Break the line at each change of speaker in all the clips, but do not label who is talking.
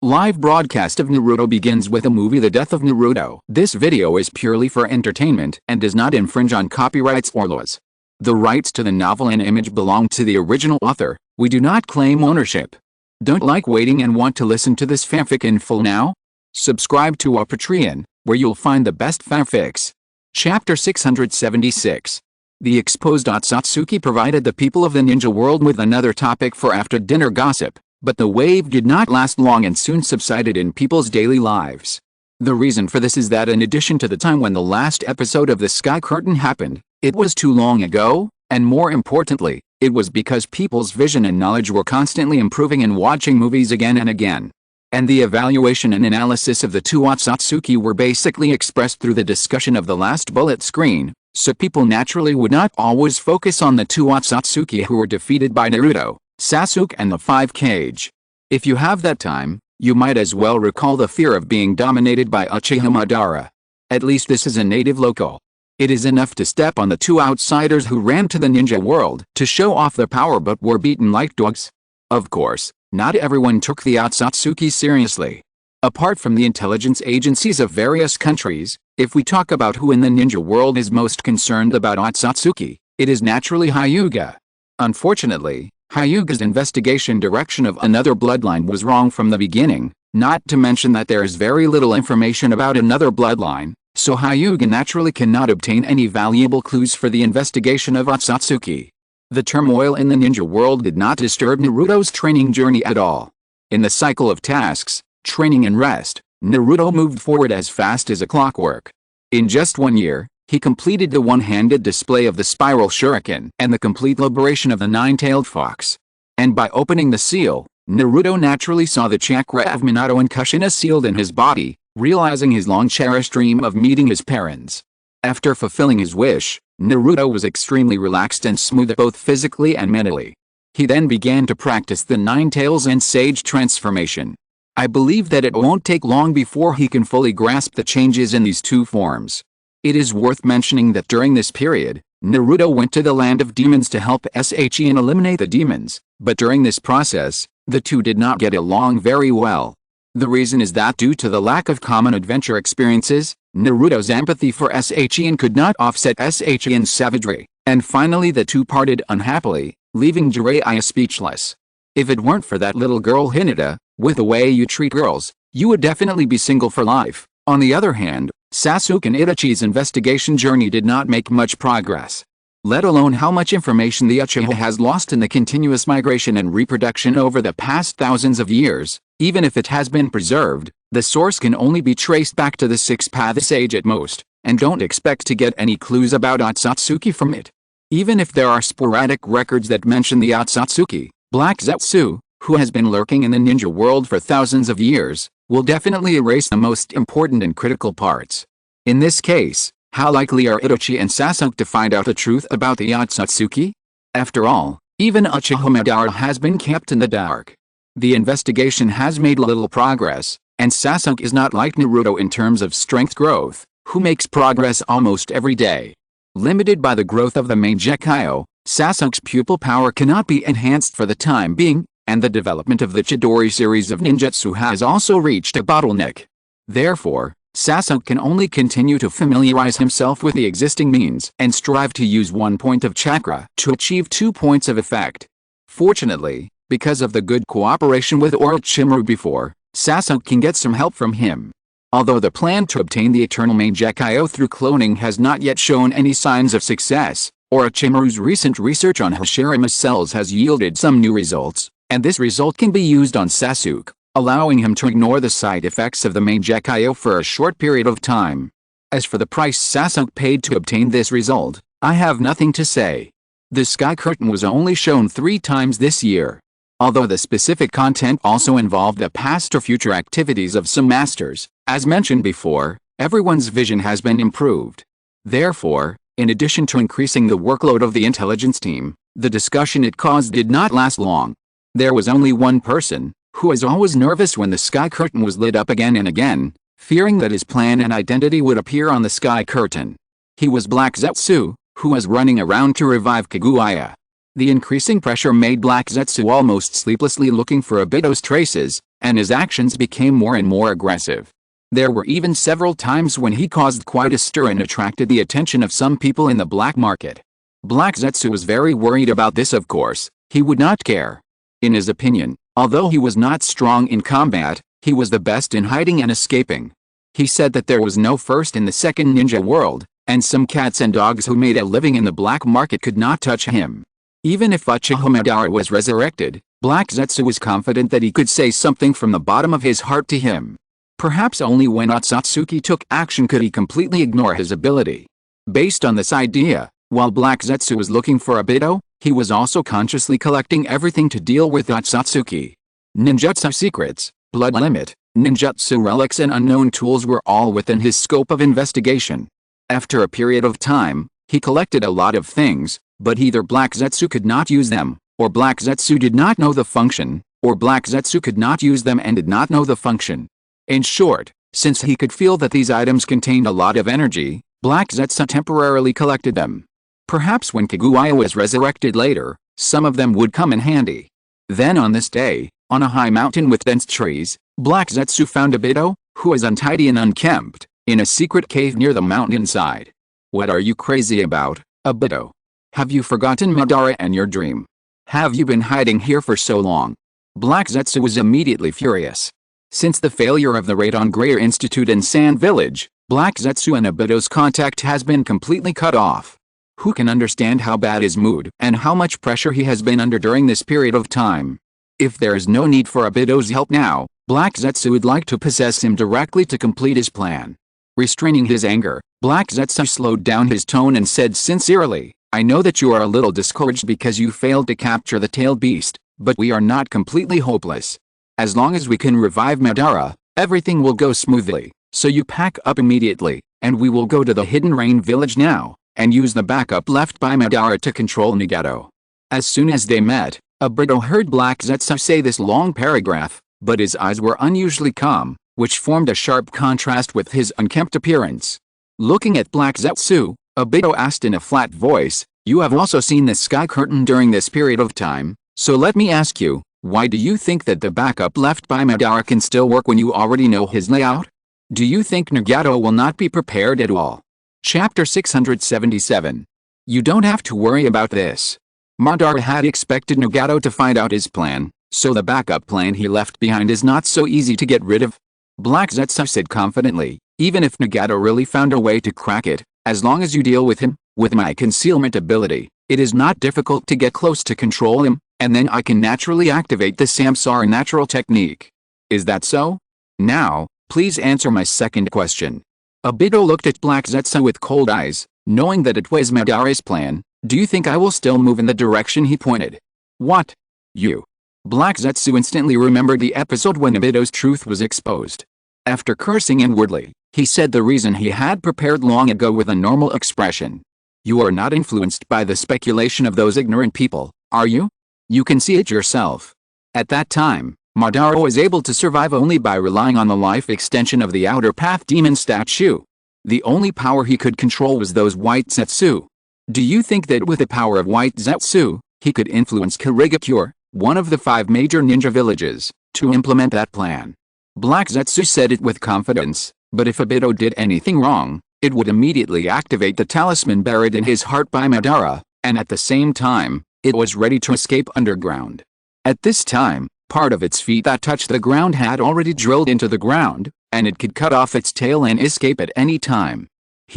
Live broadcast of Naruto begins with the movie The Death of Naruto. This video is purely for entertainment and does not infringe on copyrights or laws. The rights to the novel and image belong to the original author. We do not claim ownership. Don't like waiting and want to listen to this fanfic in full now? Subscribe to our Patreon, where you'll find the best fanfics. Chapter 676. The exposed Otsutsuki provided the people of the ninja world with another topic for after-dinner gossip, but the wave did not last long and soon subsided in people's daily lives. The reason for this is that in addition to the time when the last episode of the Sky Curtain happened, it was too long ago, and more importantly, it was because people's vision and knowledge were constantly improving and watching movies again and again. And the evaluation and analysis of the two Otsutsuki were basically expressed through the discussion of the last bullet screen, so people naturally would not always focus on the two Otsutsuki who were defeated by Naruto, Sasuke and the Five Cage. If you have that time, you might as well recall the fear of being dominated by Uchiha Madara. At least this is a native local. It is enough to step on the two outsiders who ran to the ninja world to show off their power but were beaten like dogs. Of course, not everyone took the Otsutsuki seriously. Apart from the intelligence agencies of various countries, if we talk about who in the ninja world is most concerned about Otsutsuki, it is naturally Hyuga. Unfortunately, Hyuga's investigation direction of another bloodline was wrong from the beginning, not to mention that there is very little information about another bloodline, so Hyuga naturally cannot obtain any valuable clues for the investigation of Otsutsuki. The turmoil in the ninja world did not disturb Naruto's training journey at all. In the cycle of tasks, training and rest, Naruto moved forward as fast as a clockwork. In just 1 year, he completed the one-handed display of the spiral shuriken and the complete liberation of the nine-tailed fox. And by opening the seal, Naruto naturally saw the chakra of Minato and Kushina sealed in his body, realizing his long-cherished dream of meeting his parents. After fulfilling his wish, Naruto was extremely relaxed and smooth both physically and mentally. He then began to practice the Nine Tails and Sage transformation. I believe that it won't take long before he can fully grasp the changes in these two forms. It is worth mentioning that during this period, Naruto went to the land of demons to help SHE and eliminate the demons, but during this process, the two did not get along very well. The reason is that due to the lack of common adventure experiences, Naruto's empathy for SHE could not offset SHE's savagery, and finally the two parted unhappily, leaving Jiraiya speechless. If it weren't for that little girl Hinata, with the way you treat girls, you would definitely be single for life. On the other hand, Sasuke and Itachi's investigation journey did not make much progress. Let alone how much information the Uchiha has lost in the continuous migration and reproduction over the past thousands of years. Even if it has been preserved, the source can only be traced back to the Sixth Age at most, and don't expect to get any clues about Otsutsuki from it. Even if there are sporadic records that mention the Otsutsuki, Black Zetsu, who has been lurking in the ninja world for thousands of years, will definitely erase the most important and critical parts. In this case, how likely are Itachi and Sasuke to find out the truth about the Otsutsuki? After all, even Uchiha Madara has been kept in the dark. The investigation has made little progress, and Sasuke is not like Naruto in terms of strength growth, who makes progress almost every day. Limited by the growth of the Mangekyo, Sasuke's pupil power cannot be enhanced for the time being, and the development of the Chidori series of ninjutsu has also reached a bottleneck. Therefore, Sasuke can only continue to familiarize himself with the existing means and strive to use 1 point of chakra to achieve 2 points of effect. Fortunately, because of the good cooperation with Orochimaru before, Sasuke can get some help from him. Although the plan to obtain the Eternal Mangekyo through cloning has not yet shown any signs of success, Orochimaru's recent research on Hashirama cells has yielded some new results, and this result can be used on Sasuke, allowing him to ignore the side effects of the Mangekyo for a short period of time. As for the price Sasuke paid to obtain this result, I have nothing to say. The Sky Curtain was only shown 3 times this year. Although the specific content also involved the past or future activities of some masters, as mentioned before, everyone's vision has been improved. Therefore, in addition to increasing the workload of the intelligence team, the discussion it caused did not last long. There was only one person, who was always nervous when the Sky Curtain was lit up again and again, fearing that his plan and identity would appear on the Sky Curtain. He was Black Zetsu, who was running around to revive Kaguya. The increasing pressure made Black Zetsu almost sleeplessly looking for Obito's traces, and his actions became more and more aggressive. There were even several times when he caused quite a stir and attracted the attention of some people in the black market. Black Zetsu was very worried about this. Of course, he would not care. In his opinion, although he was not strong in combat, he was the best in hiding and escaping. He said that there was no first in the second ninja world, and some cats and dogs who made a living in the black market could not touch him. Even if Uchiha Madara was resurrected, Black Zetsu was confident that he could say something from the bottom of his heart to him. Perhaps only when Otsutsuki took action could he completely ignore his ability. Based on this idea, while Black Zetsu was looking for Obito, he was also consciously collecting everything to deal with Otsutsuki. Ninjutsu secrets, blood limit, ninjutsu relics and unknown tools were all within his scope of investigation. After a period of time, he collected a lot of things, but either Black Zetsu could not use them, or Black Zetsu did not know the function, or Black Zetsu could not use them and did not know the function. In short, since he could feel that these items contained a lot of energy, Black Zetsu temporarily collected them. Perhaps when Kaguya was resurrected later, some of them would come in handy. Then on this day, on a high mountain with dense trees, Black Zetsu found Obito, who was untidy and unkempt, in a secret cave near the mountainside. "What are you crazy about, Obito? Have you forgotten Madara and your dream? Have you been hiding here for so long?" Black Zetsu was immediately furious. Since the failure of the raid on Greyer Institute and Sand Village, Black Zetsu and Obito's contact has been completely cut off. Who can understand how bad his mood and how much pressure he has been under during this period of time? If there is no need for Obito's help now, Black Zetsu would like to possess him directly to complete his plan. Restraining his anger, Black Zetsu slowed down his tone and said sincerely, "I know that you are a little discouraged because you failed to capture the tailed beast, but we are not completely hopeless. As long as we can revive Madara, everything will go smoothly, so you pack up immediately, and we will go to the Hidden Rain village now, and use the backup left by Madara to control Nagato." As soon as they met, Obito heard Black Zetsu say this long paragraph, but his eyes were unusually calm, which formed a sharp contrast with his unkempt appearance. Looking at Black Zetsu, Obito asked in a flat voice, "You have also seen the sky curtain during this period of time, so let me ask you, why do you think that the backup left by Madara can still work when you already know his layout? Do you think Nagato will not be prepared at all?" Chapter 677. You don't have to worry about this. Madara had expected Nagato to find out his plan, so the backup plan he left behind is not so easy to get rid of. Black Zetsu said confidently, "Even if Nagato really found a way to crack it, as long as you deal with him, with my concealment ability, it is not difficult to get close to control him, and then I can naturally activate the Samsara natural technique. Is that so? Now, please answer my second question." Obito looked at Black Zetsu with cold eyes, knowing that it was Madara's plan. "Do you think I will still move in the direction he pointed?" "What? You?" Black Zetsu instantly remembered the episode when Obito's truth was exposed. After cursing inwardly, he said the reason he had prepared long ago with a normal expression. "You are not influenced by the speculation of those ignorant people, are you? You can see it yourself." At that time, Madara was able to survive only by relying on the life extension of the Outer Path Demon statue. The only power he could control was those White Zetsu. Do you think that with the power of White Zetsu, he could influence Kirigakure, one of the 5 major ninja villages, to implement that plan? Black Zetsu said it with confidence, but if Obito did anything wrong, it would immediately activate the talisman buried in his heart by Madara, and at the same time, it was ready to escape underground. At this time, part of its feet that touched the ground had already drilled into the ground, and it could cut off its tail and escape at any time.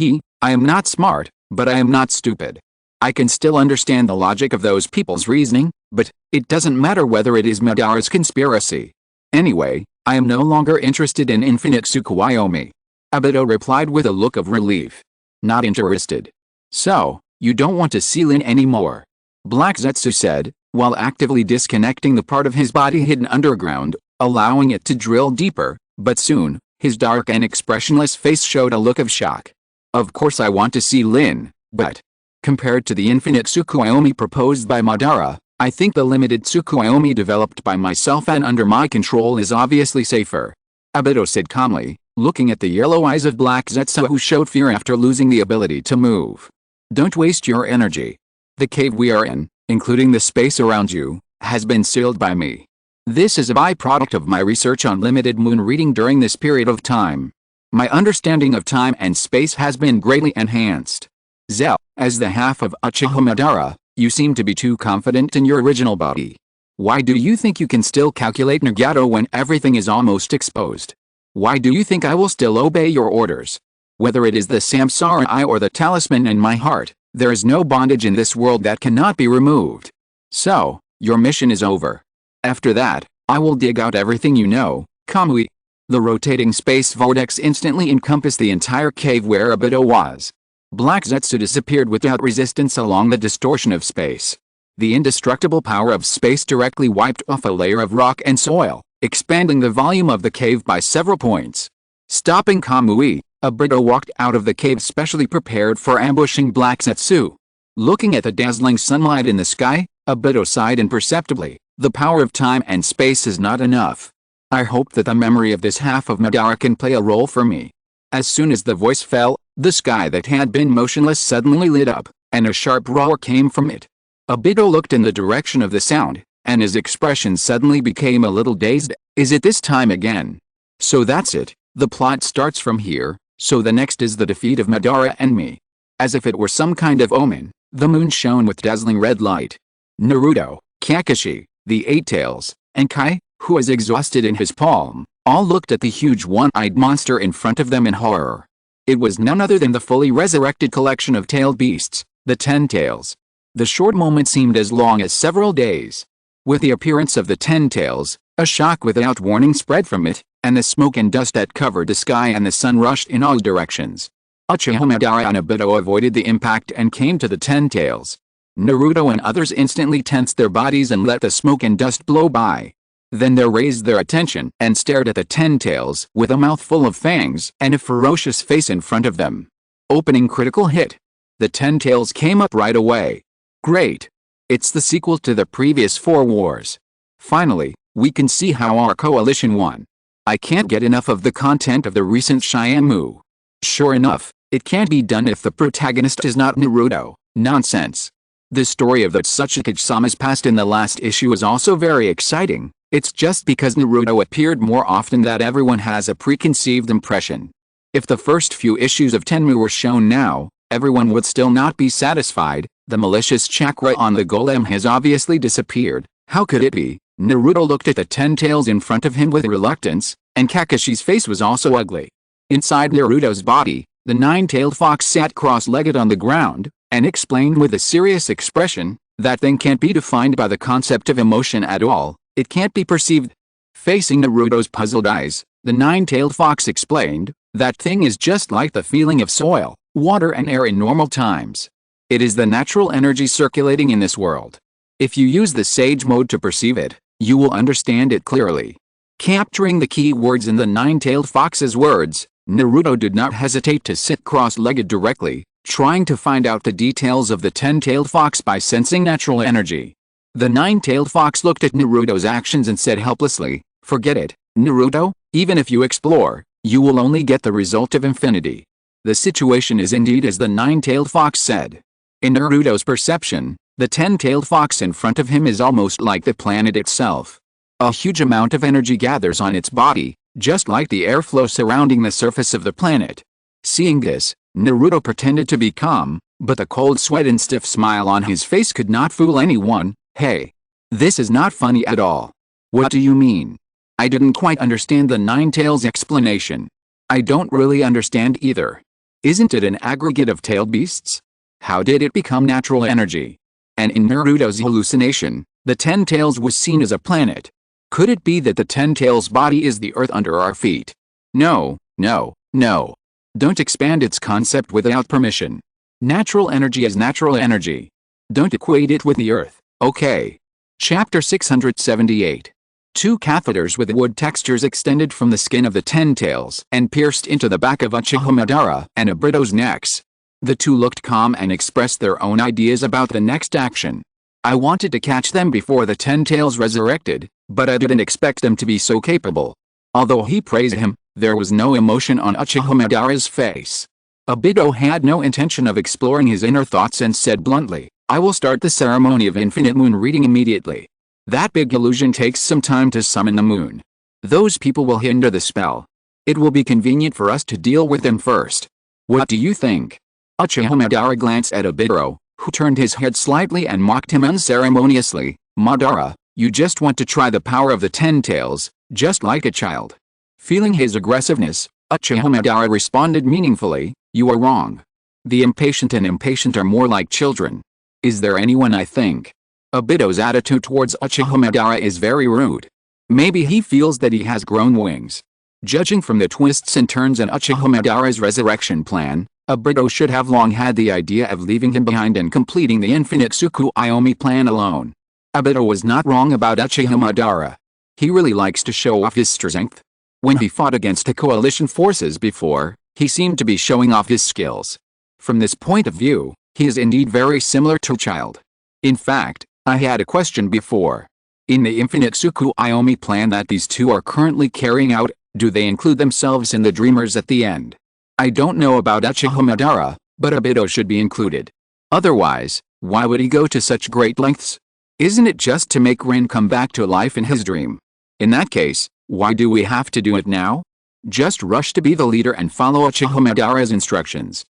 I am not smart, but I am not stupid. I can still understand the logic of those people's reasoning, but it doesn't matter whether it is Madara's conspiracy. Anyway, I am no longer interested in infinite Tsukuyomi." Obito replied with a look of relief. "Not interested? So, you don't want to seal in anymore?" Black Zetsu said, while actively disconnecting the part of his body hidden underground, allowing it to drill deeper, but soon, his dark and expressionless face showed a look of shock. "Of course I want to see Lin, but compared to the infinite Tsukuyomi proposed by Madara, I think the limited Tsukuyomi developed by myself and under my control is obviously safer," Obito said calmly, looking at the yellow eyes of Black Zetsu who showed fear after losing the ability to move. "Don't waste your energy. The cave we are in including the space around you, has been sealed by me. This is a byproduct of my research on limited moon reading during this period of time. My understanding of time and space has been greatly enhanced. Zell, as the half of Uchiha Madara, you seem to be too confident in your original body. Why do you think you can still calculate Nagato when everything is almost exposed? Why do you think I will still obey your orders? Whether it is the samsara eye or the talisman in my heart, there is no bondage in this world that cannot be removed. So, your mission is over. After that, I will dig out everything you know, Kamui. The rotating space vortex instantly encompassed the entire cave where Obito was. Black Zetsu disappeared without resistance along the distortion of space. The indestructible power of space directly wiped off a layer of rock and soil, expanding the volume of the cave by several points. Stopping Kamui, Obito walked out of the cave specially prepared for ambushing Black Zetsu. Looking at the dazzling sunlight in the sky, Obito sighed imperceptibly. The power of time and space is not enough. I hope that the memory of this half of Madara can play a role for me. As soon as the voice fell, the sky that had been motionless suddenly lit up, and a sharp roar came from it. Obito looked in the direction of the sound, and his expression suddenly became a little dazed. Is it this time again? So that's it, the plot starts from here, so the next is the defeat of Madara and me. As if it were some kind of omen, the moon shone with dazzling red light. Naruto, Kakashi, the Eight Tails, and Kai, who was exhausted in his palm, all looked at the huge one-eyed monster in front of them in horror. It was none other than the fully resurrected collection of tailed beasts, the Ten Tails. The short moment seemed as long as several days. With the appearance of the Ten Tails, a shock without warning spread from it, and the smoke and dust that covered the sky and the sun rushed in all directions. Uchiha Madara and Obito avoided the impact and came to the Ten Tails. Naruto and others instantly tensed their bodies and let the smoke and dust blow by. Then they raised their attention and stared at the Ten Tails with a mouth full of fangs and a ferocious face in front of them. Opening critical hit. The Ten Tails came up right away. Great. It's the sequel to the previous 4 wars. Finally, we can see how our coalition won. I can't get enough of the content of the recent Shyammu. Sure enough, it can't be done if the protagonist is not Naruto. Nonsense. The story of the Tsuchikage-sama's past in the last issue is also very exciting. It's just because Naruto appeared more often that everyone has a preconceived impression. If the first few issues of Tenmu were shown now, everyone would still not be satisfied. The malicious chakra on the golem has obviously disappeared. How could it be? Naruto looked at the Ten Tails in front of him with reluctance, and Kakashi's face was also ugly. Inside Naruto's body, the nine-tailed fox sat cross-legged on the ground, and explained with a serious expression, that thing can't be defined by the concept of emotion at all, it can't be perceived. Facing Naruto's puzzled eyes, the nine-tailed fox explained, that thing is just like the feeling of soil, water and air in normal times. It is the natural energy circulating in this world. If you use the sage mode to perceive it, you will understand it clearly. Capturing the key words in the nine-tailed fox's words, Naruto did not hesitate to sit cross-legged directly, trying to find out the details of the ten-tailed fox by sensing natural energy. The nine-tailed fox looked at Naruto's actions and said helplessly, "Forget it, Naruto, even if you explore, you will only get the result of infinity." The situation is indeed as the nine-tailed fox said. In Naruto's perception, the ten-tailed fox in front of him is almost like the planet itself. A huge amount of energy gathers on its body, just like the airflow surrounding the surface of the planet. Seeing this, Naruto pretended to be calm, but the cold sweat and stiff smile on his face could not fool anyone. "Hey, this is not funny at all." "What do you mean?" I didn't quite understand the nine-tails explanation. "I don't really understand either. Isn't it an aggregate of tailed beasts? How did it become natural energy?" And in Naruto's hallucination, the ten tails was seen as a planet. Could it be that the ten tails body is the earth under our feet? No, no, no. Don't expand its concept without permission. Natural energy is natural energy. Don't equate it with the earth, okay? Chapter 678. 2 catheters with wood textures extended from the skin of the ten tails and pierced into the back of Uchiha Madara and Obito's necks. The two looked calm and expressed their own ideas about the next action. I wanted to catch them before the ten tails resurrected, but I didn't expect them to be so capable. Although he praised him, there was no emotion on Uchiha Madara's face. Obito had no intention of exploring his inner thoughts and said bluntly, I will start the ceremony of infinite moon reading immediately. That big illusion takes some time to summon the moon. Those people will hinder the spell. It will be convenient for us to deal with them first. What do you think? Uchiha Madara glanced at Obito, who turned his head slightly and mocked him unceremoniously. Madara, you just want to try the power of the 10 tails, just like a child. Feeling his aggressiveness, Uchiha Madara responded meaningfully, you are wrong. The impatient and impatient are more like children. Is there anyone I think? Obito's attitude towards Uchiha Madara is very rude. Maybe he feels that he has grown wings. Judging from the twists and turns in Uchiha Madara's resurrection plan, Obito should have long had the idea of leaving him behind and completing the infinite Tsukuyomi plan alone. Obito was not wrong about Uchiha Madara. He really likes to show off his strength. When he fought against the coalition forces before, he seemed to be showing off his skills. From this point of view, he is indeed very similar to a child. In fact, I had a question before. In the infinite Tsukuyomi plan that these two are currently carrying out, do they include themselves in the dreamers at the end? I don't know about Uchiha Madara, but Obito should be included. Otherwise, why would he go to such great lengths? Isn't it just to make Rin come back to life in his dream? In that case, why do we have to do it now? Just rush to be the leader and follow Uchiha Madara's instructions.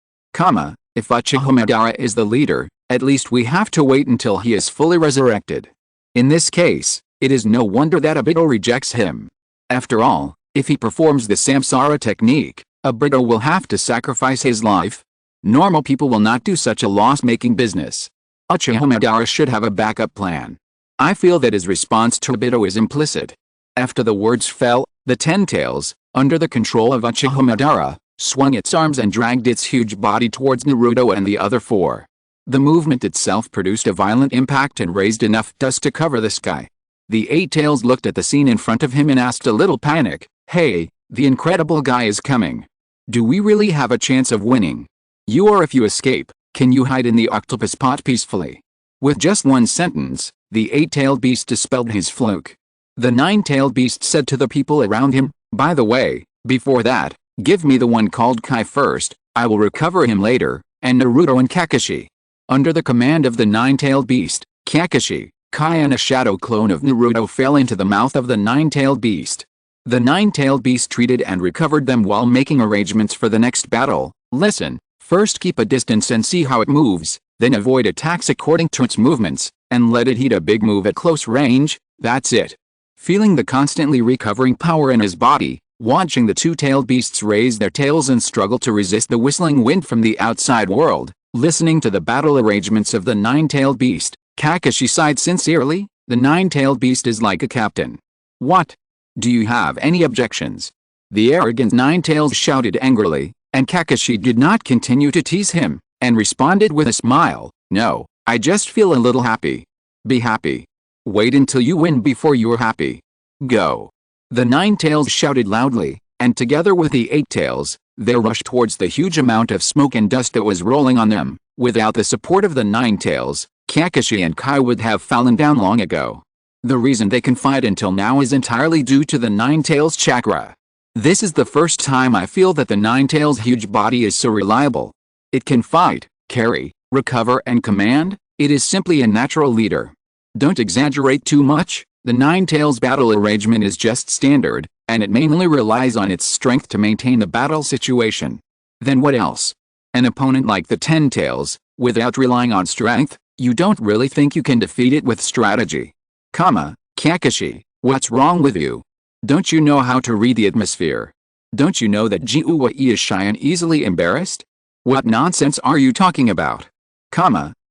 If Uchiha Madara is the leader, at least we have to wait until he is fully resurrected. In this case, it is no wonder that Obito rejects him. After all, if he performs the Samsara technique, Obito will have to sacrifice his life. Normal people will not do such a loss-making business. Uchiha Madara should have a backup plan. I feel that his response to Obito is implicit. After the words fell, the 10 tails, under the control of Uchiha Madara, swung its arms and dragged its huge body towards Naruto and the other 4. The movement itself produced a violent impact and raised enough dust to cover the sky. The 8 tails looked at the scene in front of him and asked a little panic, hey, the incredible guy is coming. Do we really have a chance of winning? If you escape, can you hide in the octopus pot peacefully? With just one sentence, the 8-tailed beast dispelled his fluke. The 9-tailed beast said to the people around him, by the way, before that, give me the one called Kai first, I will recover him later, and Naruto and Kakashi. Under the command of the 9-tailed beast, Kakashi, Kai and a shadow clone of Naruto fell into the mouth of the 9-tailed beast. The 9-tailed beast treated and recovered them while making arrangements for the next battle. Listen, first keep a distance and see how it moves, then avoid attacks according to its movements, and let it hit a big move at close range, that's it. Feeling the constantly recovering power in his body, watching the 2-tailed beasts raise their tails and struggle to resist the whistling wind from the outside world, listening to the battle arrangements of the 9-tailed beast, Kakashi sighed sincerely, the 9-tailed beast is like a captain. What? Do you have any objections? The arrogant 9 tails shouted angrily, and Kakashi did not continue to tease him, and responded with a smile, no, I just feel a little happy. Be happy. Wait until you win before you're happy. Go. The 9 tails shouted loudly, and together with the 8 tails, they rushed towards the huge amount of smoke and dust that was rolling on them. Without the support of the 9 tails, Kakashi and Kai would have fallen down long ago. The reason they can fight until now is entirely due to the 9 tails chakra. This is the first time I feel that the 9 tails huge body is so reliable. It can fight, carry, recover and command, it is simply a natural leader. Don't exaggerate too much, the 9 tails battle arrangement is just standard, and it mainly relies on its strength to maintain the battle situation. Then what else? An opponent like the 10 tails, without relying on strength, you don't really think you can defeat it with strategy. Kakashi, what's wrong with you? Don't you know how to read the atmosphere? Don't you know that Jiuwei is shy and easily embarrassed? What nonsense are you talking about?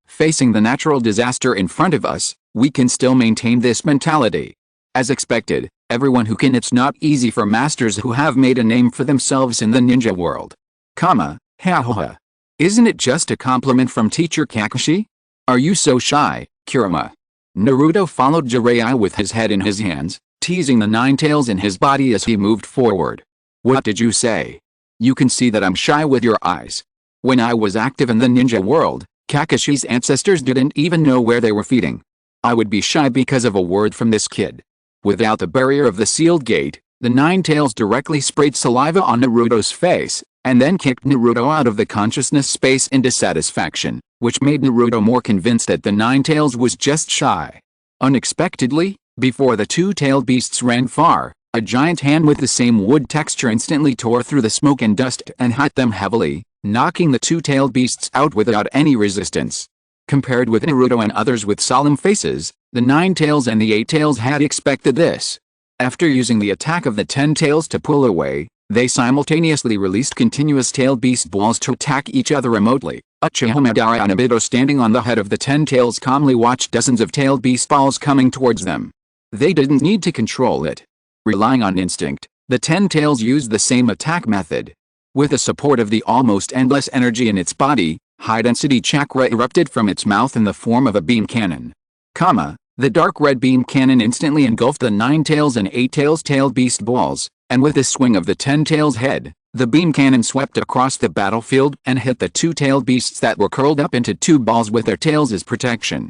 Facing the natural disaster in front of us, we can still maintain this mentality. As expected, everyone who can. It's not easy for masters who have made a name for themselves in the ninja world. Ha. Isn't it just a compliment from teacher Kakashi? Are you so shy, Kurama? Naruto followed Jiraiya with his head in his hands, teasing the 9 tails in his body as he moved forward. What did you say? You can see that I'm shy with your eyes. When I was active in the ninja world, Kakashi's ancestors didn't even know where they were feeding. I would be shy because of a word from this kid. Without the barrier of the sealed gate, the 9 tails directly sprayed saliva on Naruto's face, and then kicked Naruto out of the consciousness space in dissatisfaction. which made Naruto more convinced that the Nine-Tails was just shy. Unexpectedly, before the two-tailed beasts ran far, a giant hand with the same wood texture instantly tore through the smoke and dust and hit them heavily, knocking the two-tailed beasts out without any resistance. Compared with Naruto and others with solemn faces, the Nine-Tails and the Eight-Tails had expected this. After using the attack of the Ten-Tails to pull away, they simultaneously released continuous tailed beast balls to attack each other remotely. Uchiha Madara and Obito, standing on the head of the Ten-Tails, calmly watched dozens of tailed beast balls coming towards them. They didn't need to control it. Relying on instinct, the Ten-Tails used the same attack method. With the support of the almost endless energy in its body, high-density chakra erupted from its mouth in the form of a beam cannon. The dark red beam cannon instantly engulfed the Nine-Tails and Eight-Tails tailed beast balls, and with a swing of the Ten-Tails head, the beam cannon swept across the battlefield and hit the two-tailed beasts that were curled up into two balls with their tails as protection.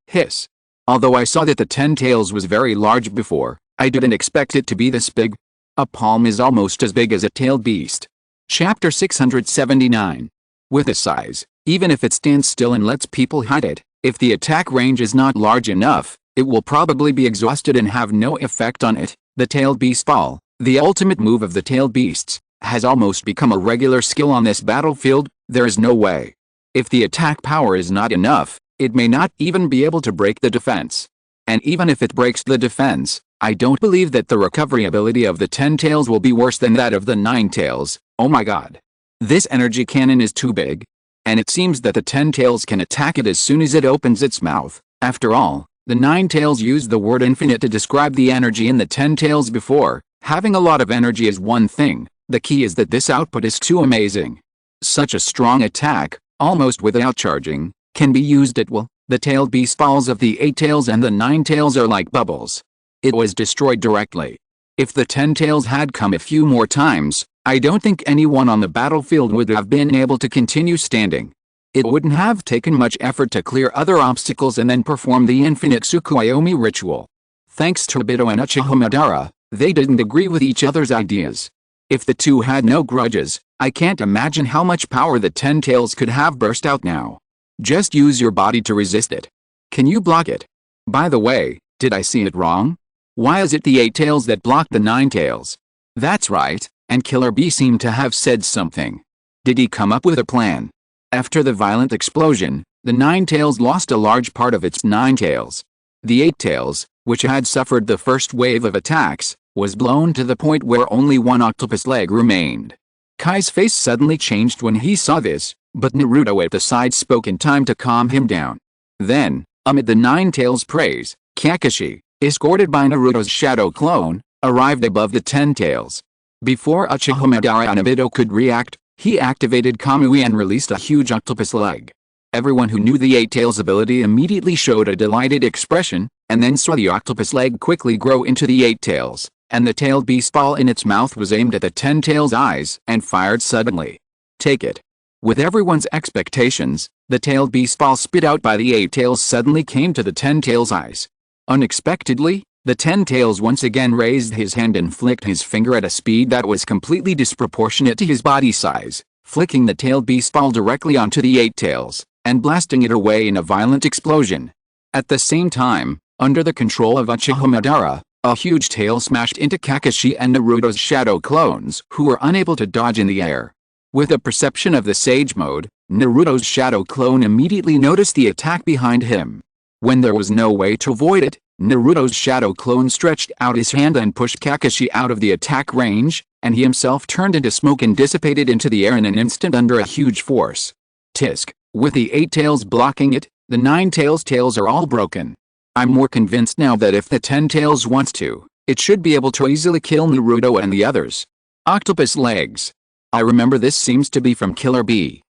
Hiss. Although I saw that the Ten-Tails was very large before, I didn't expect it to be this big. A palm is almost as big as a tailed beast. Chapter 679. With this size, even if it stands still and lets people hit it, if the attack range is not large enough, it will probably be exhausted and have no effect on it. The tailed beast ball, the ultimate move of the tailed beasts, has almost become a regular skill on this battlefield. There is no way. If the attack power is not enough, it may not even be able to break the defense. And even if it breaks the defense, I don't believe that the recovery ability of the Ten-Tails will be worse than that of the Nine-Tails. Oh my god. This energy cannon is too big. And it seems that the Ten-Tails can attack it as soon as it opens its mouth. After all, the Nine-Tails used the word infinite to describe the energy in the Ten-Tails before. Having a lot of energy is one thing, the key is that this output is too amazing. Such a strong attack, almost without charging, can be used at will. The tailed beast balls of the Eight-Tails and the Nine-Tails are like bubbles. It was destroyed directly. If the Ten-Tails had come a few more times, I don't think anyone on the battlefield would have been able to continue standing. It wouldn't have taken much effort to clear other obstacles and then perform the infinite Tsukuyomi ritual. Thanks to Obito and Uchiha Madara, they didn't agree with each other's ideas. If the two had no grudges, I can't imagine how much power the Ten-Tails could have burst out now. Just use your body to resist it. Can you block it? By the way, did I see it wrong? Why is it the Eight-Tails that blocked the Nine-Tails? That's right, and Killer Bee seemed to have said something. Did he come up with a plan? After the violent explosion, the Nine-Tails lost a large part of its nine tails. The Eight-Tails, which had suffered the first wave of attacks, was blown to the point where only one octopus leg remained. Kai's face suddenly changed when he saw this, but Naruto at the side spoke in time to calm him down. Then, amid the Nine-Tails' praise, Kakashi, escorted by Naruto's shadow clone, arrived above the Ten-Tails. Before Uchiha Madara and Obito could react, he activated Kamui and released a huge octopus leg. Everyone who knew the Eight-Tails' ability immediately showed a delighted expression, and then saw the octopus leg quickly grow into the Eight-Tails, and the tailed beast ball in its mouth was aimed at the Ten-Tails' eyes and fired suddenly. Take it. With everyone's expectations, the tailed beast ball spit out by the Eight-Tails suddenly came to the Ten-Tails' eyes. Unexpectedly, the Ten-Tails once again raised his hand and flicked his finger at a speed that was completely disproportionate to his body size, flicking the tailed beast ball directly onto the Eight-Tails, and blasting it away in a violent explosion. At the same time, under the control of Uchiha Madara, a huge tail smashed into Kakashi and Naruto's shadow clones, who were unable to dodge in the air. With a perception of the Sage Mode, Naruto's shadow clone immediately noticed the attack behind him. When there was no way to avoid it, Naruto's shadow clone stretched out his hand and pushed Kakashi out of the attack range, and he himself turned into smoke and dissipated into the air in an instant under a huge force. Tisk. With the Eight-Tails blocking it, the Nine-Tails' tails are all broken. I'm more convinced now that if the Ten-Tails wants to, it should be able to easily kill Naruto and the others. Octopus legs. I remember this seems to be from Killer Bee.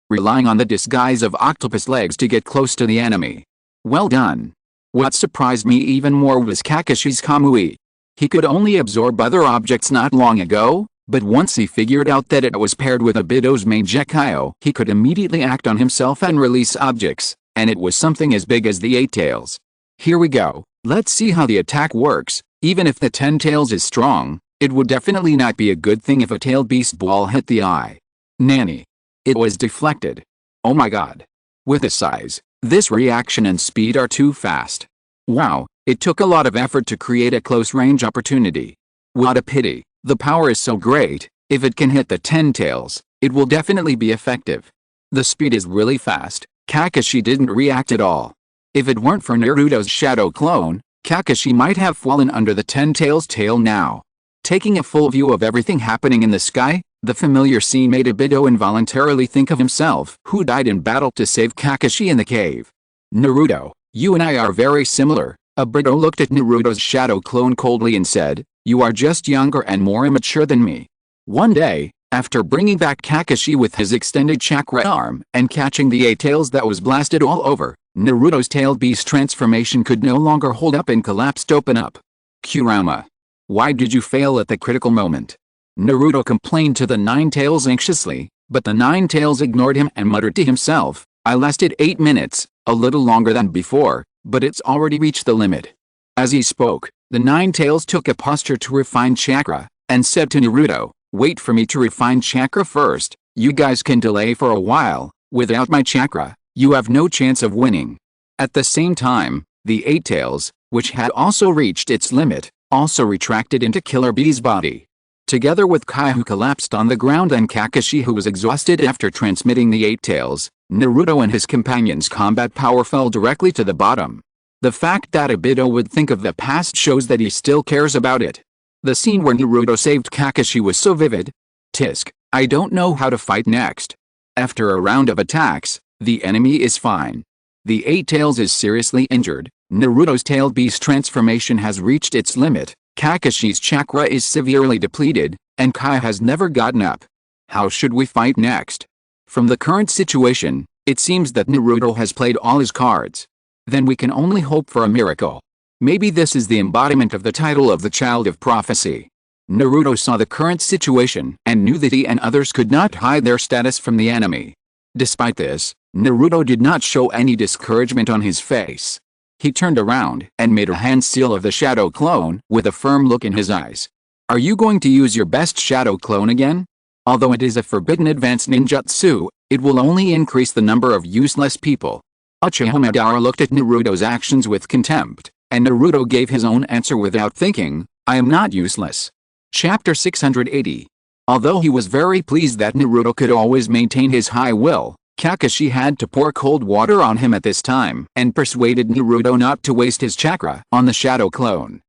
Relying on the disguise of octopus legs to get close to the enemy. Well done. What surprised me even more was Kakashi's Kamui. He could only absorb other objects not long ago, but once he figured out that it was paired with Obito's Mangekyo, he could immediately act on himself and release objects, and it was something as big as the Eight-Tails. Here we go, let's see how the attack works. Even if the Ten-Tails is strong, it would definitely not be a good thing if a tailed beast ball hit the eye. Nanny. It was deflected. Oh my god. With his size, this reaction and speed are too fast. Wow, it took a lot of effort to create a close-range opportunity. What a pity. The power is so great, if it can hit the 10 tails, it will definitely be effective. The speed is really fast. Kakashi didn't react at all. If it weren't for Naruto's shadow clone, Kakashi might have fallen under the 10 tails tail now. Taking a full view of everything happening in the sky, the familiar scene made Obito involuntarily think of himself, who died in battle to save Kakashi in the cave. Naruto, you and I are very similar. Obito looked at Naruto's shadow clone coldly and said, "You are just younger and more immature than me." One day, after bringing back Kakashi with his extended chakra arm and catching the 8 tails that was blasted all over, Naruto's tailed beast transformation could no longer hold up and collapsed open up. Kurama. Why did you fail at the critical moment? Naruto complained to the 9 tails anxiously, but the 9 tails ignored him and muttered to himself, "I lasted 8 minutes, a little longer than before, but it's already reached the limit." As he spoke, the 9 tails took a posture to refine chakra, and said to Naruto, "Wait for me to refine chakra first. You guys can delay for a while. Without my chakra, you have no chance of winning." At the same time, the 8 tails, which had also reached its limit, also retracted into Killer Bee's body. Together with Kai, who collapsed on the ground, and Kakashi, who was exhausted after transmitting the 8 tails, Naruto and his companions' combat power fell directly to the bottom. The fact that Obito would think of the past shows that he still cares about it. The scene where Naruto saved Kakashi was so vivid. Tisk, I don't know how to fight next. After a round of attacks, the enemy is fine. The 8 tails is seriously injured, Naruto's tailed beast transformation has reached its limit, Kakashi's chakra is severely depleted, and Kai has never gotten up. How should we fight next? From the current situation, it seems that Naruto has played all his cards. Then we can only hope for a miracle. Maybe this is the embodiment of the title of the Child of Prophecy. Naruto saw the current situation and knew that he and others could not hide their status from the enemy. Despite this, Naruto did not show any discouragement on his face. He turned around and made a hand seal of the shadow clone with a firm look in his eyes. Are you going to use your best shadow clone again? Although it is a forbidden advanced ninjutsu, it will only increase the number of useless people. Uchiha Madara looked at Naruto's actions with contempt, and Naruto gave his own answer without thinking, "I am not useless." Chapter 680. Although he was very pleased that Naruto could always maintain his high will, Kakashi had to pour cold water on him at this time and persuaded Naruto not to waste his chakra on the shadow clone.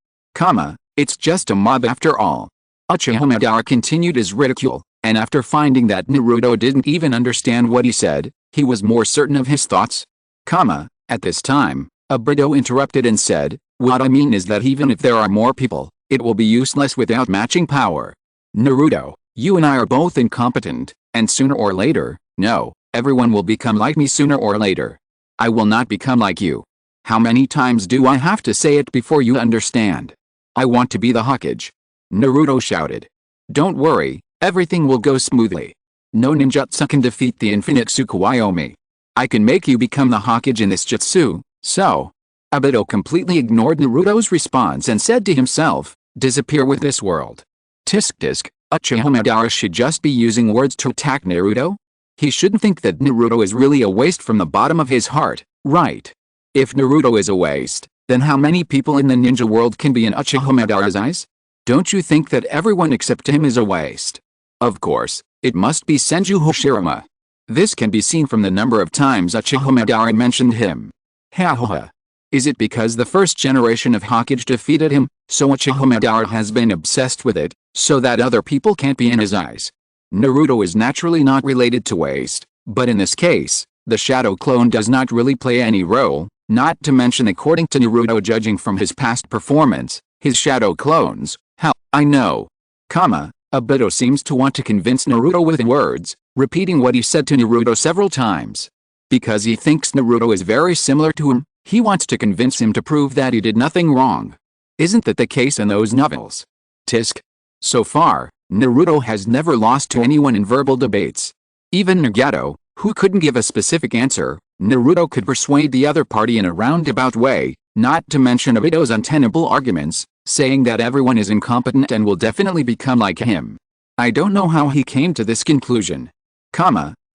It's just a mob after all. Uchiha Madara continued his ridicule, and after finding that Naruto didn't even understand what he said, he was more certain of his thoughts. At this time, Obito interrupted and said, "What I mean is that even if there are more people, it will be useless without matching power. Naruto, you and I are both incompetent, and sooner or later, no, everyone will become like me sooner or later. I will not become like you. How many times do I have to say it before you understand? I want to be the Hokage." Naruto shouted. "Don't worry, everything will go smoothly. No ninjutsu can defeat the infinite Tsukuyomi. I can make you become the Hokage in this jutsu, so." Obito completely ignored Naruto's response and said to himself, "Disappear with this world." Tisk tisk, Uchiha Madara should just be using words to attack Naruto? He shouldn't think that Naruto is really a waste from the bottom of his heart, right? If Naruto is a waste, then how many people in the ninja world can be in Uchiha Madara's eyes? Don't you think that everyone except him is a waste? Of course, it must be Senju Hashirama. This can be seen from the number of times Uchiha Madara mentioned him. Ha ha ha. Is it because the first generation of Hokage defeated him, so Uchiha Madara has been obsessed with it, so that other people can't be in his eyes? Naruto is naturally not related to waste, but in this case, the shadow clone does not really play any role, not to mention according to Naruto, judging from his past performance, his shadow clones, I know. Obito seems to want to convince Naruto with words, repeating what he said to Naruto several times. Because he thinks Naruto is very similar to him, he wants to convince him to prove that he did nothing wrong. Isn't that the case in those novels? Tisk. So far, Naruto has never lost to anyone in verbal debates. Even Nagato, who couldn't give a specific answer, Naruto could persuade the other party in a roundabout way, not to mention Obito's untenable arguments, saying that everyone is incompetent and will definitely become like him. I don't know how he came to this conclusion.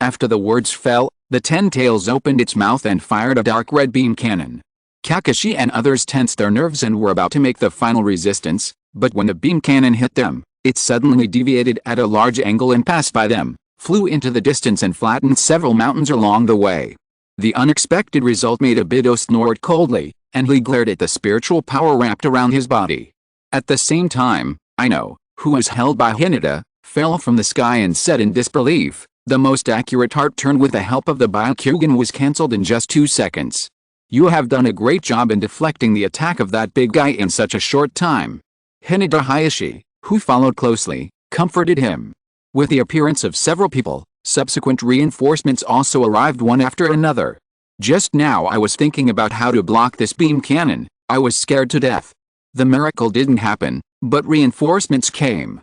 After the words fell, the Ten Tails opened its mouth and fired a dark red beam cannon. Kakashi and others tensed their nerves and were about to make the final resistance, but when the beam cannon hit them, it suddenly deviated at a large angle and passed by them, flew into the distance and flattened several mountains along the way. The unexpected result made Obito snort coldly, and he glared at the spiritual power wrapped around his body. At the same time, Ino, who was held by Hinata, fell from the sky and said in disbelief, "The most accurate heart turn with the help of the Byakugan was cancelled in just 2 seconds. You have done a great job in deflecting the attack of that big guy in such a short time." Hinata Hayashi, who followed closely, comforted him. With the appearance of several people, subsequent reinforcements also arrived one after another. "Just now I was thinking about how to block this beam cannon. I was scared to death. The miracle didn't happen, but reinforcements came.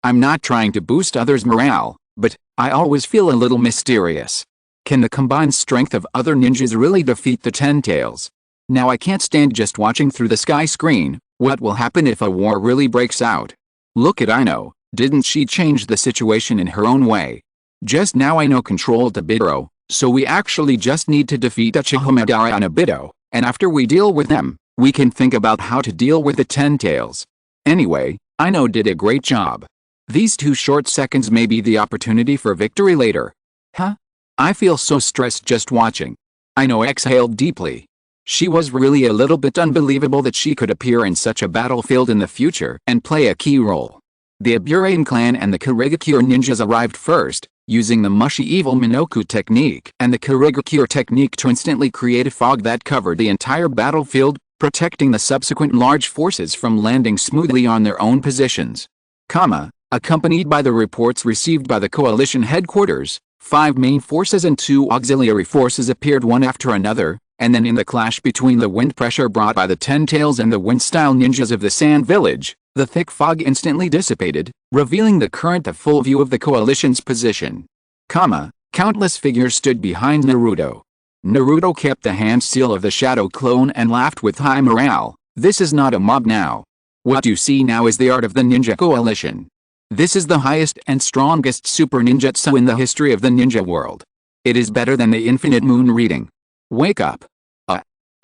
I'm not trying to boost others' morale, but I always feel a little mysterious. Can the combined strength of other ninjas really defeat the Ten Tails? Now I can't stand just watching through the sky screen. What will happen if a war really breaks out? Look at Ino, didn't she change the situation in her own way? Just now Ino controlled Obito, so we actually just need to defeat Uchiha Madara and Obito, and after we deal with them, we can think about how to deal with the Ten Tails. Anyway, Ino did a great job. These 2 short seconds may be the opportunity for victory later." "Huh? I feel so stressed just watching." Ino exhaled deeply. She was really a little bit unbelievable that she could appear in such a battlefield in the future and play a key role. The Aburane clan and the Kurigakure ninjas arrived first, using the mushy evil Minoku technique and the Kurigakure technique to instantly create a fog that covered the entire battlefield, protecting the subsequent large forces from landing smoothly on their own positions. Accompanied by the reports received by the coalition headquarters, 5 main forces and 2 auxiliary forces appeared one after another, and then in the clash between the wind pressure brought by the Ten Tails and the wind-style ninjas of the Sand Village, the thick fog instantly dissipated, revealing the current a full view of the coalition's position. Countless figures stood behind Naruto. Naruto kept the hand seal of the shadow clone and laughed with high morale. "This is not a mob now. What you see now is the art of the ninja coalition. This is the highest and strongest super ninjutsu in the history of the ninja world. It is better than the infinite moon reading. Wake up."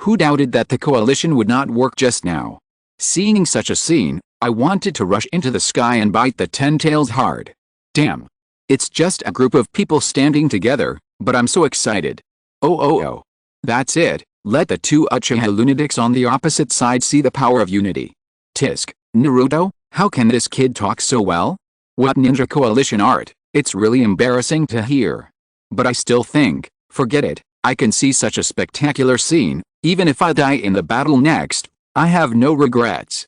Who doubted that the coalition would not work just now? Seeing such a scene, I wanted to rush into the sky and bite the Ten Tails hard. Damn. It's just a group of people standing together, but I'm so excited. Oh. That's it, let the 2 Uchiha lunatics on the opposite side see the power of unity. Tisk, Naruto, how can this kid talk so well? What ninja coalition art, it's really embarrassing to hear. But I still think, forget it, I can see such a spectacular scene, even if I die in the battle next, I have no regrets.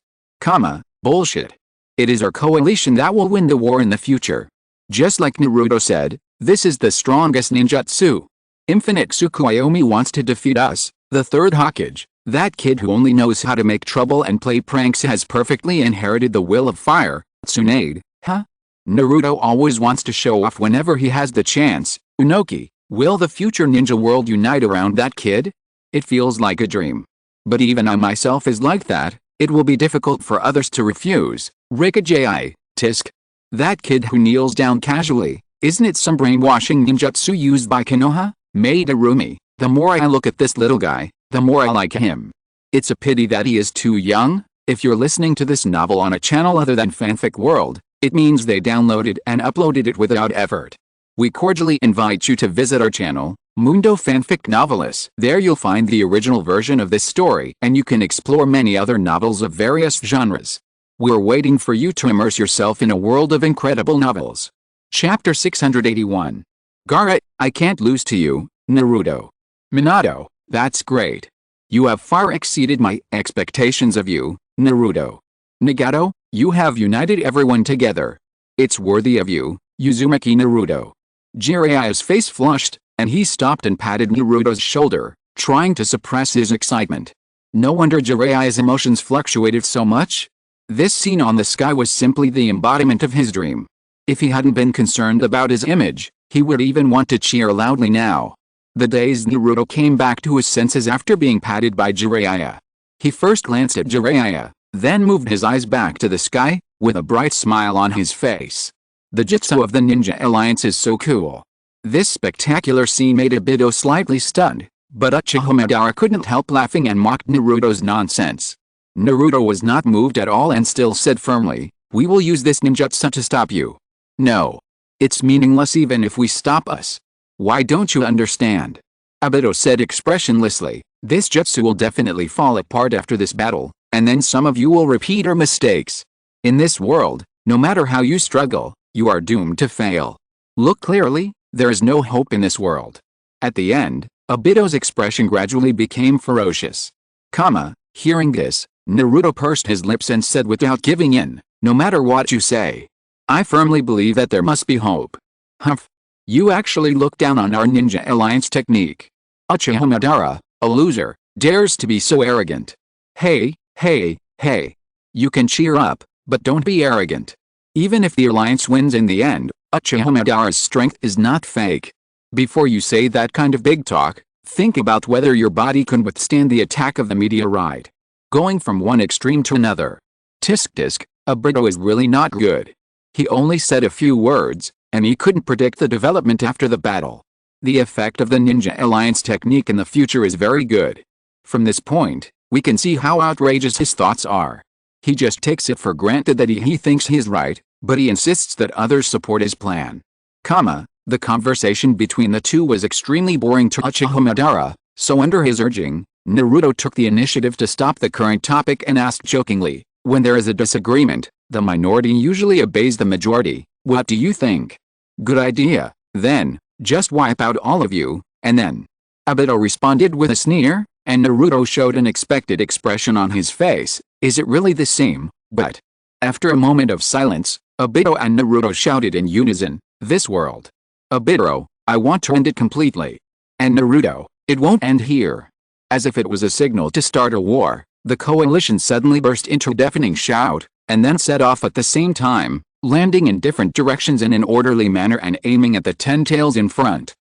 Bullshit. It is our coalition that will win the war in the future. Just like Naruto said, this is the strongest ninjutsu. Infinite Tsukuyomi wants to defeat us, the 3rd Hokage. That kid who only knows how to make trouble and play pranks has perfectly inherited the will of fire. Tsunade, huh? Naruto always wants to show off whenever he has the chance. Unoki, will the future ninja world unite around that kid? It feels like a dream. But even I myself is like that, it will be difficult for others to refuse. Rikijai, Tisk. That kid who kneels down casually, isn't it some brainwashing ninjutsu used by Konoha? Madarumi, the more I look at this little guy, the more I like him. It's a pity that he is too young. If you're listening to this novel on a channel other than Fanfic World, it means they downloaded and uploaded it without effort. We cordially invite you to visit our channel, Mundo Fanfic Novelis. There you'll find the original version of this story and you can explore many other novels of various genres. We're waiting for you to immerse yourself in a world of incredible novels. Chapter 681. Gaara, I can't lose to you, Naruto. Minato, that's great. You have far exceeded my expectations of you, Naruto. Nagato, you have united everyone together. It's worthy of you, Uzumaki Naruto. Jiraiya's face flushed, and he stopped and patted Naruto's shoulder, trying to suppress his excitement. No wonder Jiraiya's emotions fluctuated so much. This scene on the sky was simply the embodiment of his dream. If he hadn't been concerned about his image, he would even want to cheer loudly now. The dazed Naruto came back to his senses after being patted by Jiraiya. He first glanced at Jiraiya, then moved his eyes back to the sky, with a bright smile on his face. The jutsu of the Ninja Alliance is so cool. This spectacular scene made Obito slightly stunned, but Uchiha Madara couldn't help laughing and mocked Naruto's nonsense. Naruto was not moved at all and still said firmly, "We will use this ninjutsu to stop you." "No. It's meaningless even if we stop us. Why don't you understand?" Obito said expressionlessly, "This jutsu will definitely fall apart after this battle, and then some of you will repeat our mistakes. In this world, no matter how you struggle, you are doomed to fail. Look clearly, there is no hope in this world." At the end, Obito's expression gradually became ferocious. Hearing this, Naruto pursed his lips and said without giving in, "No matter what you say, I firmly believe that there must be hope." "Humph. You actually look down on our ninja alliance technique. Uchiha Madara, a loser, dares to be so arrogant. Hey. You can cheer up, but don't be arrogant. Even if the alliance wins in the end, Uchiha Madara's strength is not fake. Before you say that kind of big talk, think about whether your body can withstand the attack of the meteorite. Going from one extreme to another. Tisk, Obito is really not good." He only said a few words, and he couldn't predict the development after the battle. The effect of the Ninja Alliance technique in the future is very good. From this point, we can see how outrageous his thoughts are. He just takes it for granted that he thinks he's right, but he insists that others support his plan. The conversation between the two was extremely boring to Uchiha Madara, so under his urging, Naruto took the initiative to stop the current topic and asked jokingly, "When there is a disagreement, the minority usually obeys the majority. What do you think?" "Good idea, then, just wipe out all of you, and then." Obito responded with a sneer, and Naruto showed an expected expression on his face. "Is it really the same, but?" After a moment of silence, Obito and Naruto shouted in unison, "This world. Obito, I want to end it completely." And Naruto, "It won't end here." As if it was a signal to start a war, the coalition suddenly burst into a deafening shout, and then set off at the same time, landing in different directions in an orderly manner and aiming at the 10 tails in front.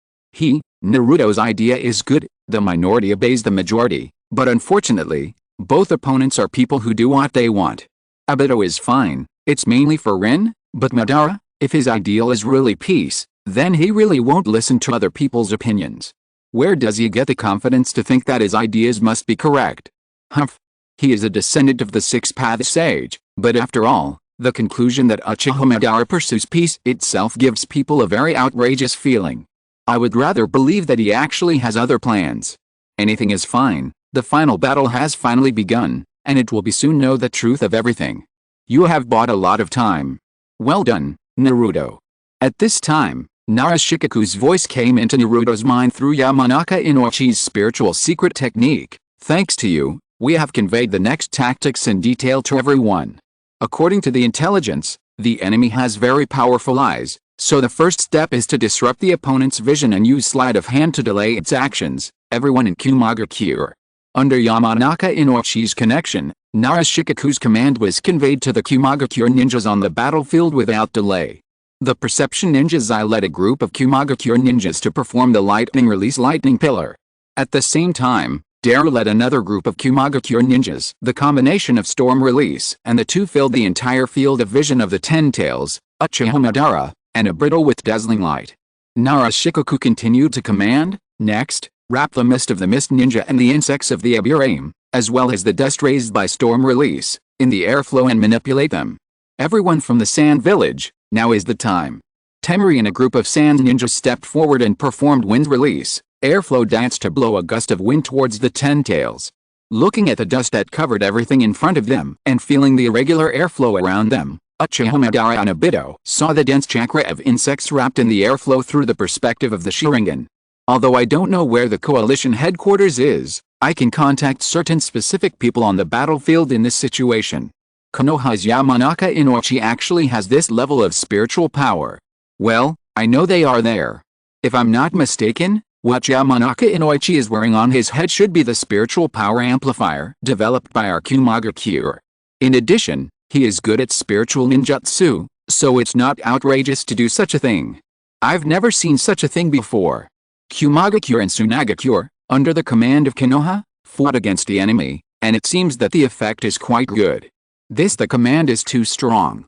Naruto's idea is good, the minority obeys the majority, but unfortunately, both opponents are people who do what they want. Obito is fine, it's mainly for Rin, but Madara, if his ideal is really peace, then he really won't listen to other people's opinions. Where does he get the confidence to think that his ideas must be correct? Humph. He is a descendant of the six-path sage, but after all, the conclusion that Uchiha Madara pursues peace itself gives people a very outrageous feeling. I would rather believe that he actually has other plans. Anything is fine, the final battle has finally begun, and it will be soon know the truth of everything. You have bought a lot of time. Well done, Naruto. At this time, Narashikaku's voice came into Naruto's mind through Yamanaka Inochi's spiritual secret technique. "Thanks to you, we have conveyed the next tactics in detail to everyone. According to the intelligence, the enemy has very powerful eyes, so the first step is to disrupt the opponent's vision and use sleight of hand to delay its actions." Everyone in Kumagakure. Under Yamanaka Inochi's connection, Narashikaku's command was conveyed to the Kumagakure ninjas on the battlefield without delay. The Perception Ninjas led a group of Kumagakure ninjas to perform the lightning release lightning pillar. At the same time, Daru led another group of Kumagakure ninjas. The combination of storm release and the two filled the entire field of vision of the 10 tails, Uchiha Madara, and Obito with dazzling light. Narashikaku continued to command, "Next, wrap the mist of the mist ninja and the insects of the Aburame, as well as the dust raised by storm release, in the airflow and manipulate them. Everyone from the sand village, now is the time." Temari and a group of sand ninjas stepped forward and performed wind release, airflow dance to blow a gust of wind towards the 10 tails. Looking at the dust that covered everything in front of them and feeling the irregular airflow around them, Uchiha Madara and Obito saw the dense chakra of insects wrapped in the airflow through the perspective of the Sharingan. Although I don't know where the coalition headquarters is, I can contact certain specific people on the battlefield in this situation. Konoha's Yamanaka Inochi actually has this level of spiritual power. Well, I know they are there. If I'm not mistaken, what Yamanaka Inochi is wearing on his head should be the spiritual power amplifier developed by our Kumagakure. In addition, he is good at spiritual ninjutsu, so it's not outrageous to do such a thing. I've never seen such a thing before. Kumagakure and Tsunagakure, under the command of Konoha, fought against the enemy, and it seems that the effect is quite good. The command is too strong.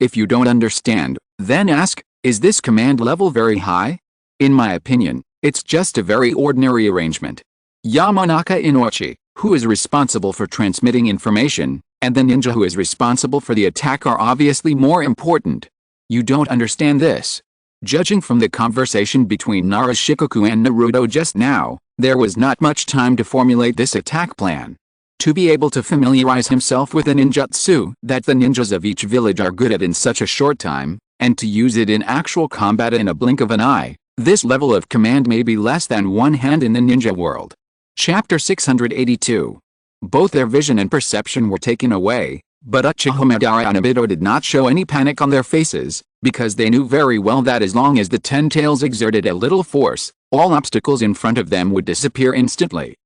If you don't understand, then ask, is this command level very high? In my opinion, it's just a very ordinary arrangement. Yamanaka Inoue, who is responsible for transmitting information, and the ninja who is responsible for the attack are obviously more important. You don't understand this. Judging from the conversation between Naruto and Naruto just now, there was not much time to formulate this attack plan. To be able to familiarize himself with the ninjutsu that the ninjas of each village are good at in such a short time, and to use it in actual combat in a blink of an eye, this level of command may be less than one hand in the ninja world. Chapter 682. Both their vision and perception were taken away, but Uchiha Madara and Obito did not show any panic on their faces, because they knew very well that as long as the Ten Tails exerted a little force, all obstacles in front of them would disappear instantly.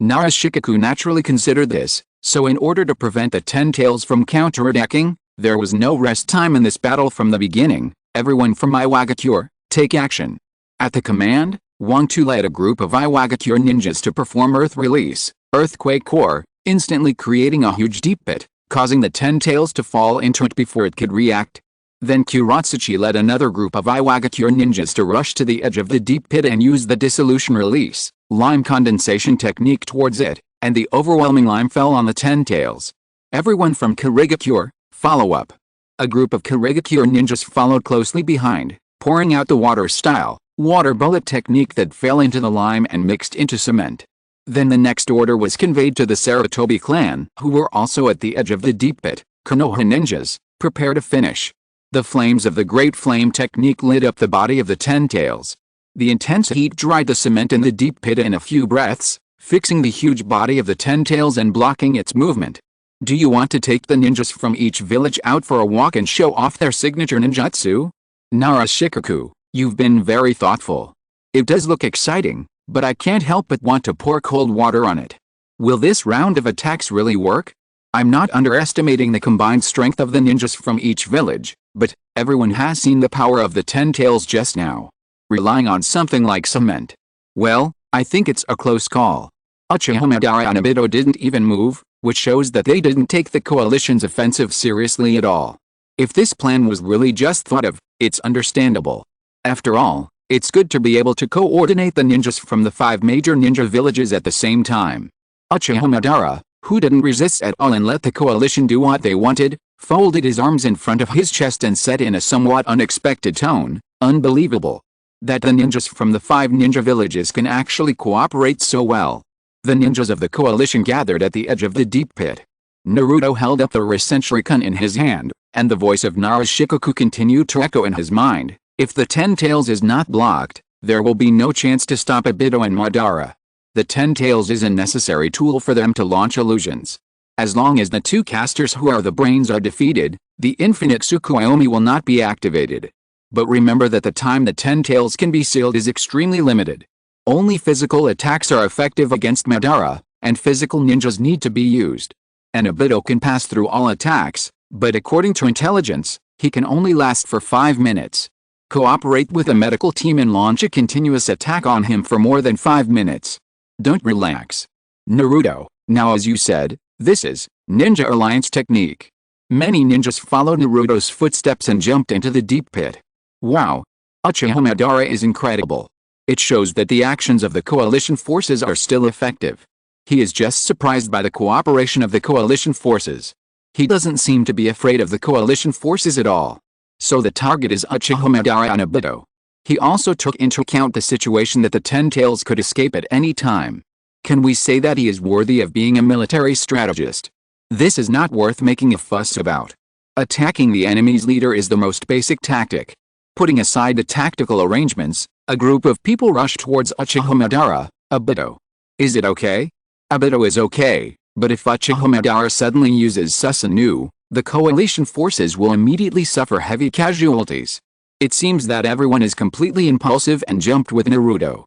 Naruto naturally considered this, so in order to prevent the Ten Tails from counterattacking, there was no rest time in this battle from the beginning. Everyone from Iwagakure, take action. At the command, Wang-Tu led a group of Iwagakure ninjas to perform Earth Release, Earthquake Core, instantly creating a huge deep pit, causing the Ten Tails to fall into it before it could react. Then Kuratsuchi led another group of Iwagakure ninjas to rush to the edge of the deep pit and use the dissolution release, lime condensation technique towards it, and the overwhelming lime fell on the Ten Tails. Everyone from Kirigakure, follow up. A group of Kirigakure ninjas followed closely behind, pouring out the water-style, water bullet technique that fell into the lime and mixed into cement. Then the next order was conveyed to the Sarutobi clan, who were also at the edge of the deep pit. Konoha ninjas, prepare to finish. The flames of the Great Flame technique lit up the body of the Ten Tails. The intense heat dried the cement in the deep pit in a few breaths, fixing the huge body of the Ten Tails and blocking its movement. Do you want to take the ninjas from each village out for a walk and show off their signature ninjutsu? Naruto, you've been very thoughtful. It does look exciting, but I can't help but want to pour cold water on it. Will this round of attacks really work? I'm not underestimating the combined strength of the ninjas from each village, but everyone has seen the power of the Ten Tails just now. Relying on something like cement. Well, I think it's a close call. Uchiha Madara and Obito didn't even move, which shows that they didn't take the coalition's offensive seriously at all. If this plan was really just thought of, it's understandable. After all, it's good to be able to coordinate the ninjas from the 5 major ninja villages at the same time. Uchiha Madara, who didn't resist at all and let the coalition do what they wanted, folded his arms in front of his chest and said in a somewhat unexpected tone, "Unbelievable. That the ninjas from the 5 ninja villages can actually cooperate so well." The ninjas of the coalition gathered at the edge of the deep pit. Naruto held up the Rasenshuriken in his hand, and the voice of Naruto continued to echo in his mind. If the Ten Tails is not blocked, there will be no chance to stop Obito and Madara. The Ten Tails is a necessary tool for them to launch illusions. As long as the 2 casters who are the brains are defeated, the infinite Tsukuyomi will not be activated. But remember that the time the Ten Tails can be sealed is extremely limited. Only physical attacks are effective against Madara, and physical ninjas need to be used. And Obito can pass through all attacks, but according to intelligence, he can only last for 5 minutes. Cooperate with a medical team and launch a continuous attack on him for more than 5 minutes. Don't relax. Naruto, now as you said, this is Ninja Alliance technique. Many ninjas followed Naruto's footsteps and jumped into the deep pit. Wow. Uchiha Madara is incredible. It shows that the actions of the coalition forces are still effective. He is just surprised by the cooperation of the coalition forces. He doesn't seem to be afraid of the coalition forces at all. So the target is Uchiha Madara and Obito. He also took into account the situation that the Ten Tails could escape at any time. Can we say that he is worthy of being a military strategist? This is not worth making a fuss about. Attacking the enemy's leader is the most basic tactic. Putting aside the tactical arrangements, a group of people rushed towards Uchiha Madara, Obito. Is it okay? Obito is okay, but if Uchiha Madara suddenly uses Susanoo, the coalition forces will immediately suffer heavy casualties. It seems that everyone is completely impulsive and jumped with Naruto.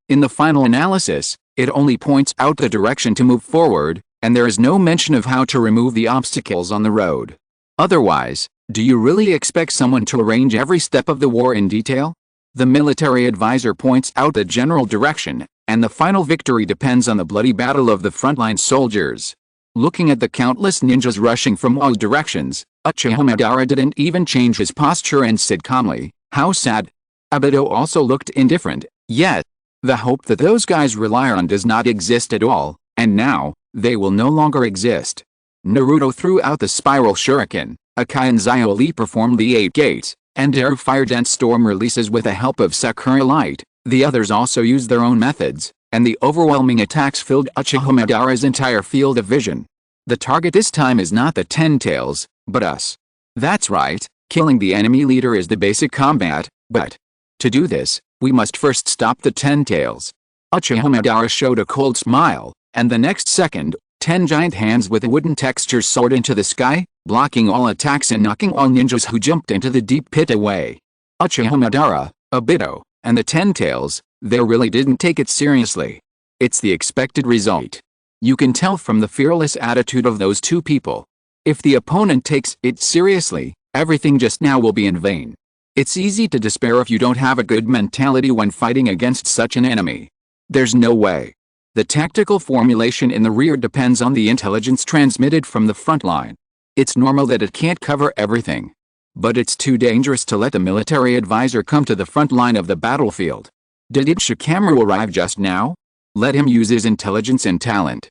In the final analysis, it only points out the direction to move forward, and there is no mention of how to remove the obstacles on the road. Otherwise, do you really expect someone to arrange every step of the war in detail? The military advisor points out the general direction, and the final victory depends on the bloody battle of the frontline soldiers. Looking at the countless ninjas rushing from all directions, Uchiha Madara didn't even change his posture and said calmly, "How sad." Obito also looked indifferent, yet the hope that those guys rely on does not exist at all, and now, they will no longer exist. Naruto threw out the spiral shuriken, Akai and Xiaoli performed the 8 gates, and Deru fired dense storm releases with the help of Sakura Light. The others also used their own methods, and the overwhelming attacks filled Uchiha Madara's entire field of vision. The target this time is not the Ten Tails, but us. That's right, killing the enemy leader is the basic combat, but to do this, we must first stop the Ten Tails. Uchiha Madara showed a cold smile, and the next second, 10 giant hands with a wooden texture soared into the sky, blocking all attacks and knocking all ninjas who jumped into the deep pit away. Uchiha Madara, Obito, and the Ten Tails, they really didn't take it seriously. It's the expected result. You can tell from the fearless attitude of those two people. If the opponent takes it seriously, everything just now will be in vain. It's easy to despair if you don't have a good mentality when fighting against such an enemy. There's no way. The tactical formulation in the rear depends on the intelligence transmitted from the front line. It's normal that it can't cover everything. But it's too dangerous to let the military advisor come to the front line of the battlefield. Did Shikamaru arrive just now? Let him use his intelligence and talent.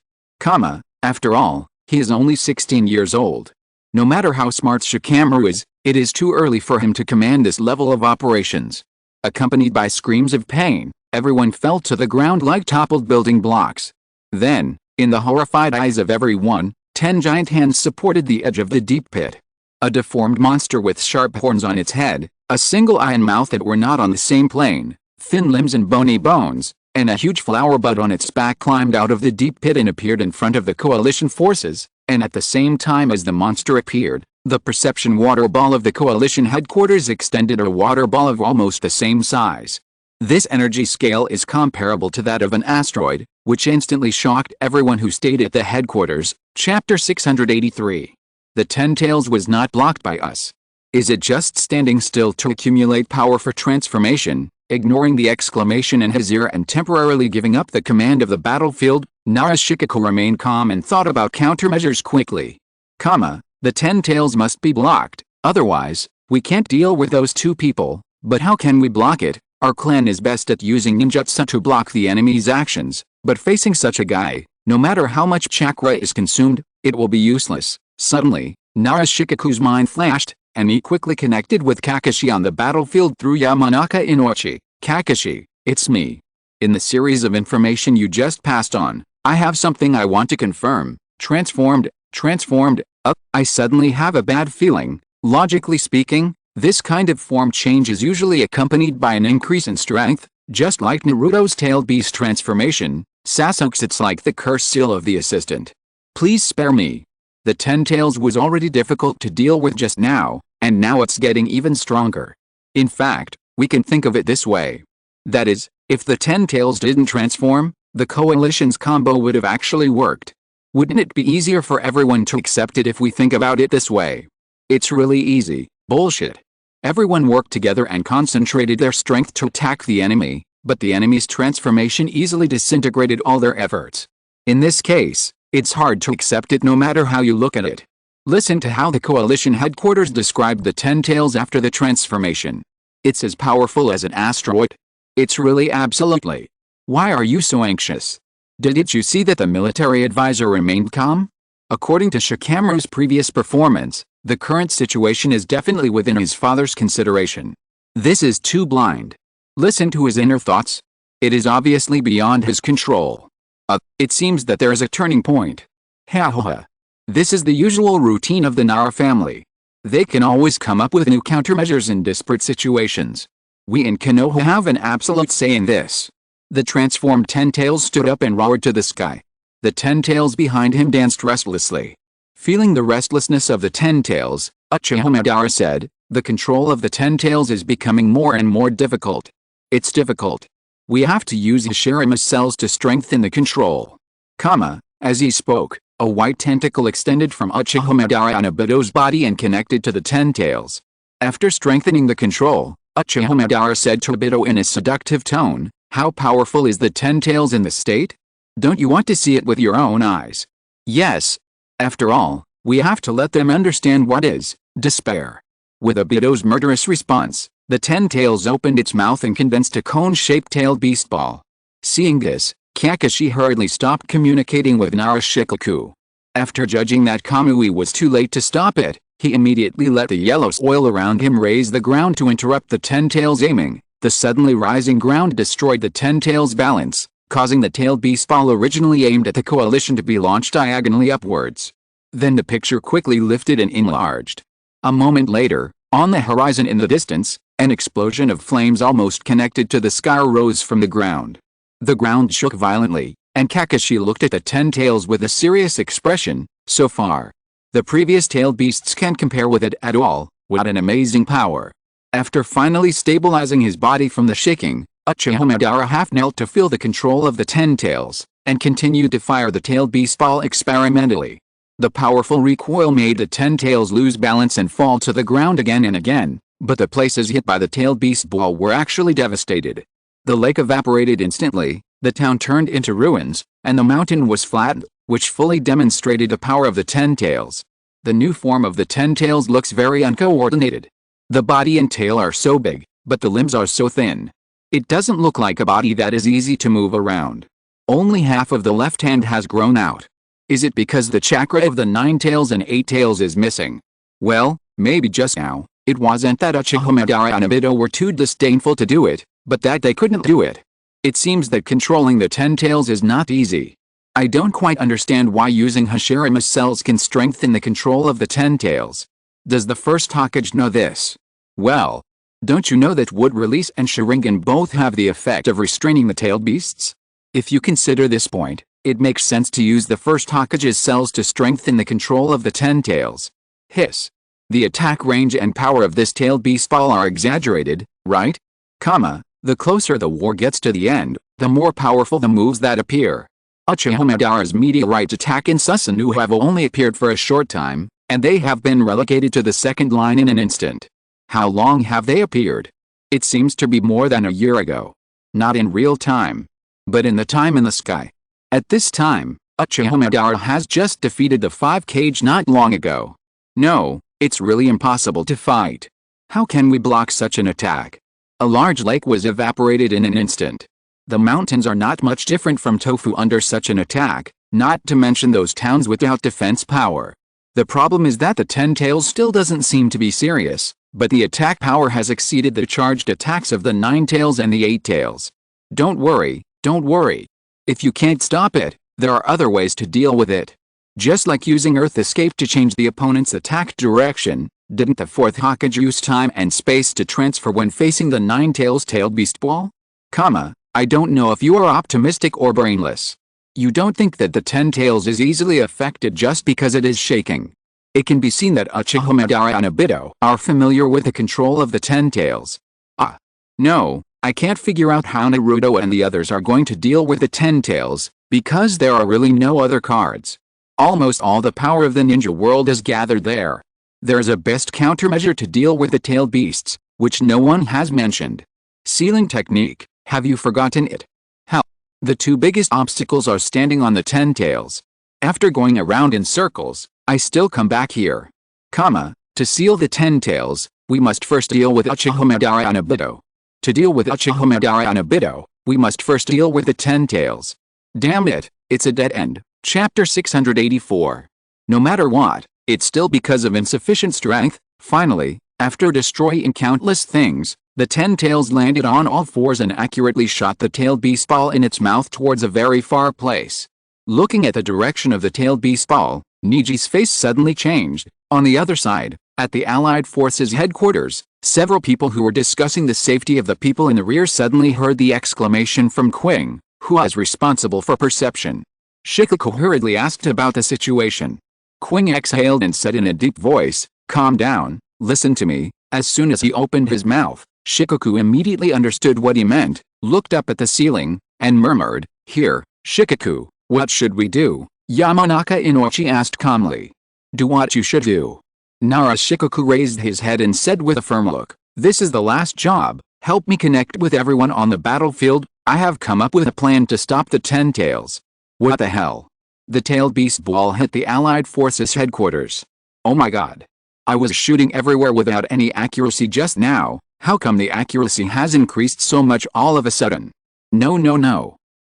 After all, he is only 16 years old. No matter how smart Shikamaru is, it is too early for him to command this level of operations. Accompanied by screams of pain, everyone fell to the ground like toppled building blocks. Then, in the horrified eyes of everyone, 10 giant hands supported the edge of the deep pit. A deformed monster with sharp horns on its head, a single eye and mouth that were not on the same plane, thin limbs and bony bones, and a huge flower bud on its back climbed out of the deep pit and appeared in front of the coalition forces, and at the same time as the monster appeared, the perception water ball of the coalition headquarters extended a water ball of almost the same size. This energy scale is comparable to that of an asteroid, which instantly shocked everyone who stayed at the headquarters. Chapter 683. The Ten Tails was not blocked by us. Is it just standing still to accumulate power for transformation, ignoring the exclamation in his ear and temporarily giving up the command of the battlefield? Narashikako remained calm and thought about countermeasures quickly. The Ten Tails must be blocked, otherwise, we can't deal with those two people. But how can we block it? Our clan is best at using ninjutsu to block the enemy's actions, but facing such a guy, no matter how much chakra is consumed, it will be useless. Suddenly, Narashikaku's mind flashed, and he quickly connected with Kakashi on the battlefield through Yamanaka Inochi. Kakashi, it's me. In the series of information you just passed on, I have something I want to confirm. Transformed, I suddenly have a bad feeling. Logically speaking, this kind of form change is usually accompanied by an increase in strength, just like Naruto's tailed beast transformation. Sasuke's it's like the curse seal of the assistant. Please spare me. The Ten Tails was already difficult to deal with just now, and now it's getting even stronger. In fact, we can think of it this way. That is, if the Ten Tails didn't transform, the coalition's combo would have actually worked. Wouldn't it be easier for everyone to accept it if we think about it this way? It's really easy. Bullshit. Everyone worked together and concentrated their strength to attack the enemy, but the enemy's transformation easily disintegrated all their efforts. In this case, it's hard to accept it no matter how you look at it. Listen to how the coalition headquarters described the Ten Tails after the transformation. It's as powerful as an asteroid. It's really absolutely. Why are you so anxious? Didn't you see that the military advisor remained calm? According to Shikamaru's previous performance, the current situation is definitely within his father's consideration. This is too blind. Listen to his inner thoughts. It is obviously beyond his control. It seems that there is a turning point. This is the usual routine of the Nara family. They can always come up with new countermeasures in disparate situations. We in Konoha have an absolute say in this. The transformed Ten Tails stood up and roared to the sky. The Ten Tails behind him danced restlessly. Feeling the restlessness of the Ten Tails, Uchiha Madara said, the control of the Ten Tails is becoming more and more difficult. It's difficult. We have to use Hashirama's cells to strengthen the control. As he spoke, a white tentacle extended from Uchiha Madara on Obito's body and connected to the Ten Tails. After strengthening the control, Uchiha Madara said to Obito in a seductive tone, how powerful is the Ten Tails in the state? Don't you want to see it with your own eyes? Yes. After all, we have to let them understand what is despair. With Obito's murderous response, The 10 tails opened its mouth and condensed a cone-shaped tailed beast ball. Seeing this, Kakashi hurriedly stopped communicating with Naruto. After judging that Kamui was too late to stop it, he immediately let the yellow soil around him raise the ground to interrupt the 10 tails aiming. The suddenly rising ground destroyed the 10 tails' balance, causing the tailed beast ball originally aimed at the coalition to be launched diagonally upwards. Then the picture quickly lifted and enlarged. A moment later, on the horizon in the distance, an explosion of flames almost connected to the sky rose from the ground. The ground shook violently, and Kakashi looked at the 10 tails with a serious expression. So far, the previous tailed beasts can't compare with it at all. What an amazing power! After finally stabilizing his body from the shaking, Uchiha half-knelt to feel the control of the 10 tails, and continued to fire the tailed beast ball experimentally. The powerful recoil made the 10 tails lose balance and fall to the ground again and again, but the places hit by the tailed beast ball were actually devastated. The lake evaporated instantly, the town turned into ruins, and the mountain was flattened, which fully demonstrated the power of the 10 tails. The new form of the 10 tails looks very uncoordinated. The body and tail are so big, but the limbs are so thin. It doesn't look like a body that is easy to move around. Only half of the left hand has grown out. Is it because the chakra of the 9 tails and 8 tails is missing? Well, maybe just now, it wasn't that Uchiha Madara and Obito were too disdainful to do it, but that they couldn't do it. It seems that controlling the 10 tails is not easy. I don't quite understand why using Hashirama's cells can strengthen the control of the 10 tails. Does the first Hokage know this? Well, don't you know that Wood Release and Sharingan both have the effect of restraining the tailed beasts? If you consider this point, it makes sense to use the first Hokage's cells to strengthen the control of the 10 tails. Hiss. The attack range and power of this tailed beast ball are exaggerated, right? The closer the war gets to the end, the more powerful the moves that appear. Uchiha Madara's meteorite attack and Susanoo have only appeared for a short time, and they have been relegated to the second line in an instant. How long have they appeared? It seems to be more than a year ago. Not in real time, but in the time in the sky. At this time, Uchiha Madara has just defeated the 5 Kage not long ago. No, it's really impossible to fight. How can we block such an attack? A large lake was evaporated in an instant. The mountains are not much different from tofu under such an attack, not to mention those towns without defense power. The problem is that the 10 tails still doesn't seem to be serious, but the attack power has exceeded the charged attacks of the 9 tails and the 8 tails. Don't worry, don't worry. If you can't stop it, there are other ways to deal with it. Just like using Earth Escape to change the opponent's attack direction, didn't the 4th Hokage use time and space to transfer when facing the 9 tails tailed beast ball? I don't know if you are optimistic or brainless. You don't think that the 10 tails is easily affected just because it is shaking. It can be seen that Uchiha Madara and Obito are familiar with the control of the 10 tails. No, I can't figure out how Naruto and the others are going to deal with the 10 tails, because there are really no other cards. Almost all the power of the ninja world is gathered there. There's a best countermeasure to deal with the tailed beasts, which no one has mentioned. Sealing technique, have you forgotten it? Hell, the 2 biggest obstacles are standing on the 10 tails. After going around in circles, I still come back here. To seal the 10 tails, we must first deal with Uchiha Madara and Obito. To deal with Uchiha Madara and Obito, we must first deal with the 10 tails. Damn it, it's a dead end. Chapter 684. No matter what, it's still because of insufficient strength. Finally, after destroying countless things, the 10 tails landed on all fours and accurately shot the tailed beast ball in its mouth towards a very far place. Looking at the direction of the tailed beast ball, Niji's face suddenly changed. On the other side, at the Allied Forces headquarters, several people who were discussing the safety of the people in the rear suddenly heard the exclamation from Qing, who is responsible for perception. Shikoku hurriedly asked about the situation. Qing exhaled and said in a deep voice, "Calm down, listen to me." As soon as he opened his mouth, Shikoku immediately understood what he meant, looked up at the ceiling, and murmured, "Here, Shikoku, what should we do?" Yamanaka Inochi asked calmly. "Do what you should do." Nara Shikoku raised his head and said with a firm look, "This is the last job, help me connect with everyone on the battlefield. I have come up with a plan to stop the 10 tails." What the hell? The tailed beast ball hit the Allied Forces headquarters. Oh my god. I was shooting everywhere without any accuracy just now, How come the accuracy has increased so much all of a sudden? No.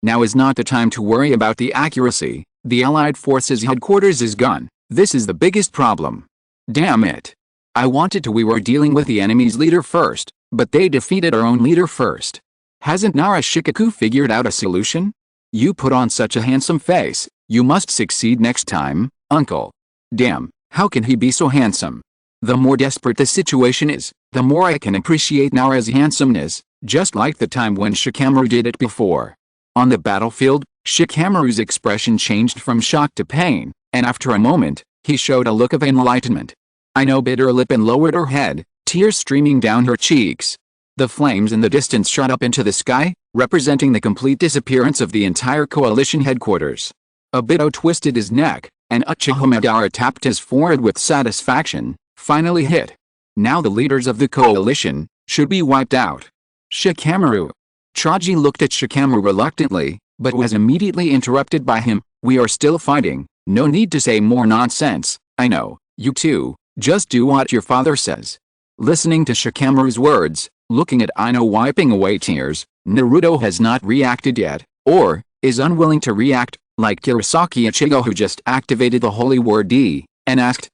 Now is not the time to worry about the accuracy. The Allied Forces headquarters is gone. This is the biggest problem. Damn it. I wanted to we were dealing with the enemy's leader first, but they defeated our own leader first. Hasn't Narashikaku figured out a solution? You put on such a handsome face, you must succeed next time, uncle. Damn, how can he be so handsome? The more desperate the situation is, the more I can appreciate Nara's handsomeness, just like the time when Shikamaru did it before. On the battlefield, Shikamaru's expression changed from shock to pain, and after a moment, he showed a look of enlightenment. Ino bit her lip and lowered her head, tears streaming down her cheeks. The flames in the distance shot up into the sky, representing the complete disappearance of the entire coalition headquarters. Obito twisted his neck, and Uchiha Madara tapped his forehead with satisfaction. Finally hit. Now the leaders of the coalition should be wiped out. Shikamaru. Choji looked at Shikamaru reluctantly, but was immediately interrupted by him. We are still fighting, no need to say more nonsense. I know, you two, just do what your father says. Listening to Shikamaru's words, looking at Ino wiping away tears, Naruto has not reacted yet, or is unwilling to react, like Kurosaki Ichigo who just activated the holy word D, and asked,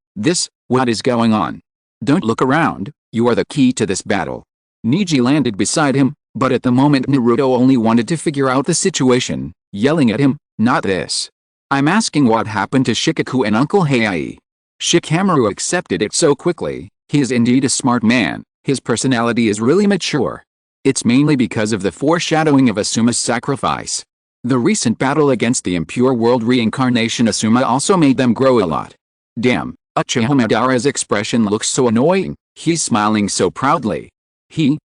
what is going on? Don't look around, you are the key to this battle. Neji landed beside him, but at the moment Naruto only wanted to figure out the situation, yelling at him, not this. I'm asking what happened to Shikaku and Uncle Heiai. Shikamaru accepted it so quickly. He is indeed a smart man, his personality is really mature. It's mainly because of the foreshadowing of Asuma's sacrifice. The recent battle against the impure world reincarnation Asuma also made them grow a lot. Damn, Uchiha Madara's expression looks so annoying, he's smiling so proudly.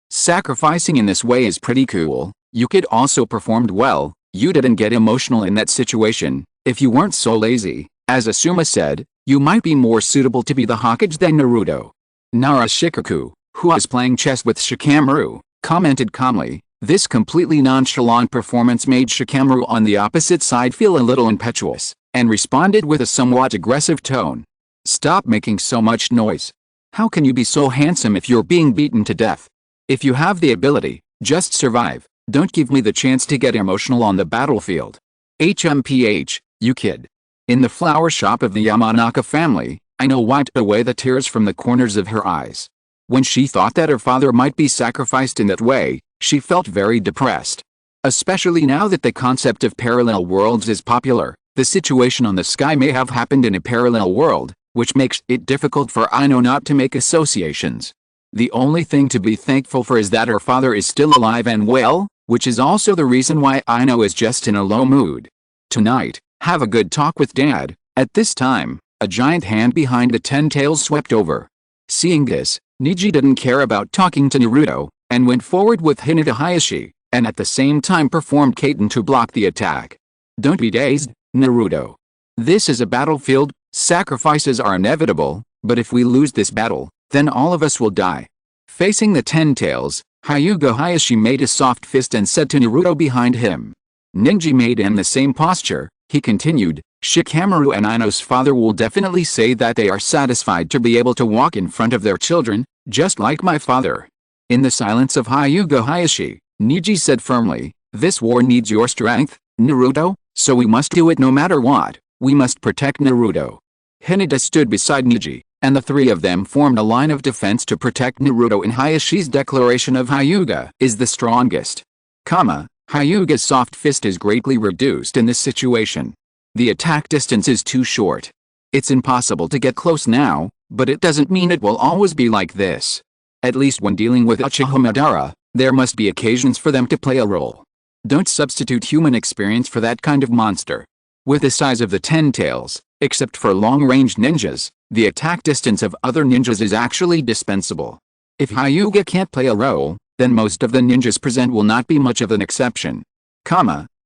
Sacrificing in this way is pretty cool. You kid also performed well, you didn't get emotional in that situation. If you weren't so lazy, as Asuma said, you might be more suitable to be the Hokage than Naruto. Narashikaku, who was playing chess with Shikamaru, commented calmly. This completely nonchalant performance made Shikamaru on the opposite side feel a little impetuous, and responded with a somewhat aggressive tone. Stop making so much noise. How can you be so handsome if you're being beaten to death? If you have the ability, just survive. Don't give me the chance to get emotional on the battlefield. HMPH, you kid. In the flower shop of the Yamanaka family, Ino wiped away the tears from the corners of her eyes. When she thought that her father might be sacrificed in that way, she felt very depressed. Especially now that the concept of parallel worlds is popular, the situation on the sky may have happened in a parallel world, which makes it difficult for Ino not to make associations. The only thing to be thankful for is that her father is still alive and well, which is also the reason why Ino is just in a low mood. Tonight, have a good talk with Dad. At this time, a giant hand behind the 10 tails swept over. Seeing this, Neji didn't care about talking to Naruto, and went forward with Hinata Hayashi, and at the same time performed Kaiten to block the attack. Don't be dazed, Naruto. This is a battlefield, sacrifices are inevitable, but if we lose this battle, then all of us will die. Facing the 10 tails, Hyuga Hayashi made a soft fist and said to Naruto behind him. Neji made in the same posture. He continued, Shikamaru and Ino's father will definitely say that they are satisfied to be able to walk in front of their children, just like my father. In the silence of Hyuga Hayashi, Neji said firmly, this war needs your strength, Naruto, so we must do it no matter what. We must protect Naruto. Hinata stood beside Neji, and the three of them formed a line of defense to protect Naruto in Hayashi's declaration of Hyuga is the strongest. Hyuga's soft fist is greatly reduced in this situation. The attack distance is too short. It's impossible to get close now, but it doesn't mean it will always be like this. At least when dealing with Uchiha Madara, there must be occasions for them to play a role. Don't substitute human experience for that kind of monster. With the size of the 10 tails, except for long-range ninjas, the attack distance of other ninjas is actually dispensable. If Hyuga can't play a role, then most of the ninjas present will not be much of an exception.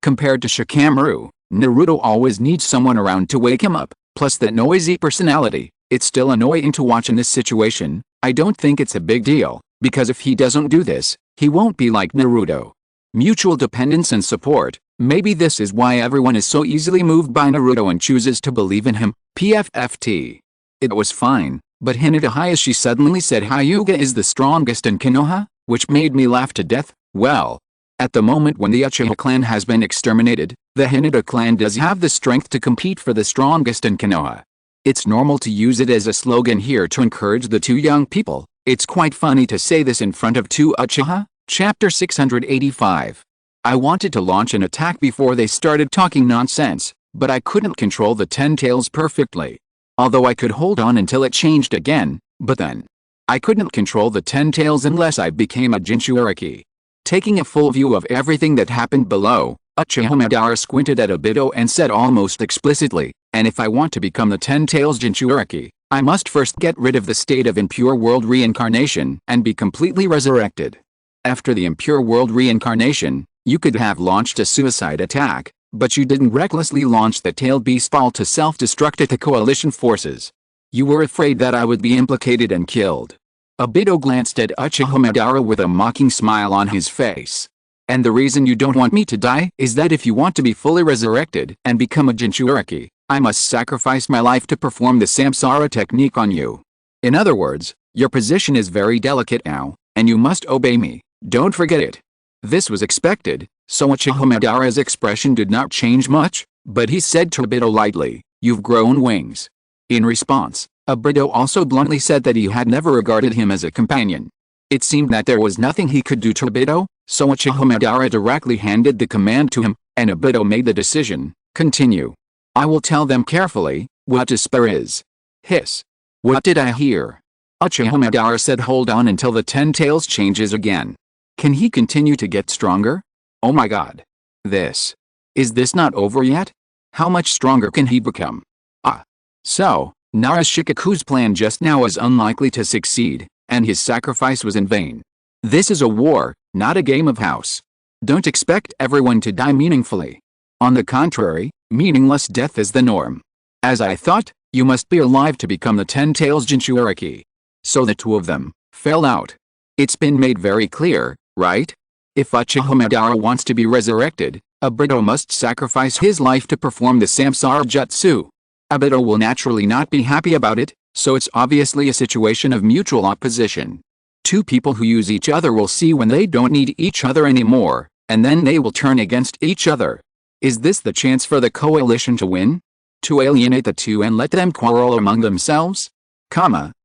Compared to Shikamaru, Naruto always needs someone around to wake him up, plus that noisy personality. It's still annoying to watch in this situation. I don't think it's a big deal, because if he doesn't do this, he won't be like Naruto. Mutual dependence and support, maybe this is why everyone is so easily moved by Naruto and chooses to believe in him. PFFT. It was fine, But Hinata Hayashi suddenly said Hyuga is the strongest in Konoha, which made me laugh to death. Well, at the moment when the Uchiha clan has been exterminated, the Hinata clan does have the strength to compete for the strongest in Konoha. It's normal to use it as a slogan here to encourage the two young people. It's quite funny to say this in front of two Uchiha. Chapter 685. I wanted to launch an attack before they started talking nonsense, but I couldn't control the Ten Tails perfectly. Although I could hold on until it changed again, but then I couldn't control the Ten Tails unless I became a Jinchuriki. Taking a full view of everything that happened below, Uchiha Madara squinted at Obito and said almost explicitly, and if I want to become the Ten Tails Jinchuriki, I must first get rid of the state of impure world reincarnation and be completely resurrected. After the impure world reincarnation, you could have launched a suicide attack, but you didn't recklessly launch the tailed beast ball to self-destruct at the coalition forces. You were afraid that I would be implicated and killed. Obito glanced at Uchiha Madara with a mocking smile on his face. And the reason you don't want me to die is that if you want to be fully resurrected and become a Jinchuriki, I must sacrifice my life to perform the Samsara technique on you. In other words, your position is very delicate now, and you must obey me. Don't forget it. This was expected, so Uchiha Madara's expression did not change much, but he said to Obito lightly, "You've grown wings." In response, Obito also bluntly said that he had never regarded him as a companion. It seemed that there was nothing he could do to Obito, so Uchiha Madara directly handed the command to him, and Obito made the decision. Continue. I will tell them carefully what despair is. Hiss. What did I hear? Uchiha Madara said, hold on until the Ten Tails changes again. Can he continue to get stronger? Oh my god. Is this not over yet? How much stronger can he become? So, Narashikaku's plan just now is unlikely to succeed, and his sacrifice was in vain. This is a war, not a game of house. Don't expect everyone to die meaningfully. On the contrary, meaningless death is the norm. As I thought, you must be alive to become the Ten Tails Jinchuriki. So the two of them fell out. It's been made very clear, right? If Uchiha Madara wants to be resurrected, Obito must sacrifice his life to perform the Samsara Jutsu. Obito will naturally not be happy about it, so it's obviously a situation of mutual opposition. Two people who use each other will see when they don't need each other anymore, and then they will turn against each other. Is this the chance for the coalition to win? To alienate the two and let them quarrel among themselves?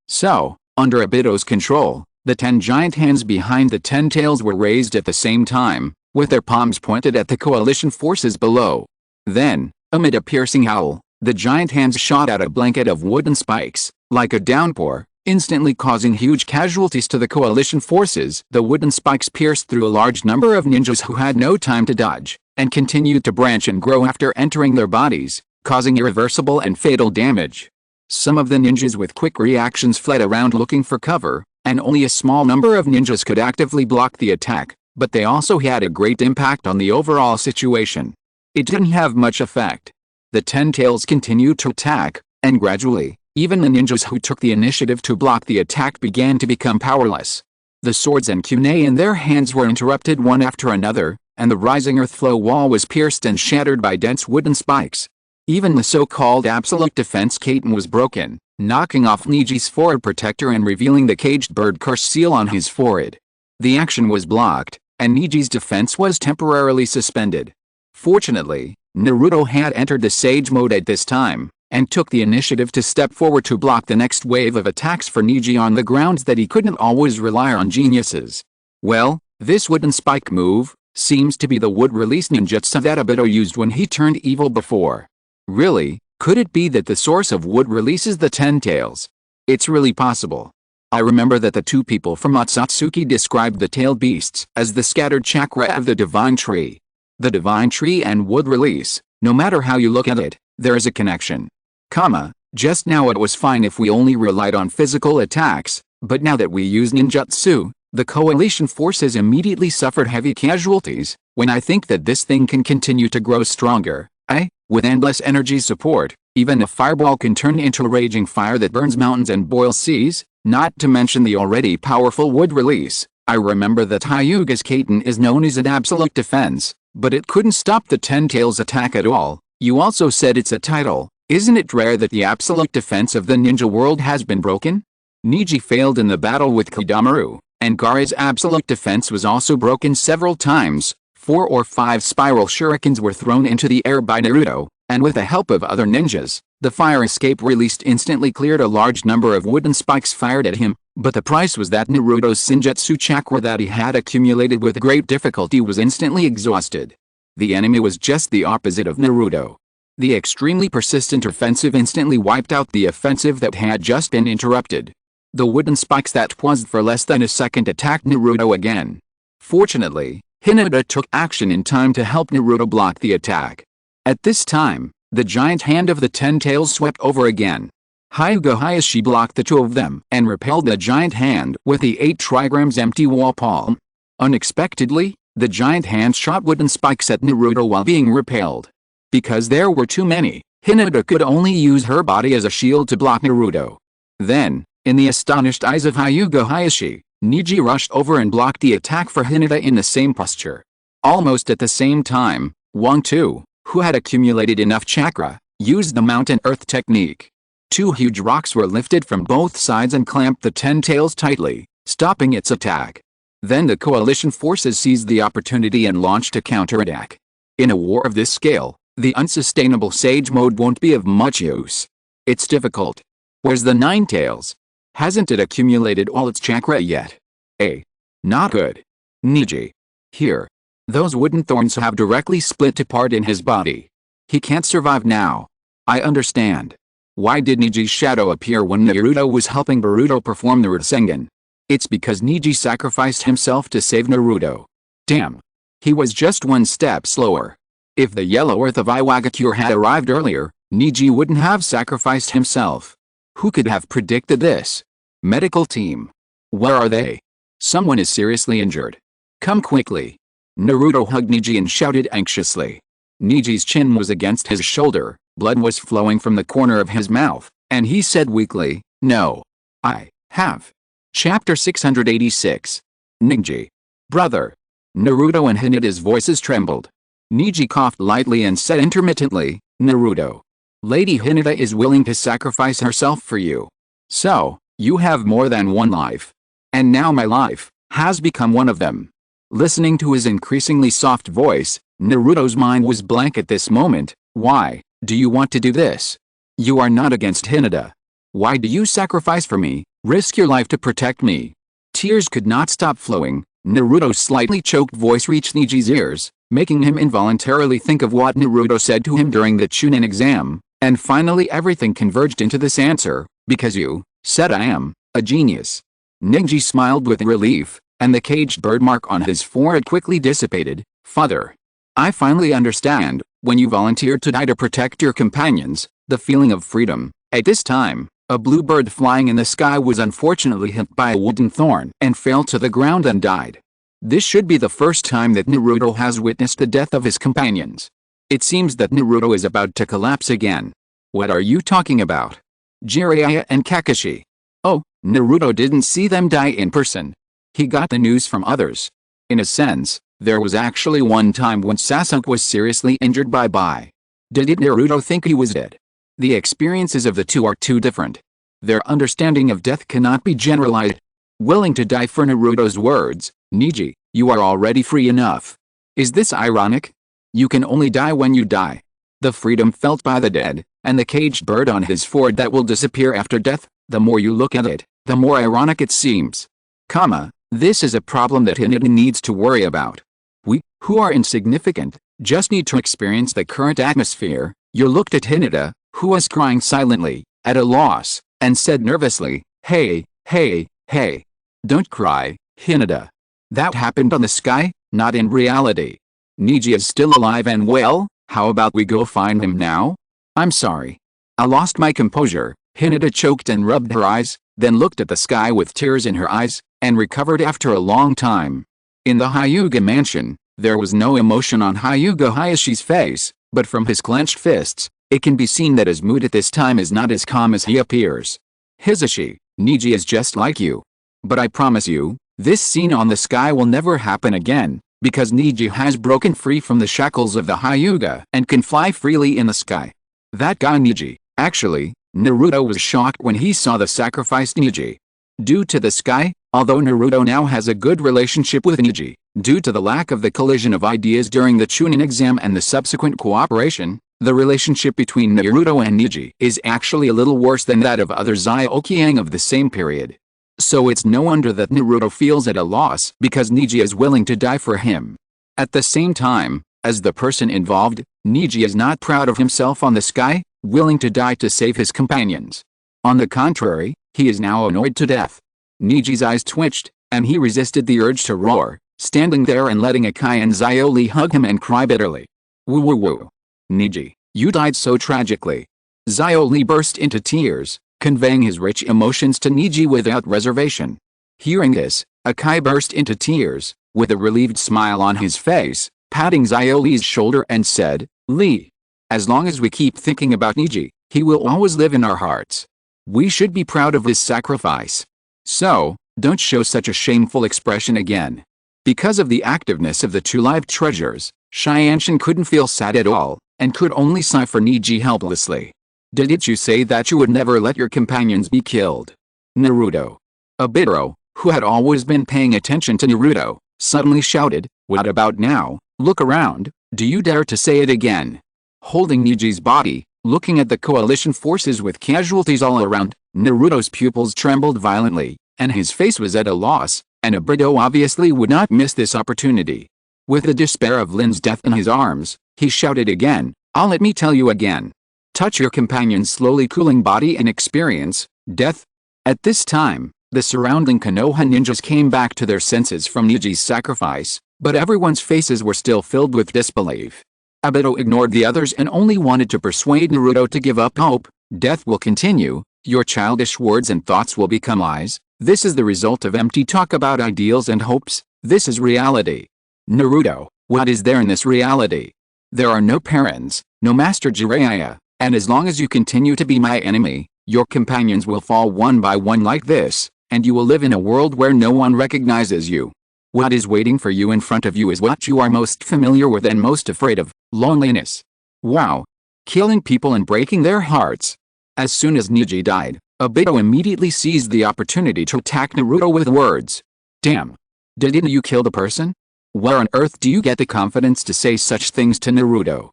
So, under Obito's control, the 10 giant hands behind the 10 tails were raised at the same time, with their palms pointed at the coalition forces below. Then, amid a piercing howl, the giant hands shot out a blanket of wooden spikes, like a downpour, instantly causing huge casualties to the coalition forces. The wooden spikes pierced through a large number of ninjas who had no time to dodge, and continued to branch and grow after entering their bodies, causing irreversible and fatal damage. Some of the ninjas with quick reactions fled around looking for cover, and only a small number of ninjas could actively block the attack, but they also had a great impact on the overall situation. It didn't have much effect. The 10 tails continued to attack, and gradually, even the ninjas who took the initiative to block the attack began to become powerless. The swords and kunai in their hands were interrupted one after another, and the rising earth flow wall was pierced and shattered by dense wooden spikes. Even the so-called absolute defense Kaiten was broken, knocking off Niji's forward protector and revealing the caged bird curse seal on his forehead. The action was blocked, and Niji's defense was temporarily suspended. Fortunately, Naruto had entered the Sage mode at this time, and took the initiative to step forward to block the next wave of attacks for Niji on the grounds that he couldn't always rely on geniuses. Well, this wooden spike move seems to be the wood release ninjutsu that Obito used when he turned evil before. Really, could it be that the source of wood releases the 10 tails? It's really possible. I remember that the two people from Otsutsuki described the tailed beasts as the scattered chakra of the divine tree. The divine tree and wood release, no matter how you look at it, there is a connection. Just now it was fine if we only relied on physical attacks, but now that we use ninjutsu, the coalition forces immediately suffered heavy casualties. When I think that this thing can continue to grow stronger, with endless energy support, even a fireball can turn into a raging fire that burns mountains and boils seas, not to mention the already powerful wood release. I remember that Hyuga's Kaiten is known as an absolute defense, but it couldn't stop the 10 tails attack at all. You also said it's a title. Isn't it rare that the absolute defense of the ninja world has been broken? Neji failed in the battle with Kodomaru, and Gaara's absolute defense was also broken several times. 4 or 5 spiral shurikens were thrown into the air by Naruto, and with the help of other ninjas, the fire escape released instantly cleared a large number of wooden spikes fired at him, but the price was that Naruto's Senjutsu chakra that he had accumulated with great difficulty was instantly exhausted. The enemy was just the opposite of Naruto. The extremely persistent offensive instantly wiped out the offensive that had just been interrupted. The wooden spikes that paused for less than a second attacked Naruto again. Fortunately, Hinata took action in time to help Naruto block the attack. At this time, the giant hand of the 10 tails swept over again. Hyuga Hayashi blocked the 2 of them and repelled the giant hand with the 8 trigrams empty wall palm. Unexpectedly, the giant hand shot wooden spikes at Naruto while being repelled. Because there were too many, Hinata could only use her body as a shield to block Naruto. Then, in the astonished eyes of Hyuga Hayashi, Neji rushed over and blocked the attack for Hinata in the same posture. Almost at the same time, Wang Tu, who had accumulated enough chakra, used the mountain earth technique. 2 huge rocks were lifted from both sides and clamped the 10 tails tightly, stopping its attack. Then the coalition forces seized the opportunity and launched a counterattack. In a war of this scale, the unsustainable Sage mode won't be of much use. It's difficult. Where's the 9 tails? Hasn't it accumulated all its chakra yet? Not good. Neji. Here. Those wooden thorns have directly split apart in his body. He can't survive now. I understand. Why did Neji's shadow appear when Naruto was helping Boruto perform the Rasengan? It's because Neji sacrificed himself to save Naruto. Damn. He was just one step slower. If the yellow earth of Iwagakure had arrived earlier, Neji wouldn't have sacrificed himself. Who could have predicted this? Medical team. Where are they? Someone is seriously injured. Come quickly. Naruto hugged Neji and shouted anxiously. Neji's chin was against his shoulder, blood was flowing from the corner of his mouth, and he said weakly, "No. I have." Chapter 686. Neji. Brother. Naruto and Hinata's voices trembled. Neji coughed lightly and said intermittently, "Naruto. Lady Hinata is willing to sacrifice herself for you. So, you have more than one life. And now my life has become one of them." Listening to his increasingly soft voice, Naruto's mind was blank at this moment. Why do you want to do this? You are not against Hinata. Why do you sacrifice for me, risk your life to protect me? Tears could not stop flowing. Naruto's slightly choked voice reached Neji's ears, making him involuntarily think of what Naruto said to him during the Chunin exam, and finally everything converged into this answer, "Because you said I am a genius." Neji smiled with relief, and the caged birthmark on his forehead quickly dissipated. "Father. I finally understand, when you volunteered to die to protect your companions, the feeling of freedom." At this time, a blue bird flying in the sky was unfortunately hit by a wooden thorn and fell to the ground and died. This should be the first time that Naruto has witnessed the death of his companions. It seems that Naruto is about to collapse again. What are you talking about? Jiraiya and Kakashi. Oh, Naruto didn't see them die in person. He got the news from others. In a sense, there was actually one time when Sasuke was seriously injured by Bai. Did Naruto think he was dead? The experiences of the two are too different. Their understanding of death cannot be generalized. Willing to die for Naruto's words, "Neji, you are already free enough." Is this ironic? You can only die when you die. The freedom felt by the dead, and the caged bird on his forehead that will disappear after death, the more you look at it, the more ironic it seems. This is a problem that Hinata needs to worry about. We, who are insignificant, just need to experience the current atmosphere. You looked at Hinata, who was crying silently, at a loss, and said nervously, hey, don't cry, Hinata. That happened on the sky, not in reality. Neji is still alive and well. How about we go find him now? I'm sorry. I lost my composure. Hinata choked and rubbed her eyes, then looked at the sky with tears in her eyes, and recovered after a long time. In the Hyuga mansion, there was no emotion on Hyuga Hayashi's face, but from his clenched fists, it can be seen that his mood at this time is not as calm as he appears. Hisashi, Neji is just like you. But I promise you, this scene on the sky will never happen again, because Neji has broken free from the shackles of the Hyuga and can fly freely in the sky. That guy Neji, Actually, Naruto was shocked when he saw the sacrificed Neji. Due to the sky, although Naruto now has a good relationship with Neji, due to the lack of the collision of ideas during the Chunin exam and the subsequent cooperation, the relationship between Naruto and Neji is actually a little worse than that of other Zyokyang of the same period. So it's no wonder that Naruto feels at a loss because Neji is willing to die for him. At the same time, as the person involved, Neji is not proud of himself on the sky, willing to die to save his companions. On the contrary, he is now annoyed to death. Neji's eyes twitched, and he resisted the urge to roar, standing there and letting Akai and Zyoli hug him and cry bitterly. Woo woo woo. Neji, you died so tragically. Zyoli burst into tears, conveying his rich emotions to Neji without reservation. Hearing this, Akai burst into tears, with a relieved smile on his face, patting Zyoli's shoulder and said, Lee. As long as we keep thinking about Neji, he will always live in our hearts. We should be proud of his sacrifice. So, don't show such a shameful expression again. Because of the activeness of the two live treasures, Shianshin couldn't feel sad at all, and could only sigh for Neji helplessly. Didn't you say that you would never let your companions be killed? Naruto. Obito, who had always been paying attention to Naruto, suddenly shouted, What about now? Look around, do you dare to say it again? Holding Neji's body, looking at the coalition forces with casualties all around, Naruto's pupils trembled violently, and his face was at a loss, and Obito obviously would not miss this opportunity. With the despair of Lin's death in his arms, he shouted again, Let me tell you again. Touch your companion's slowly cooling body and experience death. At this time, the surrounding Konoha ninjas came back to their senses from Neji's sacrifice, but everyone's faces were still filled with disbelief. Obito ignored the others and only wanted to persuade Naruto to give up hope. Death will continue, your childish words and thoughts will become lies, this is the result of empty talk about ideals and hopes, this is reality. Naruto, what is there in this reality? There are no parents, no Master Jiraiya, and as long as you continue to be my enemy, your companions will fall one by one like this, and you will live in a world where no one recognizes you. What is waiting for you in front of you is what you are most familiar with and most afraid of, loneliness. Wow. Killing people and breaking their hearts. As soon as Neji died, Obito immediately seized the opportunity to attack Naruto with words. Damn. Didn't you kill the person? Where on earth do you get the confidence to say such things to Naruto?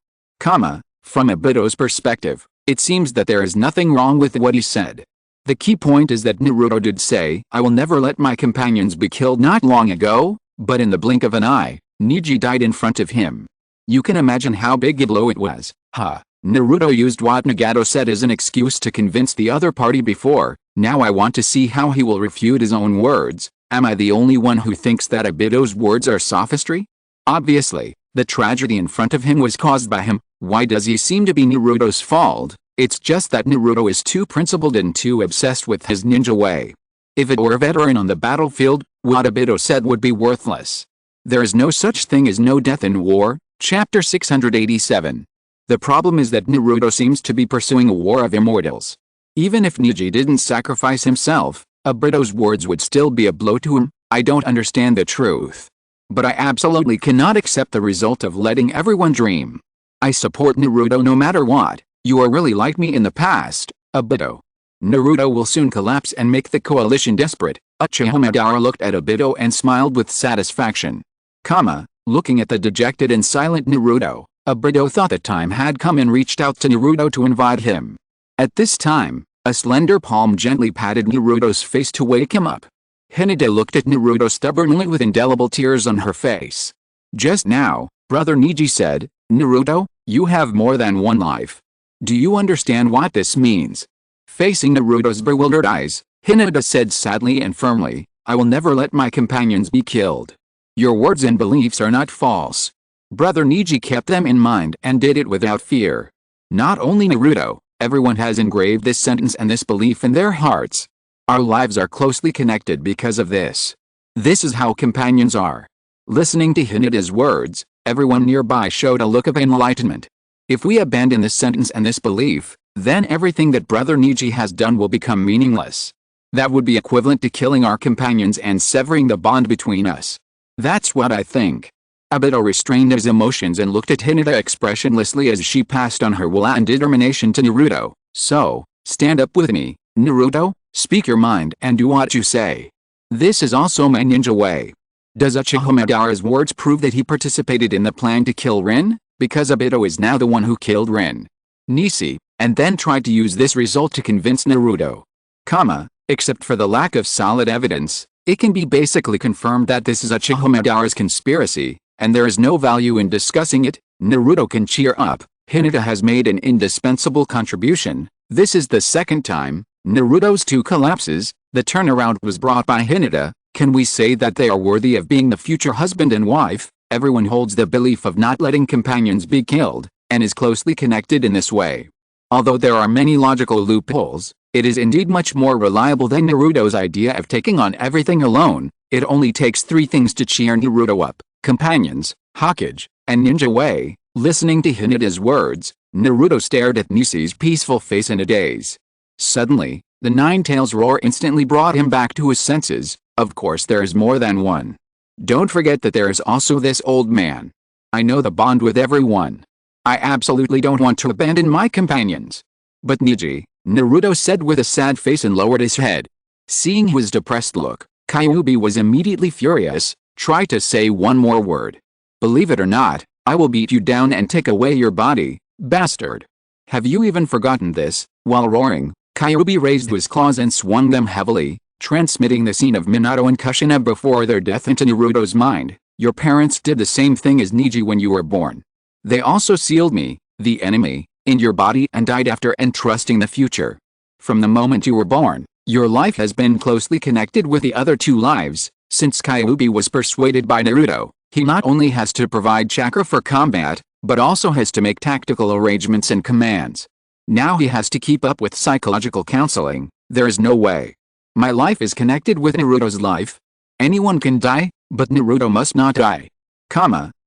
From Obito's perspective, it seems that there is nothing wrong with what he said. The key point is that Naruto did say, I will never let my companions be killed not long ago, but in the blink of an eye, Neji died in front of him. You can imagine how big a blow it was. Naruto used what Nagato said as an excuse to convince the other party before, now I want to see how he will refute his own words. Am I the only one who thinks that Obito's words are sophistry? Obviously, the tragedy in front of him was caused by him. Why does he seem to be Naruto's fault? It's just that Naruto is too principled and too obsessed with his ninja way. If it were a veteran on the battlefield, what Obito said would be worthless. There is no such thing as no death in war, chapter 687. The problem is that Naruto seems to be pursuing a war of immortals. Even if Neji didn't sacrifice himself, Obito's words would still be a blow to him. I don't understand the truth. But I absolutely cannot accept the result of letting everyone dream. I support Naruto no matter what. You are really like me in the past, Obito. Naruto will soon collapse and make the coalition desperate. Uchiha Madara looked at Obito and smiled with satisfaction. Looking at the dejected and silent Naruto, Obito thought the time had come and reached out to Naruto to invite him. At this time, a slender palm gently patted Naruto's face to wake him up. Hinata looked at Naruto stubbornly with indelible tears on her face. Just now, Brother Neji said, Naruto, you have more than one life. Do you understand what this means? Facing Naruto's bewildered eyes, Hinata said sadly and firmly, I will never let my companions be killed. Your words and beliefs are not false. Brother Neji kept them in mind and did it without fear. Not only Naruto, everyone has engraved this sentence and this belief in their hearts. Our lives are closely connected because of this. This is how companions are. Listening to Hinata's words, everyone nearby showed a look of enlightenment. If we abandon this sentence and this belief, then everything that Brother Neji has done will become meaningless. That would be equivalent to killing our companions and severing the bond between us. That's what I think. Obito restrained his emotions and looked at Hinata expressionlessly as she passed on her will and determination to Naruto. So, stand up with me, Naruto, speak your mind and do what you say. This is also my ninja way. Does Uchiha Madara's words prove that he participated in the plan to kill Rin? Because Obito is now the one who killed Rin. Nisi, and then tried to use this result to convince Naruto. Except for the lack of solid evidence, it can be basically confirmed that this is Uchiha Madara's conspiracy, and there is no value in discussing it. Naruto can cheer up. Hinata has made an indispensable contribution. This is the second time Naruto's two collapses. The turnaround was brought by Hinata. Can we say that they are worthy of being the future husband and wife? Everyone holds the belief of not letting companions be killed, and is closely connected in this way. Although there are many logical loopholes, it is indeed much more reliable than Naruto's idea of taking on everything alone. It only takes three things to cheer Naruto up: companions, Hokage, and ninja way. Listening to Hinata's words, Naruto stared at Nisi's peaceful face in a daze. Suddenly, the Nine-Tails roar instantly brought him back to his senses. Of course there is more than one. Don't forget that there is also this old man. I know the bond with everyone. I absolutely don't want to abandon my companions. But Neji, Naruto said with a sad face and lowered his head. Seeing his depressed look, Kyuubi was immediately furious. Try to say one more word. Believe it or not, I will beat you down and take away your body, bastard. Have you even forgotten this? While roaring, Kyuubi raised his claws and swung them heavily, transmitting the scene of Minato and Kushina before their death into Naruto's mind. Your parents did the same thing as Neji when you were born. They also sealed me, the enemy, in your body and died after entrusting the future. From the moment you were born, your life has been closely connected with the other two lives. Since Kyuubi was persuaded by Naruto, he not only has to provide chakra for combat, but also has to make tactical arrangements and commands. Now he has to keep up with psychological counseling. There is no way. My life is connected with Naruto's life. Anyone can die, but Naruto must not die.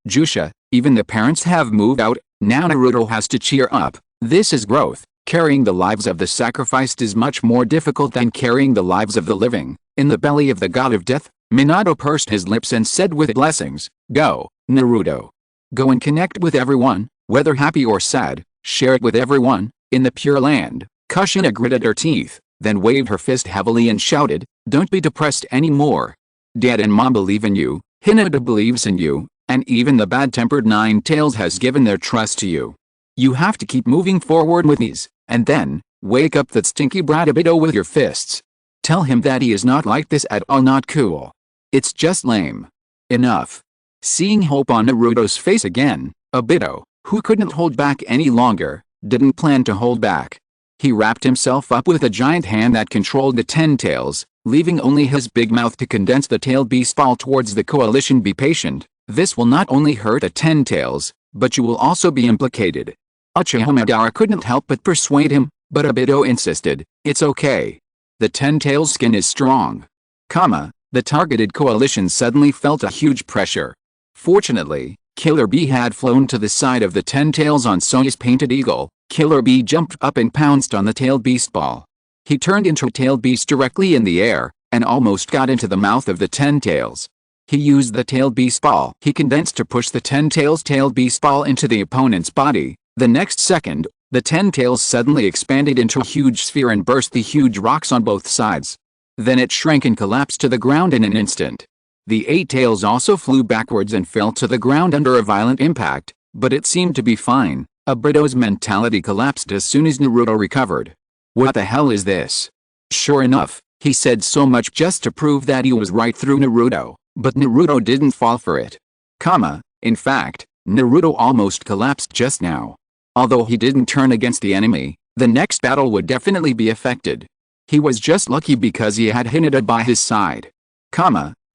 Jusha, even the parents have moved out. Now Naruto has to cheer up. This is growth. Carrying the lives of the sacrificed is much more difficult than carrying the lives of the living. In the belly of the god of death, Minato pursed his lips and said with blessings, "Go, Naruto. Go and connect with everyone, whether happy or sad, share it with everyone." In the Pure Land, Kushina gritted her teeth, then waved her fist heavily and shouted, "Don't be depressed anymore. Dad and Mom believe in you, Hinata believes in you, and even the bad-tempered Nine-Tails has given their trust to you. You have to keep moving forward with ease, and then, wake up that stinky brat Obito with your fists. Tell him that he is not like this at all, not cool. It's just lame. Enough." Seeing hope on Naruto's face again, Obito, who couldn't hold back any longer, didn't plan to hold back. He wrapped himself up with a giant hand that controlled the 10 tails, leaving only his big mouth to condense the tail beast ball towards the coalition. Be patient. This will not only hurt the 10 tails, but you will also be implicated. Uchiha Madara couldn't help but persuade him, but Obito insisted, "It's okay. The 10 tails skin is strong." The targeted coalition suddenly felt a huge pressure. Fortunately, Killer Bee had flown to the side of the 10 tails on Soya's painted eagle. Killer Bee jumped up and pounced on the tail beast ball. He turned into a tail beast directly in the air, and almost got into the mouth of the 10 tails. He used the tail beast ball he condensed to push the 10 tails tail beast ball into the opponent's body. The next second, the 10 tails suddenly expanded into a huge sphere and burst the huge rocks on both sides. Then it shrank and collapsed to the ground in an instant. The 8 tails also flew backwards and fell to the ground under a violent impact, but it seemed to be fine. Obito's mentality collapsed as soon as Naruto recovered. "What the hell is this?" Sure enough, he said so much just to prove that he was right through Naruto, but Naruto didn't fall for it. In fact, Naruto almost collapsed just now. Although he didn't turn against the enemy, the next battle would definitely be affected. He was just lucky because he had Hinata by his side.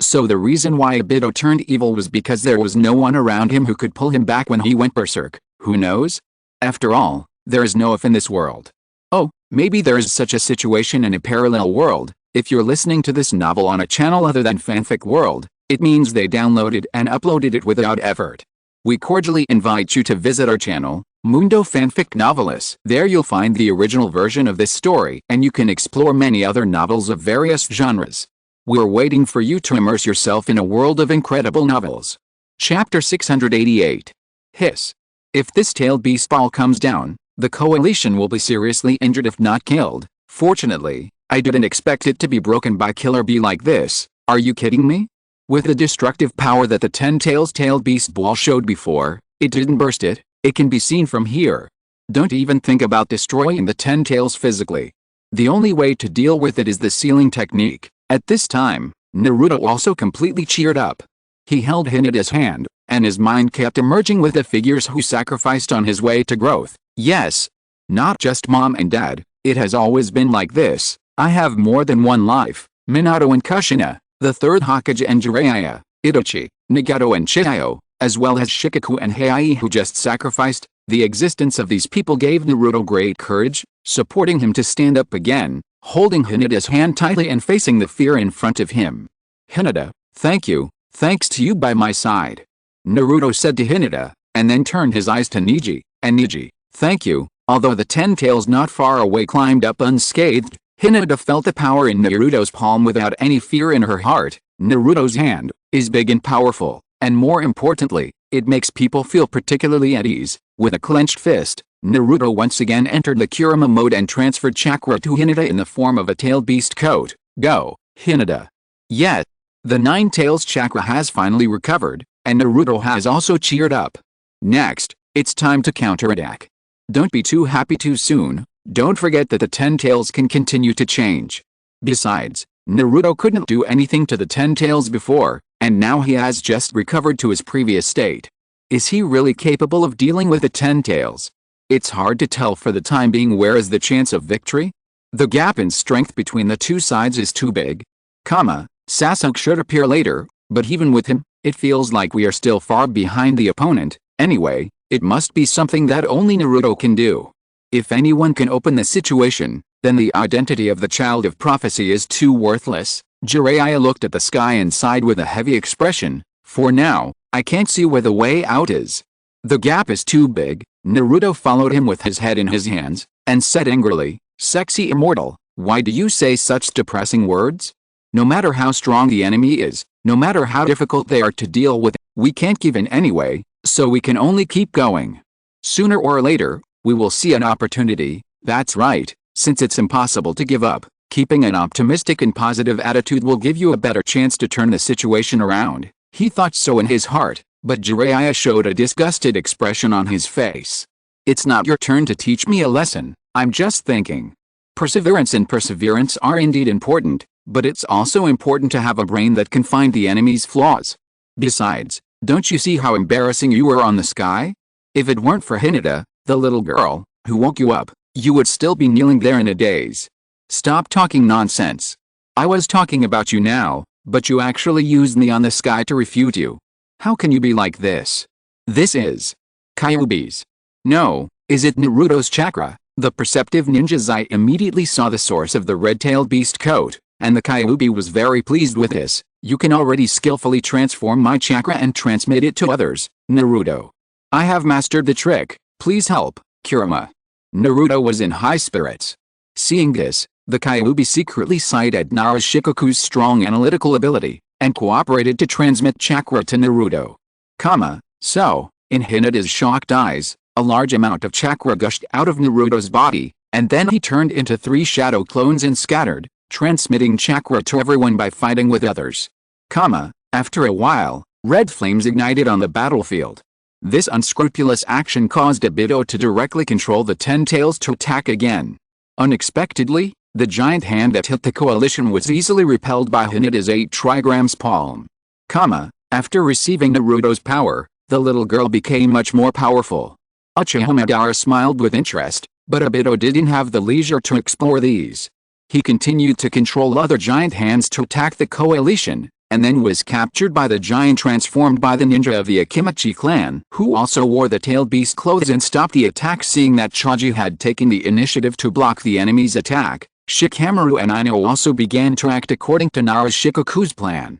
So the reason why Obito turned evil was because there was no one around him who could pull him back when he went berserk. Who knows? After all, there is no if in this world. Oh, maybe there is such a situation in a parallel world. If you're listening to this novel on a channel other than Fanfic World, it means they downloaded and uploaded it without effort. We cordially invite you to visit our channel, Mundo Fanfic Novelis. There you'll find the original version of this story, and you can explore many other novels of various genres. We're waiting for you to immerse yourself in a world of incredible novels. Chapter 688. Hiss. If this tailed beast ball comes down, The coalition will be seriously injured if not killed. Fortunately, I didn't expect it to be broken by Killer Bee like this. Are you kidding me? With the destructive power that the 10 tails tailed beast ball showed before, it didn't burst it. It can be seen from here. Don't even think about destroying the 10 tails physically. The only way to deal with it is the sealing technique. At this time, Naruto also completely cheered up. He held Hinata's hand, and his mind kept emerging with the figures who sacrificed on his way to growth. Yes. Not just mom and dad, it has always been like this. I have more than one life. Minato and Kushina, the third Hokage and Jiraiya, Itachi, Nagato and Chihayo, as well as Shikaku and Heiai who just sacrificed. The existence of these people gave Naruto great courage, supporting him to stand up again, holding Hinata's hand tightly and facing the fear in front of him. Hinata, thank you, thanks to you by my side. Naruto said to Hinata, and then turned his eyes to Neji, and Neji, thank you. Although the 10 tails not far away climbed up unscathed, Hinata felt the power in Naruto's palm without any fear in her heart. Naruto's hand is big and powerful, and more importantly, it makes people feel particularly at ease. With a clenched fist, Naruto once again entered the Kurama mode and transferred chakra to Hinata in the form of a tailed beast coat. Go, Hinata. Yet, the 9 tails chakra has finally recovered, and Naruto has also cheered up. Next, it's time to counterattack. Don't be too happy too soon. Don't forget that the 10 tails can continue to change. Besides, Naruto couldn't do anything to the 10 tails before, and now he has just recovered to his previous state. Is he really capable of dealing with the 10 tails? It's hard to tell for the time being. Where is the chance of victory? The gap in strength between the two sides is too big. Sasuke should appear later, but even with him, it feels like we are still far behind the opponent. Anyway, it must be something that only Naruto can do. If anyone can open the situation, then the identity of the child of prophecy is too worthless. Jiraiya looked at the sky and sighed with a heavy expression. For now, I can't see where the way out is. The gap is too big. Naruto followed him with his head in his hands, and said angrily, "Sexy immortal, why do you say such depressing words? No matter how strong the enemy is, no matter how difficult they are to deal with, we can't give in anyway, so we can only keep going. Sooner or later, we will see an opportunity." That's right, since it's impossible to give up, keeping an optimistic and positive attitude will give you a better chance to turn the situation around. He thought so in his heart, but Jiraiya showed a disgusted expression on his face. It's not your turn to teach me a lesson, I'm just thinking. Perseverance and perseverance are indeed important, but it's also important to have a brain that can find the enemy's flaws. Besides, don't you see how embarrassing you were on the sky? If it weren't for Hinata, the little girl, who woke you up, you would still be kneeling there in a daze. Stop talking nonsense. I was talking about you now, but you actually used me on the sky to refute you. How can you be like this? This is Kyuubi's. No, is it Naruto's chakra? The perceptive ninjas I immediately saw the source of the red-tailed beast coat, and the Kyuubi was very pleased with this. You can already skillfully transform my chakra and transmit it to others, Naruto. I have mastered the trick, please help, Kurama. Naruto was in high spirits. Seeing this, the Kyuubi secretly sighed at Shikaku's strong analytical ability, and cooperated to transmit chakra to Naruto. So, in Hinata's shocked eyes, a large amount of chakra gushed out of Naruto's body, and then he turned into 3 shadow clones and scattered, transmitting chakra to everyone by fighting with others. After a while, red flames ignited on the battlefield. This unscrupulous action caused Obito to directly control the 10 tails to attack again. Unexpectedly, the giant hand that hit the coalition was easily repelled by Hinata's 8 trigrams palm. After receiving Naruto's power, the little girl became much more powerful. Uchiha Madara smiled with interest, but Obito didn't have the leisure to explore these. He continued to control other giant hands to attack the coalition, and then was captured by the giant transformed by the ninja of the Akimichi clan, who also wore the tailed beast clothes and stopped the attack. Seeing that Choji had taken the initiative to block the enemy's attack, Shikamaru and Ino also began to act according to Shikaku's plan.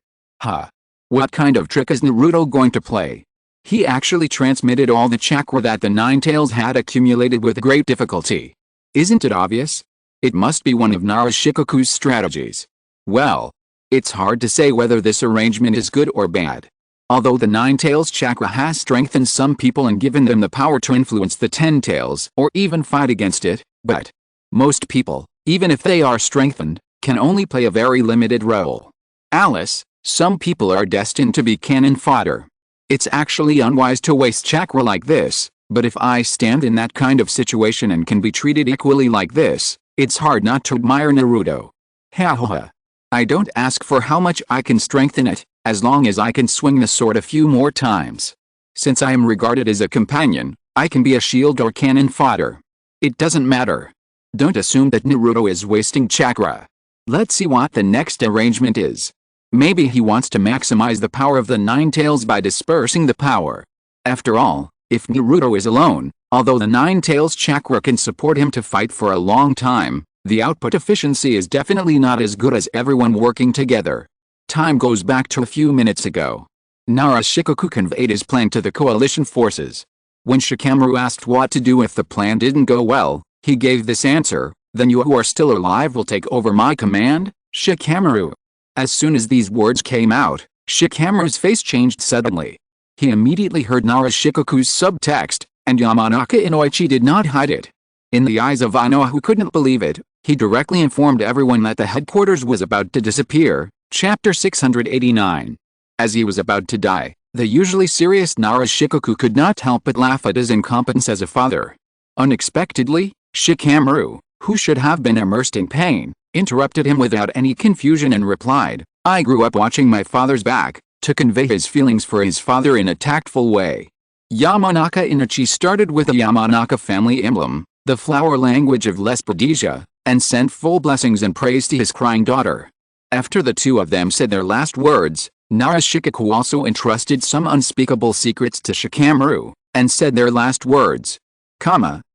What kind of trick is Naruto going to play? He actually transmitted all the chakra that the 9 tails had accumulated with great difficulty. Isn't it obvious? It must be one of Shikaku's strategies. Well, it's hard to say whether this arrangement is good or bad. Although the Nine Tails chakra has strengthened some people and given them the power to influence the Ten Tails or even fight against it, but most people, even if they are strengthened, can only play a very limited role. Alice, some people are destined to be cannon fodder. It's actually unwise to waste chakra like this, but if I stand in that kind of situation and can be treated equally like this, it's hard not to admire Naruto. Ha ha ha. I don't ask for how much I can strengthen it, as long as I can swing the sword a few more times. Since I am regarded as a companion, I can be a shield or cannon fodder. It doesn't matter. Don't assume that Naruto is wasting chakra. Let's see what the next arrangement is. Maybe he wants to maximize the power of the Nine Tails by dispersing the power. After all, if Naruto is alone, although the Nine Tails chakra can support him to fight for a long time, the output efficiency is definitely not as good as everyone working together. Time goes back to a few minutes ago. Nara Shikoku conveyed his plan to the coalition forces. When Shikamaru asked what to do if the plan didn't go well, he gave this answer: "Then you who are still alive will take over my command, Shikamaru." As soon as these words came out, Shikamaru's face changed suddenly. He immediately heard Nara Shikoku's subtext, and Yamanaka Inoichi did not hide it. In the eyes of Inoue, who couldn't believe it, he directly informed everyone that the headquarters was about to disappear. Chapter 689. As he was about to die, the usually serious Nara Shikoku could not help but laugh at his incompetence as a father. Unexpectedly, Shikamaru, who should have been immersed in pain, interrupted him without any confusion and replied, "I grew up watching my father's back," to convey his feelings for his father in a tactful way. Yamanaka Inoichi started with the Yamanaka family emblem, the flower language of Lesperdesia, and sent full blessings and praise to his crying daughter. After the two of them said their last words, Nara Shikoku also entrusted some unspeakable secrets to Shikamaru, and said their last words.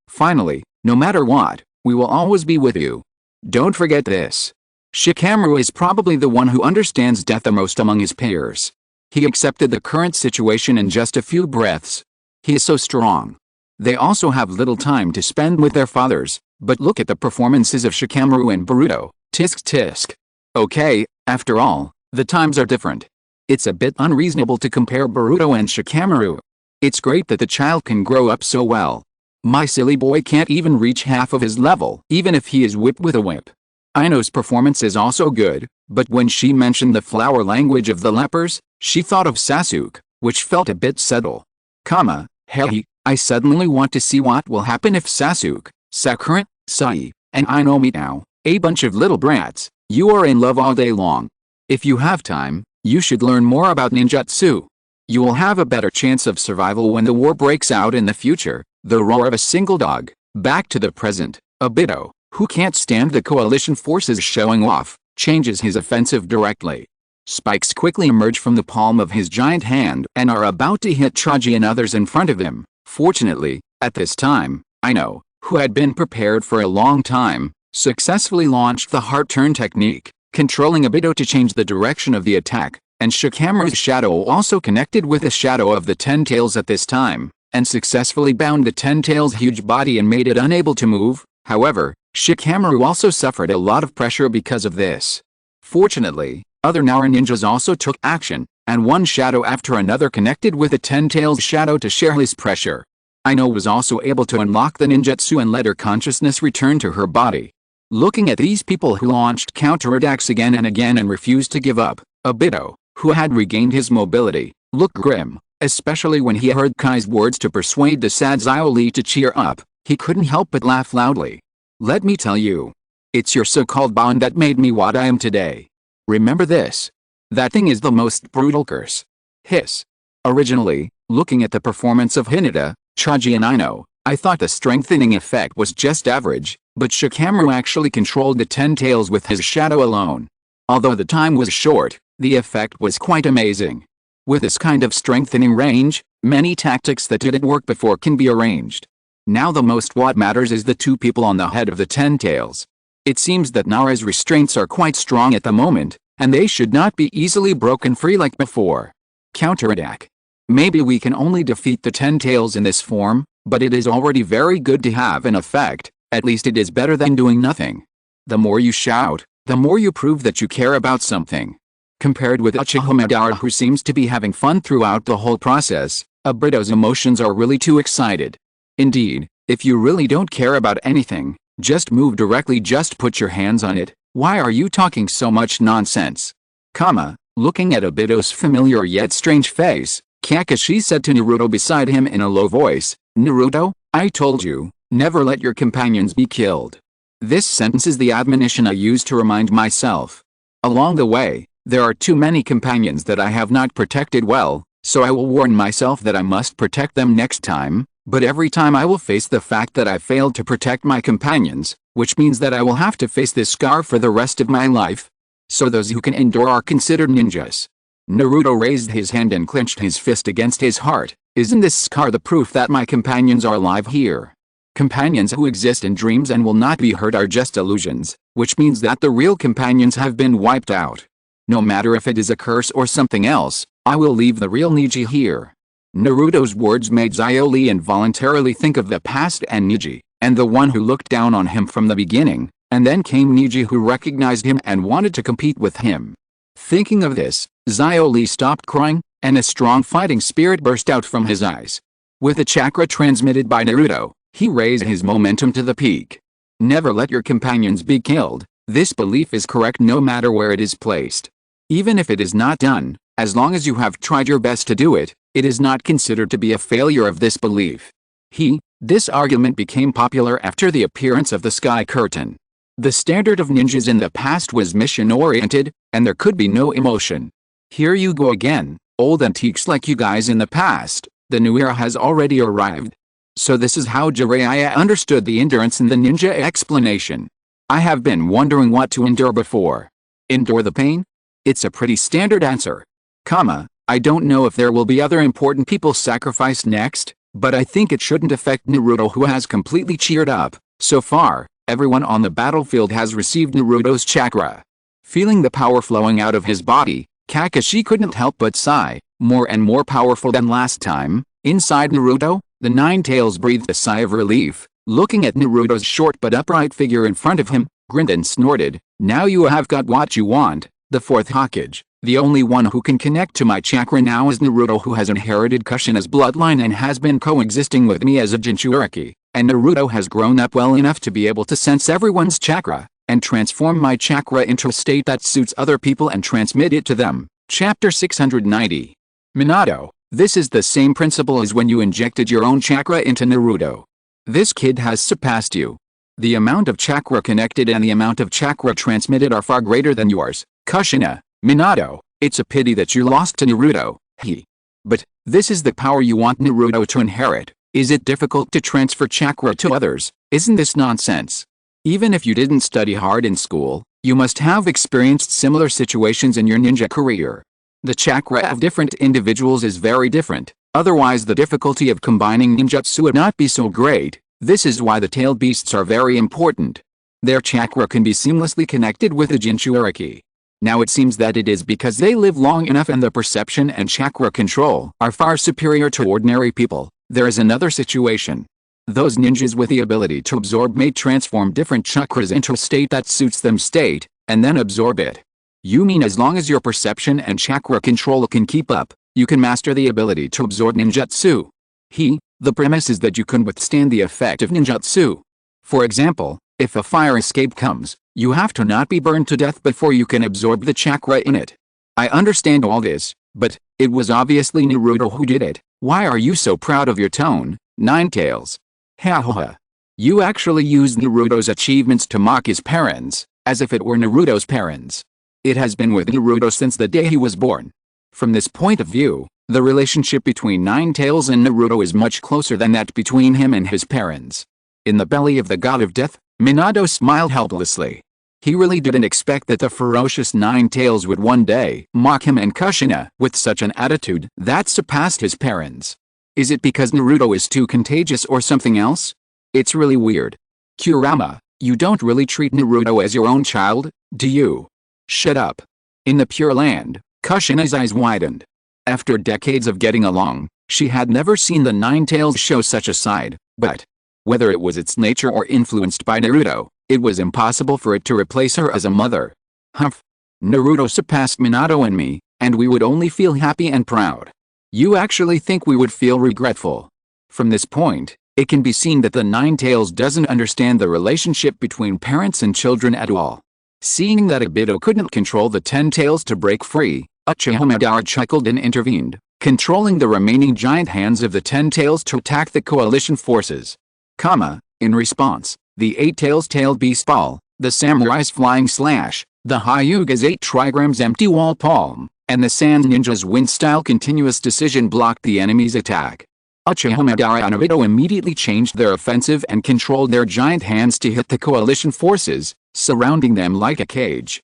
Finally, no matter what, we will always be with you. Don't forget this. Shikamaru is probably the one who understands death the most among his peers. He accepted the current situation in just a few breaths. He is so strong. They also have little time to spend with their fathers, but look at the performances of Shikamaru and Boruto. Tisk tisk. Okay, after all, the times are different. It's a bit unreasonable to compare Boruto and Shikamaru. It's great that the child can grow up so well. My silly boy can't even reach half of his level, even if he is whipped with a whip. Ainou's performance is also good, but when she mentioned the flower language of the lepers, she thought of Sasuke, which felt a bit subtle. Hey, I suddenly want to see what will happen if Sasuke, Sakura, Sai, and Ainou meet now. A bunch of little brats, you are in love all day long. If you have time, you should learn more about ninjutsu. You will have a better chance of survival when the war breaks out in the future. The roar of a single dog. Back to the present, Obito, who can't stand the coalition forces showing off, changes his offensive directly. Spikes quickly emerge from the palm of his giant hand and are about to hit Choji and others in front of him. Fortunately, at this time, Ainou, who had been prepared for a long time, successfully launched the heart turn technique, controlling Obito to change the direction of the attack, and Shikamaru's shadow also connected with the shadow of the Ten Tails at this time, and successfully bound the Ten Tails' huge body and made it unable to move. However, Shikamaru also suffered a lot of pressure because of this. Fortunately, other Nara ninjas also took action, and one shadow after another connected with the Ten Tails' shadow to share his pressure. Ainou was also able to unlock the ninjutsu and let her consciousness return to her body. Looking at these people who launched counterattacks again and again and refused to give up, Obito, who had regained his mobility, looked grim, especially when he heard Kai's words to persuade the sad Xiaoli to cheer up. He couldn't help but laugh loudly. Let me tell you. It's your so-called bond that made me what I am today. Remember this. That thing is the most brutal curse. Hiss. Originally, looking at the performance of Hinata, Choji and Ainou, I thought the strengthening effect was just average, but Shikamaru actually controlled the Ten Tails with his shadow alone. Although the time was short, the effect was quite amazing. With this kind of strengthening range, many tactics that didn't work before can be arranged. Now the most what matters is the two people on the head of the Ten Tails. It seems that Nara's restraints are quite strong at the moment, and they should not be easily broken free like before. Counterattack. Maybe we can only defeat the Ten Tails in this form, but it is already very good to have an effect. At least it is better than doing nothing. The more you shout, the more you prove that you care about something. Compared with Uchiha Madara, who seems to be having fun throughout the whole process, Obito's emotions are really too excited. Indeed, if you really don't care about anything, just move directly, just put your hands on it. Why are you talking so much nonsense? Looking at Obito's familiar yet strange face, Kakashi said to Naruto beside him in a low voice, "Naruto, I told you, never let your companions be killed." This sentence is the admonition I use to remind myself. Along the way, there are too many companions that I have not protected well, so I will warn myself that I must protect them next time, but every time I will face the fact that I failed to protect my companions, which means that I will have to face this scar for the rest of my life. So those who can endure are considered ninjas. Naruto raised his hand and clenched his fist against his heart. Isn't this scar the proof that my companions are alive here? Companions who exist in dreams and will not be hurt are just illusions, which means that the real companions have been wiped out. No matter if it is a curse or something else, I will leave the real Neji here. Naruto's words made Xiaoli involuntarily think of the past and Neji, and the one who looked down on him from the beginning, and then came Neji who recognized him and wanted to compete with him. Thinking of this, Xiaoli stopped crying, and a strong fighting spirit burst out from his eyes. With the chakra transmitted by Naruto, he raised his momentum to the peak. Never let your companions be killed. This belief is correct no matter where it is placed. Even if it is not done, as long as you have tried your best to do it, it is not considered to be a failure of this belief. This argument became popular after the appearance of the Sky Curtain. The standard of ninjas in the past was mission-oriented, and there could be no emotion. Here you go again, old antiques like you guys in the past, the new era has already arrived. So this is how Jiraiya understood the endurance in the ninja explanation. I have been wondering what to endure before. Endure the pain? It's a pretty standard answer. I don't know if there will be other important people sacrificed next, but I think it shouldn't affect Naruto, who has completely cheered up. So far, everyone on the battlefield has received Naruto's chakra. Feeling the power flowing out of his body, Kakashi couldn't help but sigh. More and more powerful than last time. Inside Naruto, the Nine Tails breathed a sigh of relief, looking at Naruto's short but upright figure in front of him, grinned and snorted, "Now you have got what you want, the fourth Hokage. The only one who can connect to my chakra now is Naruto, who has inherited Kushina's bloodline and has been coexisting with me as a Jinchuriki, and Naruto has grown up well enough to be able to sense everyone's chakra, and transform my chakra into a state that suits other people and transmit it to them." Chapter 690. Minato, this is the same principle as when you injected your own chakra into Naruto. This kid has surpassed you. The amount of chakra connected and the amount of chakra transmitted are far greater than yours, Kushina. Minato, it's a pity that you lost to Naruto. But this is the power you want Naruto to inherit. Is it difficult to transfer chakra to others? Isn't this nonsense? Even if you didn't study hard in school, you must have experienced similar situations in your ninja career. The chakra of different individuals is very different, otherwise the difficulty of combining ninjutsu would not be so great. This is why the tailed beasts are very important. Their chakra can be seamlessly connected with the Jinchuriki. Now it seems that it is because they live long enough and the perception and chakra control are far superior to ordinary people. There is another situation. Those ninjas with the ability to absorb may transform different chakras into a state that suits them and then absorb it. You mean as long as your perception and chakra control can keep up, you can master the ability to absorb ninjutsu? The premise is that you can withstand the effect of ninjutsu. For example, if a fire escape comes, you have to not be burned to death before you can absorb the chakra in it. I understand all this, but it was obviously Naruto who did it. Why are you so proud of your tone, Nine Tails? Ha. You actually used Naruto's achievements to mock his parents, as if it were Naruto's parents. It has been with Naruto since the day he was born. From this point of view, the relationship between Nine Tails and Naruto is much closer than that between him and his parents. In the belly of the god of death, Minato smiled helplessly. He really didn't expect that the ferocious Nine Tails would one day mock him and Kushina with such an attitude that surpassed his parents. Is it because Naruto is too contagious or something else? It's really weird. Kurama, you don't really treat Naruto as your own child, do you? Shut up. In the Pure Land, Kushina's eyes widened. After decades of getting along, she had never seen the Nine Tails show such a side, but whether it was its nature or influenced by Naruto, it was impossible for it to replace her as a mother. Humph. Naruto surpassed Minato and me, and we would only feel happy and proud. You actually think we would feel regretful? From this point, it can be seen that the Nine Tails doesn't understand the relationship between parents and children at all. Seeing that Obito couldn't control the 10 tails to break free, Uchiha Madara chuckled and intervened, controlling the remaining giant hands of the 10 tails to attack the coalition forces. In response, the 8 tails tailed beast ball, the samurai's flying slash, the Hyuga's 8 trigrams empty wall palm, and the Sand Ninja's wind-style continuous decision blocked the enemy's attack. Uchiha Madara and Obito immediately changed their offensive and controlled their giant hands to hit the coalition forces, surrounding them like a cage.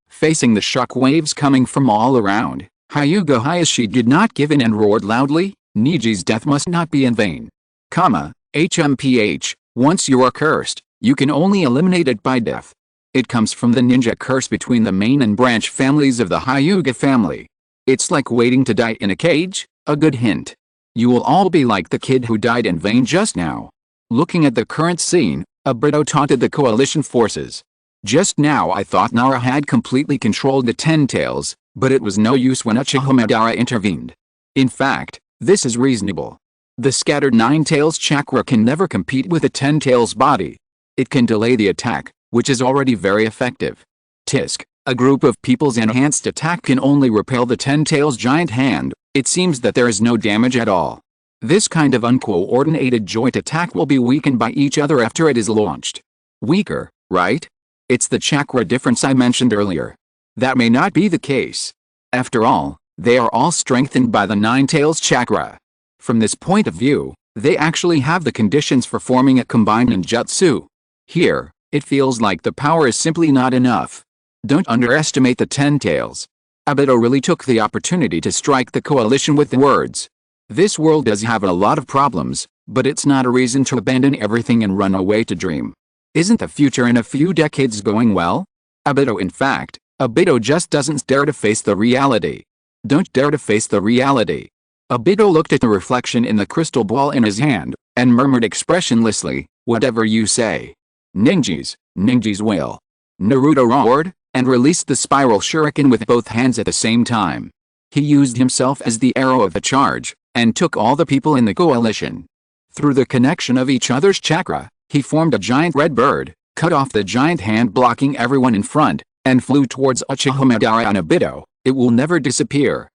Facing the shock waves coming from all around, Hyuga Hayashi did not give in and roared loudly, Niji's death must not be in vain. HMPH, once you are cursed, you can only eliminate it by death. It comes from the ninja curse between the main and branch families of the Hyuga family. It's like waiting to die in a cage, a good hint. You will all be like the kid who died in vain just now. Looking at the current scene, Obito taunted the coalition forces. Just now I thought Nara had completely controlled the 10 tails, but it was no use when Uchiha Madara intervened. In fact, this is reasonable. The scattered 9 tails chakra can never compete with the 10 tails body. It can delay the attack, which is already very effective. Tisk, a group of people's enhanced attack can only repel the 10 tails giant hand. It seems that there is no damage at all. This kind of uncoordinated joint attack will be weakened by each other after it is launched. Weaker, right? It's the chakra difference I mentioned earlier. That may not be the case. After all, they are all strengthened by the 9 tails chakra. From this point of view, they actually have the conditions for forming a combined ninjutsu. Here, it feels like the power is simply not enough. Don't underestimate the 10 tails. Obito really took the opportunity to strike the coalition with the words. This world does have a lot of problems, but it's not a reason to abandon everything and run away to dream. Isn't the future in a few decades going well? Obito just doesn't dare to face the reality. Don't dare to face the reality. Obito looked at the reflection in the crystal ball in his hand, and murmured expressionlessly, whatever you say. Ninjas will. Naruto roared, and released the spiral shuriken with both hands at the same time. He used himself as the arrow of the charge, and took all the people in the coalition. Through the connection of each other's chakra, he formed a giant red bird, cut off the giant hand blocking everyone in front, and flew towards Uchiha Madara and Obito. It will never disappear.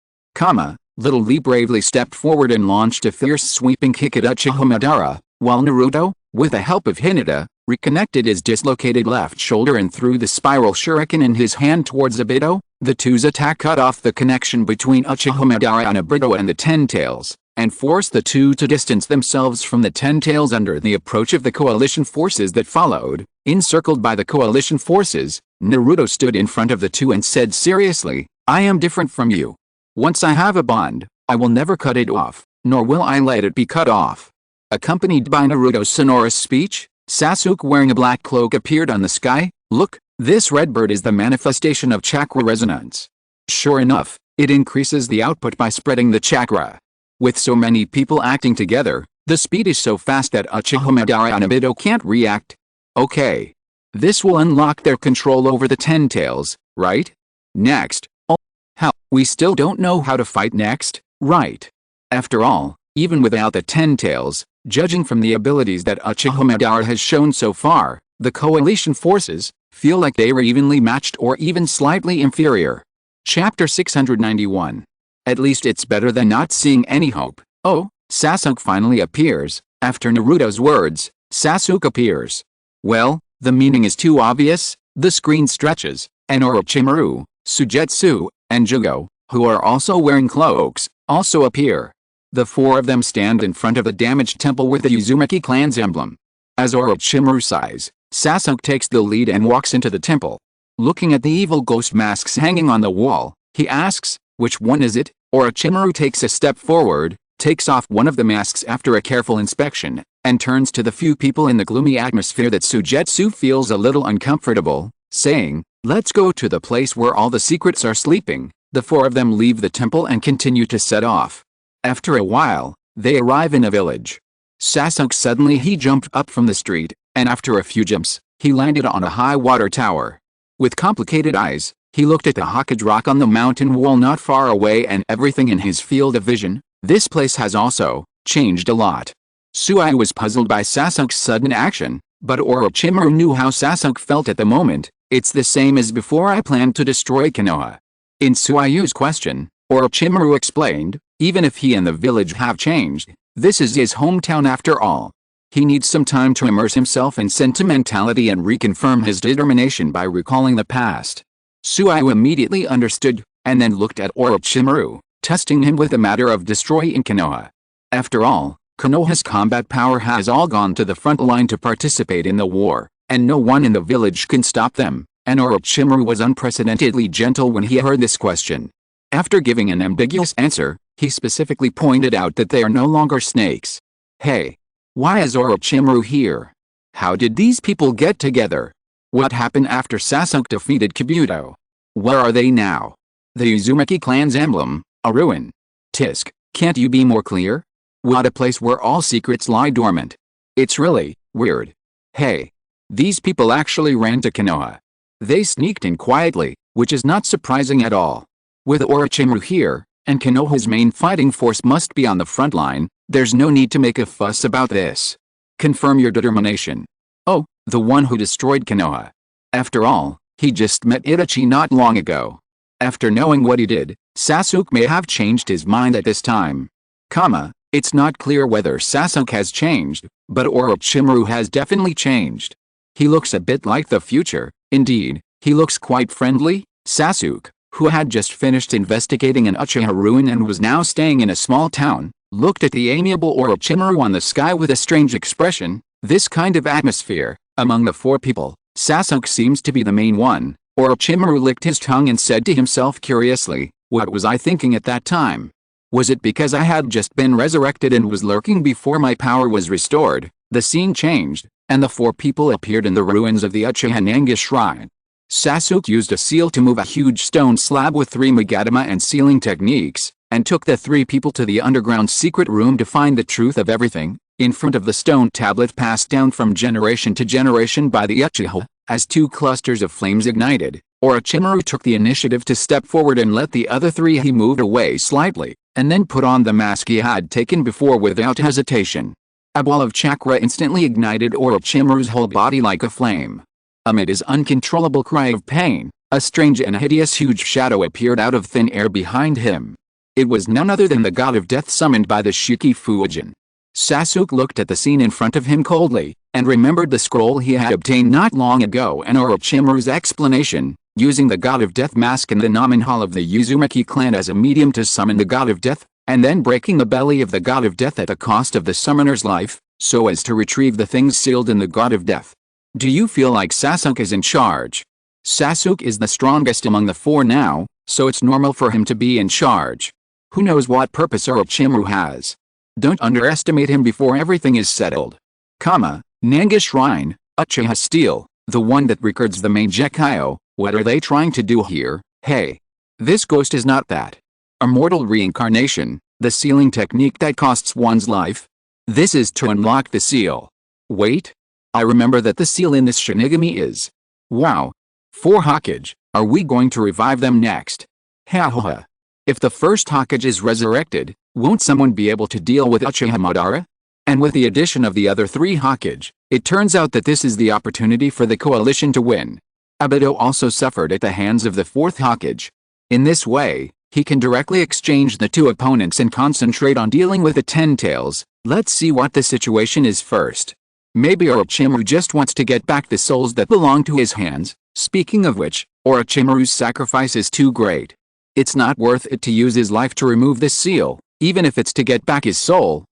Little Lee bravely stepped forward and launched a fierce sweeping kick at Uchiha Madara, while Naruto, with the help of Hinata, reconnected his dislocated left shoulder and threw the spiral shuriken in his hand towards Obito. The two's attack cut off the connection between Uchiha Madara and Obito and the 10 tails, and forced the two to distance themselves from the 10 tails under the approach of the coalition forces that followed. Encircled by the coalition forces, Naruto stood in front of the two and said seriously, I am different from you. Once I have a bond, I will never cut it off, nor will I let it be cut off. Accompanied by Naruto's sonorous speech, Sasuke wearing a black cloak appeared on the sky. Look, this red bird is the manifestation of chakra resonance. Sure enough, it increases the output by spreading the chakra. With so many people acting together, the speed is so fast that Uchiha Madara and Obito can't react. Okay. This will unlock their control over the 10 tails, right? Next. Oh, hell, we still don't know how to fight next, right? After all, even without the 10 tails, judging from the abilities that Uchiha Madara has shown so far, the coalition forces feel like they were evenly matched or even slightly inferior. Chapter 691. At least it's better than not seeing any hope. Oh, Sasuke finally appears. After Naruto's words, Sasuke appears. Well, the meaning is too obvious. The screen stretches, and Orochimaru, Sujetsu, and Jugo, who are also wearing cloaks, also appear. The four of them stand in front of the damaged temple with the Uzumaki clan's emblem. As Orochimaru sighs, Sasuke takes the lead and walks into the temple. Looking at the evil ghost masks hanging on the wall, he asks, which one is it? Orochimaru takes a step forward, takes off one of the masks after a careful inspection, and turns to the few people in the gloomy atmosphere that Sujetsu feels a little uncomfortable, saying, let's go to the place where all the secrets are sleeping. The four of them leave the temple and continue to set off. After a while, they arrive in a village. Sasuke suddenly he jumped up from the street, and after a few jumps, he landed on a high water tower. With complicated eyes, He looked at the Hokage rock on the mountain wall not far away and everything in his field of vision. This place has also changed a lot. Suai was puzzled by Sasuke's sudden action, but Orochimaru knew how Sasuke felt at the moment. It's the same as before I planned to destroy Konoha. In Suayu's question, Orochimaru explained, even if he and the village have changed, this is his hometown after all. He needs some time to immerse himself in sentimentality and reconfirm his determination by recalling the past. Suayu immediately understood, and then looked at Orochimaru, testing him with the matter of destroying Konoha. After all, Konoha's combat power has all gone to the front line to participate in the war, and no one in the village can stop them, and Orochimaru was unprecedentedly gentle when he heard this question. After giving an ambiguous answer, he specifically pointed out that they are no longer snakes. Hey! Why is Orochimaru here? How did these people get together? What happened after Sasuke defeated Kabuto? Where are they now? The Uzumaki clan's emblem, a ruin. Tisk, can't you be more clear? What a place where all secrets lie dormant. It's really weird. Hey. These people actually ran to Konoha. They sneaked in quietly, which is not surprising at all. With Orochimaru here, and Konoha's main fighting force must be on the front line, there's no need to make a fuss about this. Confirm your determination. Oh, the one who destroyed Konoha. After all, he just met Itachi not long ago. After knowing what he did, Sasuke may have changed his mind at this time. It's not clear whether Sasuke has changed, but Orochimaru has definitely changed. He looks a bit like the future. Indeed, he looks quite friendly. Sasuke, who had just finished investigating an Uchiha ruin and was now staying in a small town, looked at the amiable Orochimaru on the sky with a strange expression. This kind of atmosphere, among the four people, Sasuke seems to be the main one. Orochimaru licked his tongue and said to himself curiously, what was I thinking at that time? Was it because I had just been resurrected and was lurking before my power was restored? The scene changed, and the four people appeared in the ruins of the Uchiha Nanga shrine. Sasuke used a seal to move a huge stone slab with 3 Magatama and sealing techniques, and took the 3 people to the underground secret room to find the truth of everything. In front of the stone tablet passed down from generation to generation by the Uchiha, as 2 clusters of flames ignited, Orochimaru took the initiative to step forward and let the other 3. He moved away slightly, and then put on the mask he had taken before without hesitation. A ball of chakra instantly ignited Orochimaru's whole body like a flame. Amid his uncontrollable cry of pain, a strange and hideous huge shadow appeared out of thin air behind him. It was none other than the god of death summoned by the Shiki-Fujin. Sasuke looked at the scene in front of him coldly, and remembered the scroll he had obtained not long ago and Orochimaru's explanation, using the god of death mask in the Namen Hall of the Uzumaki clan as a medium to summon the god of death, and then breaking the belly of the god of death at the cost of the summoner's life, so as to retrieve the things sealed in the god of death. Do you feel like Sasuke is in charge? Sasuke is the strongest among the 4 now, so it's normal for him to be in charge. Who knows what purpose Orochimaru has? Don't underestimate him before everything is settled. Nanga Shrine, Uchiha Steel, the one that records the main Gekyo, what are they trying to do here? Hey. This ghost is not that. A mortal reincarnation, the sealing technique that costs one's life. This is to unlock the seal. Wait. I remember that the seal in this Shinigami is. Wow. 4 Hokage, are we going to revive them next? Ha. If the first Hokage is resurrected, won't someone be able to deal with Uchiha Madara? And with the addition of the other 3 Hokage, it turns out that this is the opportunity for the coalition to win. Obito also suffered at the hands of the 4th Hokage. In this way, he can directly exchange the 2 opponents and concentrate on dealing with the 10 tails. Let's see what the situation is first. Maybe Orochimaru just wants to get back the souls that belong to his hands. Speaking of which, Orochimaru's sacrifice is too great. It's not worth it to use his life to remove this seal, even if it's to get back his soul.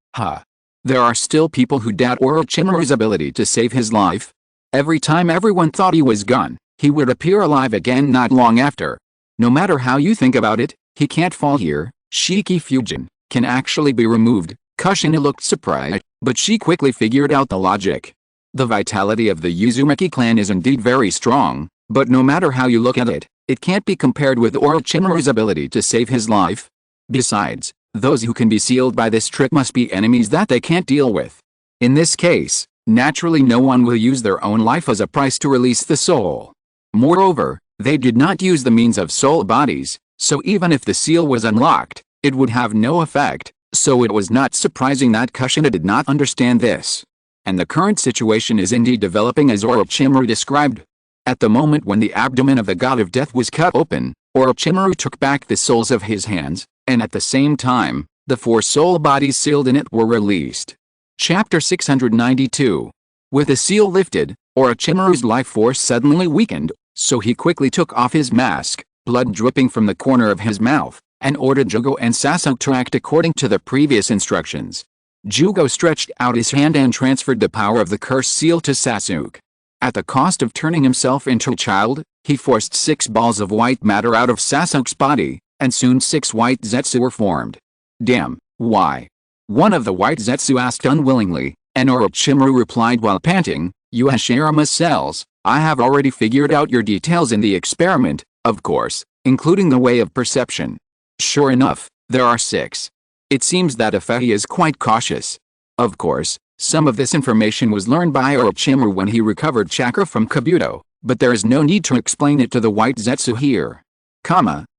There are still people who doubt Orochimaru's ability to save his life. Every time everyone thought he was gone, he would appear alive again not long after. No matter how you think about it, he can't fall here. Shiki-Fujin can actually be removed. Kushina looked surprised, but she quickly figured out the logic. The vitality of the Uzumaki clan is indeed very strong, but no matter how you look at it, it can't be compared with Orochimaru's ability to save his life. Besides, those who can be sealed by this trick must be enemies that they can't deal with. In this case, naturally no one will use their own life as a price to release the soul. Moreover, They did not use the means of soul bodies, so even if the seal was unlocked, it would have no effect, so it was not surprising that Kushina did not understand this. And the current situation is indeed developing as Orochimaru described. At the moment when the abdomen of the god of death was cut open, Orochimaru took back the souls of his hands, and at the same time, the 4 soul bodies sealed in it were released. Chapter 692. With the seal lifted, Orochimaru's life force suddenly weakened, so he quickly took off his mask, blood dripping from the corner of his mouth, and ordered Jugo and Sasuke to act according to the previous instructions. Jugo stretched out his hand and transferred the power of the cursed seal to Sasuke. At the cost of turning himself into a child, he forced 6 balls of white matter out of Sasuke's body, and soon 6 white Zetsu were formed. Damn, why? One of the white Zetsu asked unwillingly, and Orochimaru replied while panting, "You Hashirama cells, I have already figured out your details in the experiment, of course, including the way of perception." Sure enough, there are 6. It seems that Ifehi is quite cautious. Of course, some of this information was learned by Orochimaru when he recovered chakra from Kabuto, but there is no need to explain it to the white Zetsu here.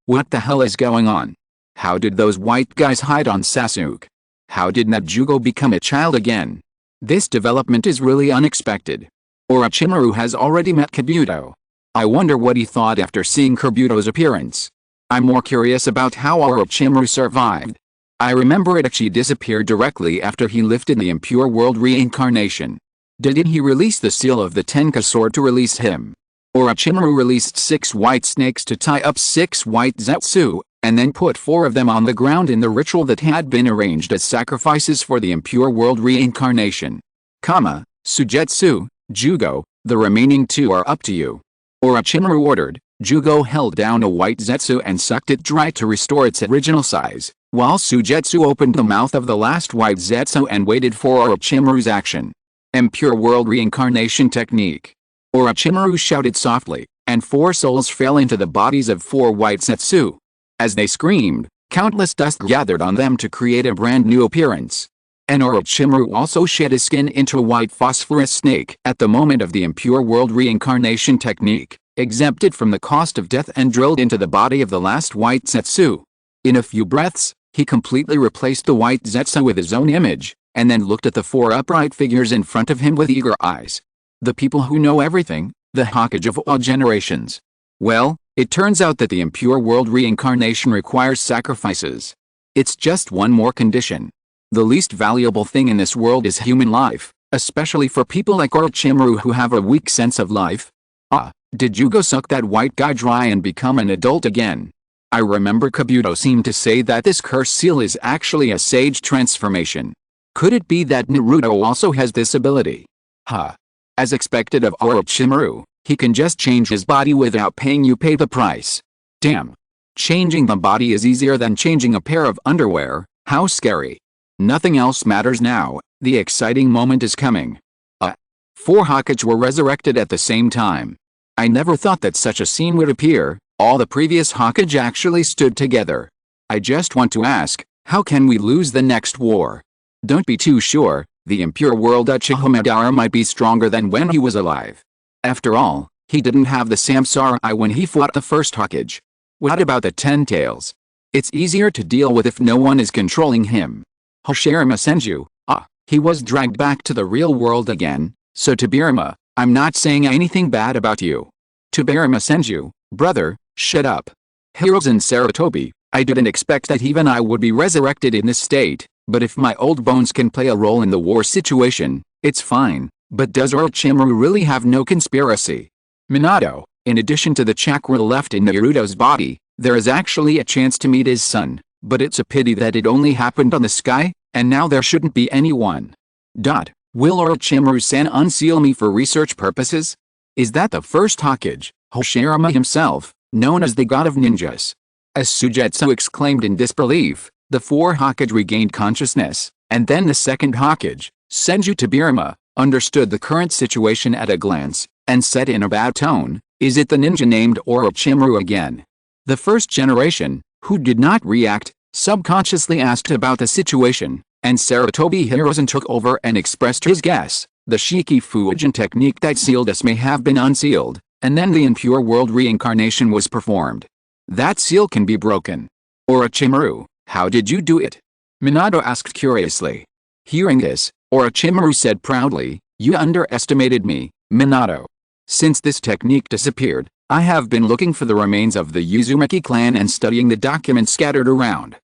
What the hell is going on? How did those white guys hide on Sasuke? How did Jugo become a child again? This development is really unexpected. Orochimaru has already met Kabuto. I wonder what he thought after seeing Kabuto's appearance. I'm more curious about how Orochimaru survived. I remember Itachi disappeared directly after he lifted the impure world reincarnation. Didn't he release the seal of the Tenka sword to release him? Orochimaru released 6 white snakes to tie up 6 white Zetsu, and then put 4 of them on the ground in the ritual that had been arranged as sacrifices for the impure world reincarnation. Sujetsu, Jugo, the remaining 2 are up to you. Orochimaru ordered. Jugo held down a white Zetsu and sucked it dry to restore its original size, while Sujetsu opened the mouth of the last white Zetsu and waited for Orochimaru's action. Impure world reincarnation technique. Orochimaru shouted softly, and 4 souls fell into the bodies of 4 white Zetsu. As they screamed, countless dust gathered on them to create a brand new appearance. And Orochimaru also shed his skin into a white phosphorus snake at the moment of the impure world reincarnation technique, exempted from the cost of death and drilled into the body of the last white Zetsu. In a few breaths, he completely replaced the white Zetsu with his own image, and then looked at the 4 upright figures in front of him with eager eyes. The people who know everything, the Hokage of all generations. Well, it turns out that the impure world reincarnation requires sacrifices. It's just one more condition. The least valuable thing in this world is human life, especially for people like Orochimaru who have a weak sense of life. Did Jugo suck that white guy dry and become an adult again? I remember Kabuto seemed to say that this curse seal is actually a sage transformation. Could it be that Naruto also has this ability? As expected of Orochimaru, he can just change his body without paying you pay the price. Damn. Changing the body is easier than changing a pair of underwear, how scary. Nothing else matters now, the exciting moment is coming. 4 Hokage were resurrected at the same time. I never thought that such a scene would appear. All the previous Hokage actually stood together. I just want to ask, how can we lose the next war? Don't be too sure, the impure world Uchiha Madara might be stronger than when he was alive. After all, he didn't have the Samsara Eye when he fought the first Hokage. What about the 10 Tails? It's easier to deal with if no one is controlling him. Hashirama Senju, he was dragged back to the real world again, so Tobirama, I'm not saying anything bad about you. Tobirama Senju, brother, shut up. Hiruzen Sarutobi, I didn't expect that even I would be resurrected in this state, but if my old bones can play a role in the war situation, it's fine, but does Orochimaru really have no conspiracy? Minato, in addition to the chakra left in Naruto's body, there is actually a chance to meet his son, but it's a pity that it only happened on the sky, and now there shouldn't be anyone. Will Orochimaru-san unseal me for research purposes? Is that the first Hokage, Hashirama himself, known as the God of Ninjas? As Sujetsu exclaimed in disbelief, the 4 Hokage regained consciousness, and then the second Hokage, Senju Tobirama, understood the current situation at a glance, and said in a bad tone, "Is it the ninja named Orochimaru again?" The first generation, who did not react, subconsciously asked about the situation, and Sarutobi Hiruzen took over and expressed his guess. The Shiki Fujin technique that sealed us may have been unsealed, And then the impure world reincarnation was performed. That seal can be broken. Orochimaru, how did you do it? Minato asked curiously. Hearing this, Orochimaru said proudly, you underestimated me, Minato. Since this technique disappeared, I have been looking for the remains of the Uzumaki clan and studying the documents scattered around.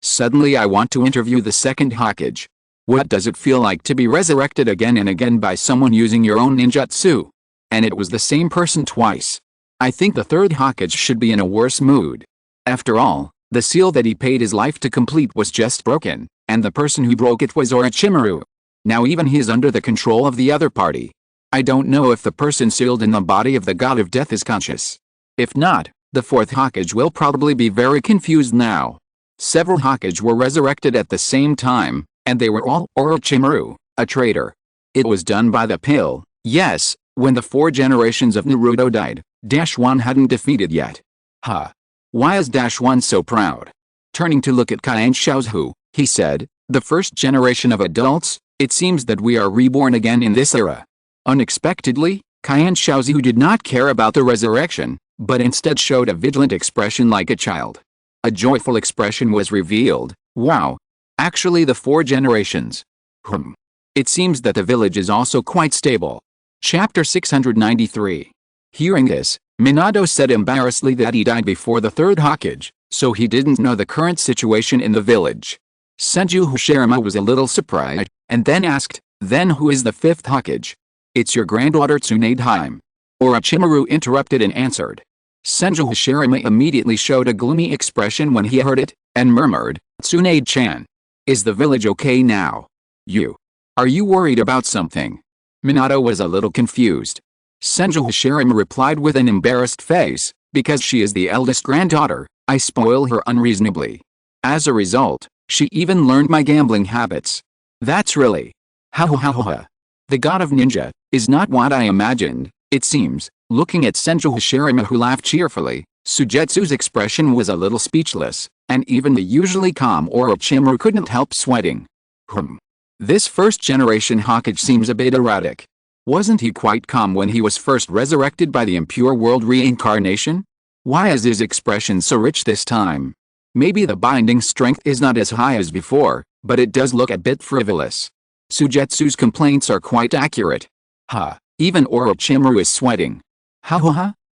Suddenly I want to interview the second Hokage. What does it feel like to be resurrected again and again by someone using your own ninjutsu? And it was the same person twice. I think the third Hokage should be in a worse mood. After all, the seal that he paid his life to complete was just broken, and the person who broke it was Orochimaru. Now even he is under the control of the other party. I don't know if the person sealed in the body of the god of death is conscious. If not, the fourth Hokage will probably be very confused now. Several Hokage were resurrected at the same time, and they were all Orochimaru, a traitor. It was done by the pill, yes, when the 4 generations of Naruto died, -1 hadn't defeated yet. Why is -1 so proud? Turning to look at Kaien Xiaozu, he said, the first generation of adults, it seems that we are reborn again in this era. Unexpectedly, Kaien Xiaozu did not care about the resurrection, but instead showed a vigilant expression like a child. A joyful expression was revealed. Wow. Actually the 4 generations. It seems that the village is also quite stable. Chapter 693. Hearing this, Minato said embarrassedly that he died before the third Hokage, so he didn't know the current situation in the village. Senju Hashirama was a little surprised, and then asked, then who is the fifth Hokage? It's your granddaughter Tsunade Haim. Orochimaru interrupted and answered. Senju Hashirama immediately showed a gloomy expression when he heard it, and murmured, Tsunade-chan. Is the village okay now? Are you worried about something? Minato was a little confused. Senju Hashirama replied with an embarrassed face, because she is the eldest granddaughter, I spoil her unreasonably. As a result, she even learned my gambling habits. That's really. The god of ninja is not what I imagined, it seems. Looking at Senju Hashirama who laughed cheerfully, Sujetsu's expression was a little speechless, and even the usually calm Orochimaru couldn't help sweating. This first generation Hokage seems a bit erratic. Wasn't he quite calm when he was first resurrected by the impure world reincarnation? Why is his expression so rich this time? Maybe the binding strength is not as high as before, but it does look a bit frivolous. Sujetsu's complaints are quite accurate. Even Orochimaru is sweating.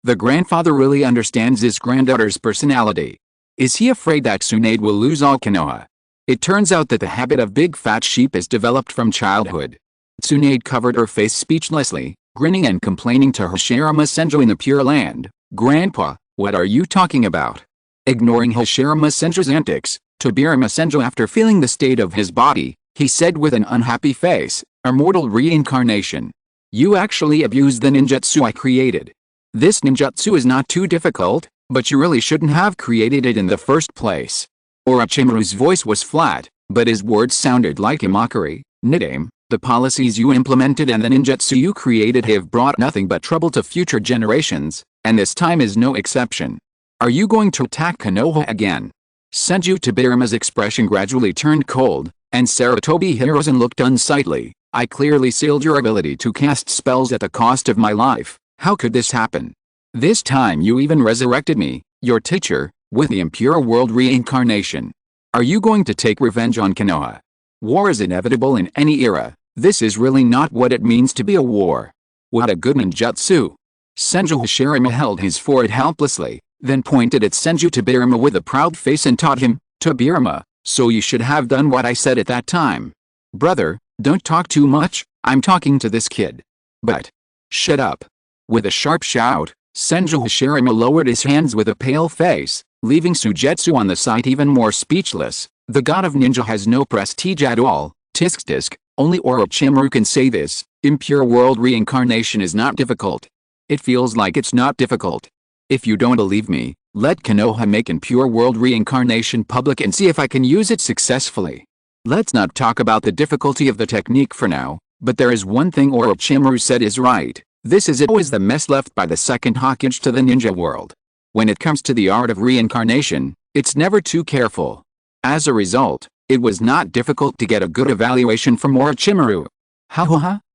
The grandfather really understands his granddaughter's personality. Is he afraid that Tsunade will lose all Konoha? It turns out that the habit of big fat sheep is developed from childhood. Tsunade covered her face speechlessly, grinning and complaining to Hashirama Senju in the Pure Land. Grandpa, what are you talking about? Ignoring Hashirama Senju's antics, Tobirama Senju after feeling the state of his body, he said with an unhappy face, immortal reincarnation. You actually abused the ninjutsu I created. This ninjutsu is not too difficult, but you really shouldn't have created it in the first place. Orochimaru's voice was flat, but his words sounded like a mockery. Nidame, the policies you implemented and the ninjutsu you created have brought nothing but trouble to future generations, and this time is no exception. Are you going to attack Konoha again? Senju Tobirama's expression gradually turned cold, and Sarutobi Hiruzen looked unsightly. I clearly sealed your ability to cast spells at the cost of my life. How could this happen? This time you even resurrected me, your teacher, with the impure world reincarnation. Are you going to take revenge on Konoha? War is inevitable in any era. This is really not what it means to be a war. What a good ninjutsu. Senju Hashirama held his forehead helplessly, then pointed at Senju Tobirama with a proud face and taught him, Tobirama, so you should have done what I said at that time. Brother, don't talk too much, I'm talking to this kid. But. Shut up. With a sharp shout, Senju Hashirama lowered his hands with a pale face, leaving Sujetsu on the side even more speechless. The god of ninja has no prestige at all. Tisk, only Orochimaru can say this. Impure world reincarnation is not difficult. It feels like it's not difficult. If you don't believe me, let Konoha make impure world reincarnation public and see if I can use it successfully. Let's not talk about the difficulty of the technique for now, but there is one thing Orochimaru said is right. This is always the mess left by the second Hokage to the ninja world. When it comes to the art of reincarnation, it's never too careful. As a result, it was not difficult to get a good evaluation from Orochimaru.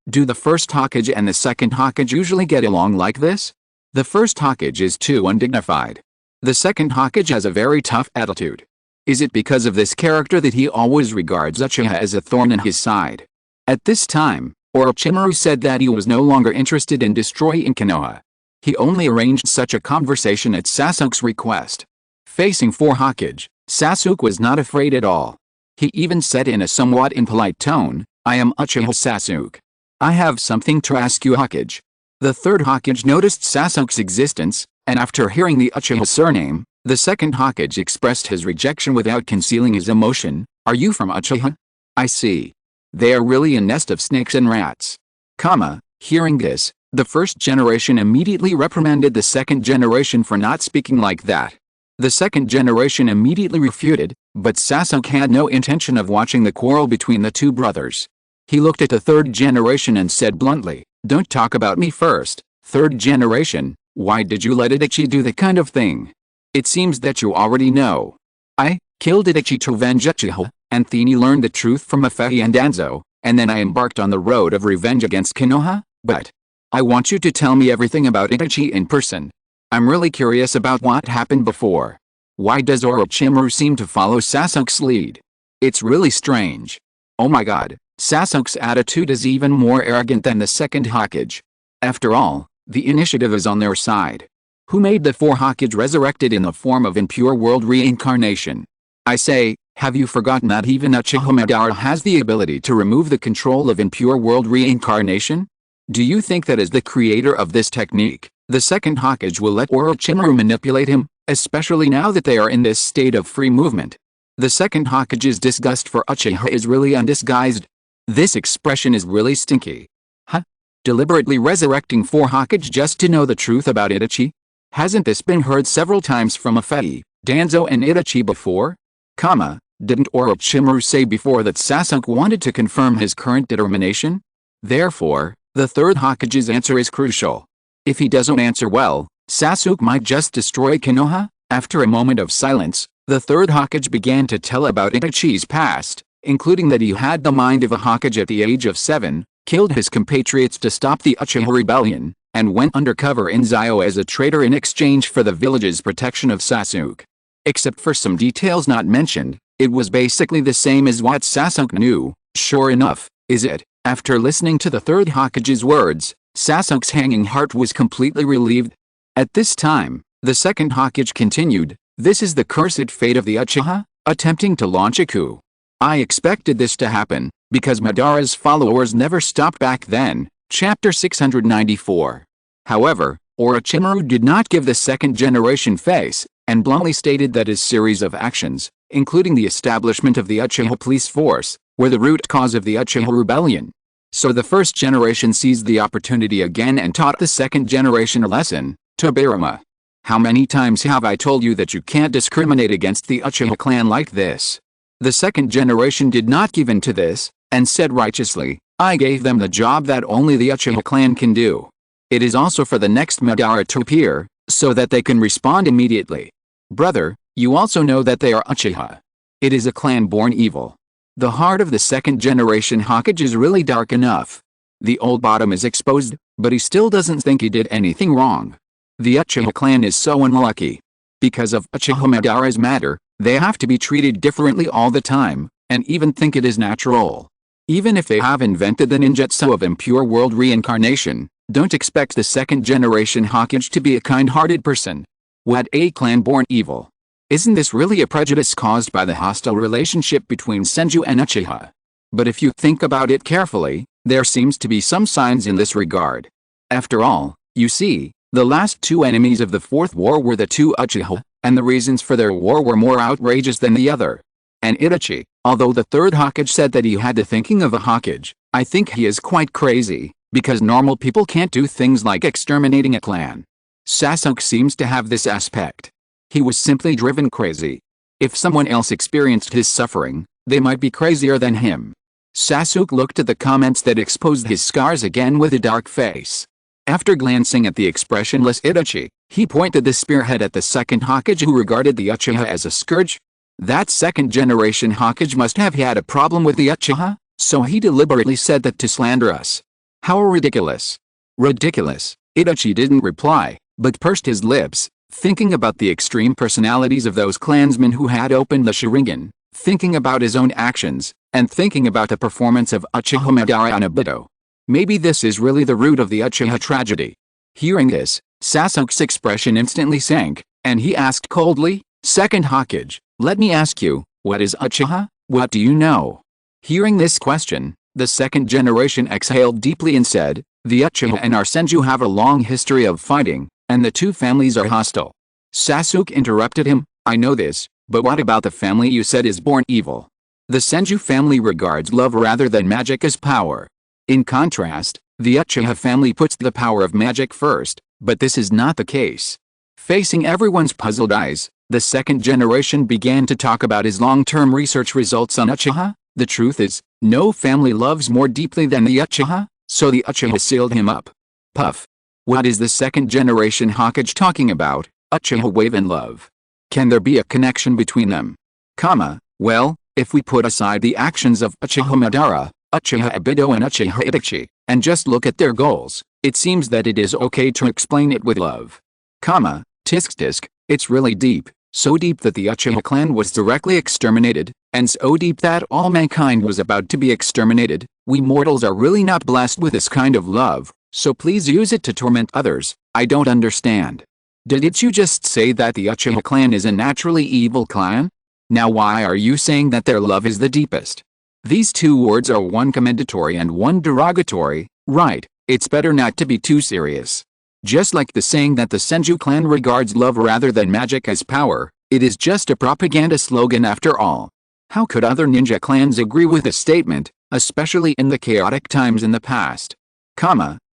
Do the first Hokage and the second Hokage usually get along like this? The first Hokage is too undignified. The second Hokage has a very tough attitude. Is it because of this character that he always regards Uchiha as a thorn in his side? At this time, Orochimaru said that he was no longer interested in destroying Konoha. He only arranged such a conversation at Sasuke's request. Facing 4 Hokage, Sasuke was not afraid at all. He even said in a somewhat impolite tone, "I am Uchiha Sasuke. I have something to ask you, Hokage." The third Hokage noticed Sasuke's existence, and after hearing the Uchiha surname, the second Hokage expressed his rejection without concealing his emotion. "Are you from Uchiha? I see. They are really a nest of snakes and rats." Hearing this, the first generation immediately reprimanded the second generation for not speaking like that. The second generation immediately refuted, but Sasuke had no intention of watching the quarrel between the two brothers. He looked at the third generation and said bluntly, "Don't talk about me first, third generation. Why did you let Itachi do that kind of thing? It seems that you already know. I killed Itachi to avenge Uchiha, and then he learned the truth from Afei and Danzo, and then I embarked on the road of revenge against Konoha, but I want you to tell me everything about Itachi in person. I'm really curious about what happened before. Why does Orochimaru seem to follow Sasuke's lead? It's really strange. Oh my god, Sasuke's attitude is even more arrogant than the second Hokage. After all, the initiative is on their side. Who made the 4 Hokage resurrected in the form of impure world reincarnation? I say, have you forgotten that even Uchiha Madara has the ability to remove the control of impure world reincarnation? Do you think that as the creator of this technique, the second Hokage will let Orochimaru manipulate him, especially now that they are in this state of free movement? The second Hokage's disgust for Uchiha is really undisguised. This expression is really stinky. Deliberately resurrecting 4 Hokage just to know the truth about Itachi? Hasn't this been heard several times from Afei, Danzo and Itachi before? Didn't Orochimaru say before that Sasuke wanted to confirm his current determination? Therefore, the third Hokage's answer is crucial. If he doesn't answer well, Sasuke might just destroy Konoha. After a moment of silence, the third Hokage began to tell about Itachi's past, including that he had the mind of a Hokage at the age of 7, killed his compatriots to stop the Uchiha rebellion, and went undercover in Zio as a traitor in exchange for the village's protection of Sasuke. Except for some details not mentioned, it was basically the same as what Sasuke knew. Sure enough, is it? After listening to the third Hokage's words, Sasuke's hanging heart was completely relieved. At this time, the second Hokage continued, "This is the cursed fate of the Uchiha, attempting to launch a coup. I expected this to happen, because Madara's followers never stopped back then." Chapter 694. However, Orochimaru did not give the second generation face, and bluntly stated that his series of actions, including the establishment of the Uchiha police force, were the root cause of the Uchiha rebellion. So the first generation seized the opportunity again and taught the second generation a lesson. Tobirama. How many times have I told you that you can't discriminate against the Uchiha clan like this? The second generation did not give in to this, and said righteously, "I gave them the job that only the Uchiha clan can do. It is also for the next Madara to appear, so that they can respond immediately. Brother, you also know that they are Uchiha. It is a clan born evil." The heart of the second generation Hokage is really dark enough. The old bottom is exposed, but he still doesn't think he did anything wrong. The Uchiha clan is so unlucky. Because of Uchiha Madara's matter, they have to be treated differently all the time, and even think it is natural. Even if they have invented the ninjutsu of impure world reincarnation, don't expect the second generation Hokage to be a kind-hearted person. What a clan born evil. Isn't this really a prejudice caused by the hostile relationship between Senju and Uchiha? But if you think about it carefully, there seems to be some signs in this regard. After all, you see, the last two enemies of the Fourth War were the two Uchiha, and the reasons for their war were more outrageous than the other. And Itachi, although the third Hokage said that he had the thinking of a Hokage, I think he is quite crazy, because normal people can't do things like exterminating a clan. Sasuke seems to have this aspect. He was simply driven crazy. If someone else experienced his suffering, they might be crazier than him. Sasuke looked at the comments that exposed his scars again with a dark face. After glancing at the expressionless Itachi, he pointed the spearhead at the second Hokage who regarded the Uchiha as a scourge. That second generation Hokage must have had a problem with the Uchiha, so he deliberately said that to slander us. How ridiculous. Ridiculous. Itachi didn't reply, but pursed his lips, thinking about the extreme personalities of those clansmen who had opened the Sharingan, thinking about his own actions, and thinking about the performance of Uchiha Madara and Obito. Maybe this is really the root of the Uchiha tragedy. Hearing this, Sasuke's expression instantly sank, and he asked coldly, "Second Hokage, let me ask you, what is Uchiha? What do you know?" Hearing this question, the second generation exhaled deeply and said, "The Uchiha and our Senju have a long history of fighting, and the two families are hostile." Sasuke interrupted him, "I know this, but what about the family you said is born evil? The Senju family regards love rather than magic as power. In contrast, the Uchiha family puts the power of magic first, but this is not the case." Facing everyone's puzzled eyes, the second generation began to talk about his long-term research results on Uchiha. The truth is, no family loves more deeply than the Uchiha, so the Uchiha sealed him up. Puff. What is the second generation Hokage talking about? Uchiha wave and love. Can there be a connection between them? Well, if we put aside the actions of Uchiha Madara, Uchiha Obito and Uchiha Itachi, and just look at their goals, it seems that it is okay to explain it with love. Tisk, it's really deep, so deep that the Uchiha clan was directly exterminated, and so deep that all mankind was about to be exterminated. We mortals are really not blessed with this kind of love, so please use it to torment others. I don't understand. Didn't you just say that the Uchiha clan is a naturally evil clan? Now why are you saying that their love is the deepest? These two words are one commendatory and one derogatory, right? It's better not to be too serious. Just like the saying that the Senju clan regards love rather than magic as power, it is just a propaganda slogan after all. How could other ninja clans agree with this statement, especially in the chaotic times in the past?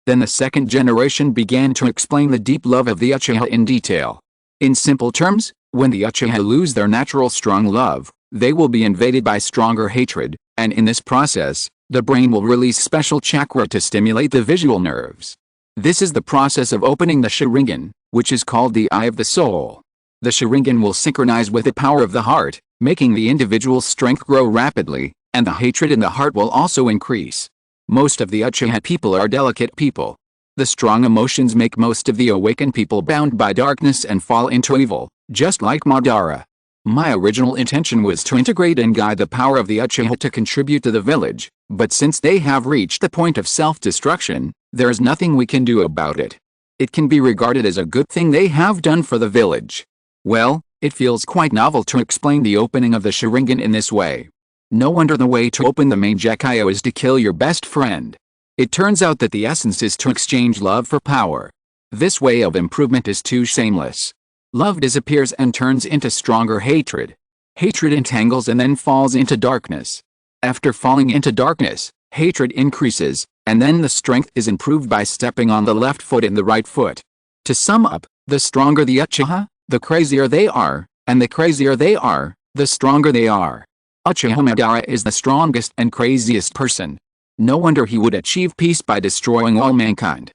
Then the second generation began to explain the deep love of the Uchiha in detail. In simple terms, when the Uchiha lose their natural strong love, they will be invaded by stronger hatred, and in this process, the brain will release special chakra to stimulate the visual nerves. This is the process of opening the Sharingan, which is called the Eye of the Soul. The Sharingan will synchronize with the power of the heart, making the individual's strength grow rapidly, and the hatred in the heart will also increase. Most of the Uchiha people are delicate people. The strong emotions make most of the awakened people bound by darkness and fall into evil, just like Madara. My original intention was to integrate and guide the power of the Uchiha to contribute to the village, but since they have reached the point of self-destruction, there is nothing we can do about it. It can be regarded as a good thing they have done for the village. Well, it feels quite novel to explain the opening of the Sharingan in this way. No wonder the way to open the Mangekyo is to kill your best friend. It turns out that the essence is to exchange love for power. This way of improvement is too shameless. Love disappears and turns into stronger hatred. Hatred entangles and then falls into darkness. After falling into darkness, hatred increases, and then the strength is improved by stepping on the left foot and the right foot. To sum up, the stronger the Uchiha, the crazier they are, and the crazier they are, the stronger they are. Uchiha Madara is the strongest and craziest person. No wonder he would achieve peace by destroying all mankind.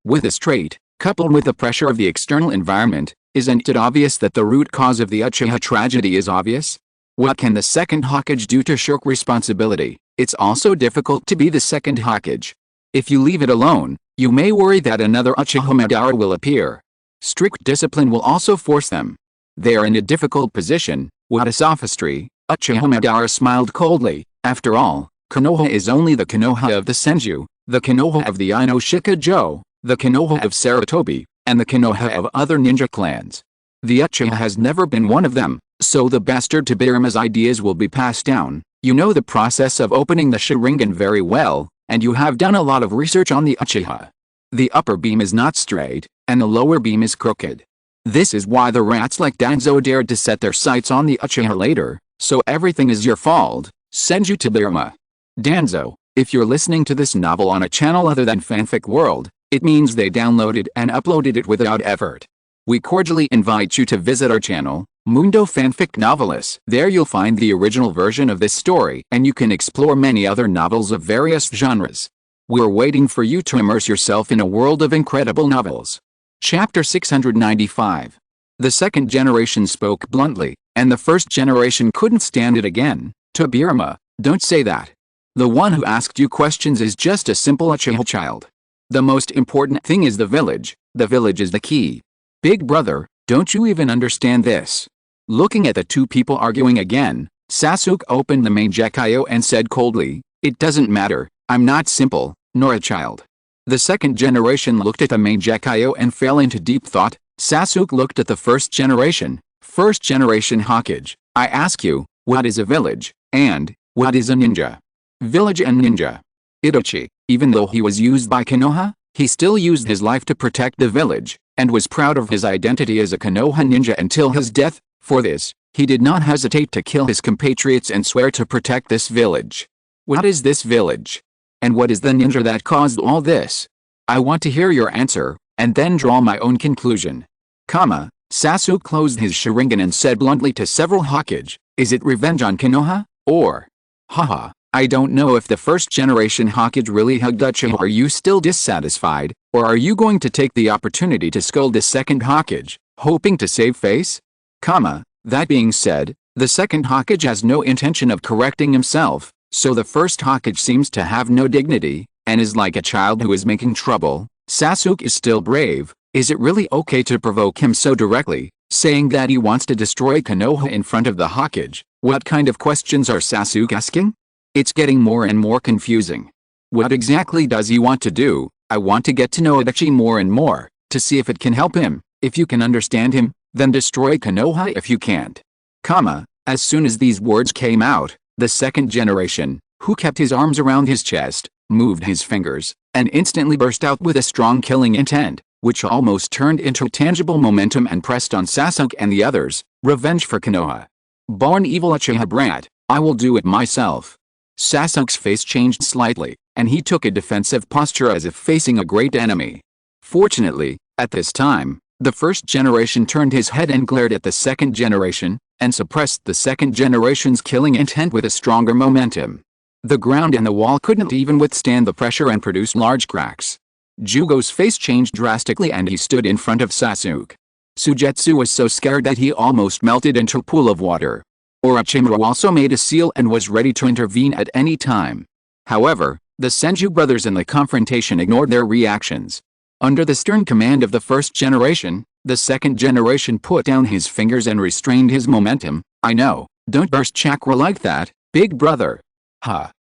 With this trait, coupled with the pressure of the external environment, isn't it obvious that the root cause of the Uchiha tragedy is obvious? What can the second Hokage do to shirk responsibility? It's also difficult to be the second Hokage. If you leave it alone, you may worry that another Uchiha Madara will appear. Strict discipline will also force them. They are in a difficult position. What a sophistry. Uchiha Madara smiled coldly. After all, Konoha is only the Konoha of the Senju, the Konoha of the Ino Shikajo, the Konoha of Sarutobi, and the Konoha of other ninja clans. The Uchiha has never been one of them, so the bastard Tobirama's ideas will be passed down. You know the process of opening the Sharingan very well, and you have done a lot of research on the Uchiha. The upper beam is not straight, and the lower beam is crooked. This is why the rats like Danzo dared to set their sights on the Uchiha later, so everything is your fault, Senju Tobirama. Danzo, if you're listening to this novel on a channel other than Fanfic World, it means they downloaded and uploaded it without effort. We cordially invite you to visit our channel, Mundo Fanfic Novelis. There you'll find the original version of this story and you can explore many other novels of various genres. We're waiting for you to immerse yourself in a world of incredible novels. Chapter 695. The second generation spoke bluntly, and the first generation couldn't stand it again. Tobirama, don't say that. The one who asked you questions is just a simple Uchiha child. The most important thing is the village. The village is the key. Big brother, don't you even understand this? Looking at the two people arguing again, Sasuke opened the main Gekyo and said coldly, "It doesn't matter, I'm not simple, nor a child." The second generation looked at the main Gekyo and fell into deep thought. Sasuke looked at the first generation. First generation Hokage, I ask you, what is a village, and what is a ninja? Village and ninja. Itachi, even though he was used by Konoha, he still used his life to protect the village, and was proud of his identity as a Konoha ninja until his death. For this, he did not hesitate to kill his compatriots and swear to protect this village. What is this village? And what is the ninja that caused all this? I want to hear your answer, and then draw my own conclusion. Sasuke closed his Sharingan and said bluntly to several Hokage, is it revenge on Konoha, or? Haha, I don't know if the first generation Hokage really hugged Uchiha. Are you still dissatisfied, or are you going to take the opportunity to scold the second Hokage, hoping to save face? That being said, the second Hokage has no intention of correcting himself, so the first Hokage seems to have no dignity, and is like a child who is making trouble. Sasuke is still brave. Is it really okay to provoke him so directly, saying that he wants to destroy Konoha in front of the Hokage? What kind of questions are Sasuke asking? It's getting more and more confusing. What exactly does he want to do? I want to get to know Itachi more and more, to see if it can help him. If you can understand him, then destroy Konoha. If you can't. As soon as these words came out, the second generation, who kept his arms around his chest, moved his fingers, and instantly burst out with a strong killing intent, which almost turned into tangible momentum and pressed on Sasuke and the others. Revenge for Konoha. Born evil Uchiha brat, I will do it myself. Sasuke's face changed slightly, and he took a defensive posture as if facing a great enemy. Fortunately, at this time, the first generation turned his head and glared at the second generation, and suppressed the second generation's killing intent with a stronger momentum. The ground and the wall couldn't even withstand the pressure and produced large cracks. Jugo's face changed drastically and he stood in front of Sasuke. Suigetsu was so scared that he almost melted into a pool of water. Orochimaru also made a seal and was ready to intervene at any time. However, the Senju brothers in the confrontation ignored their reactions. Under the stern command of the first generation, the second generation put down his fingers and restrained his momentum. I know, don't burst chakra like that, big brother.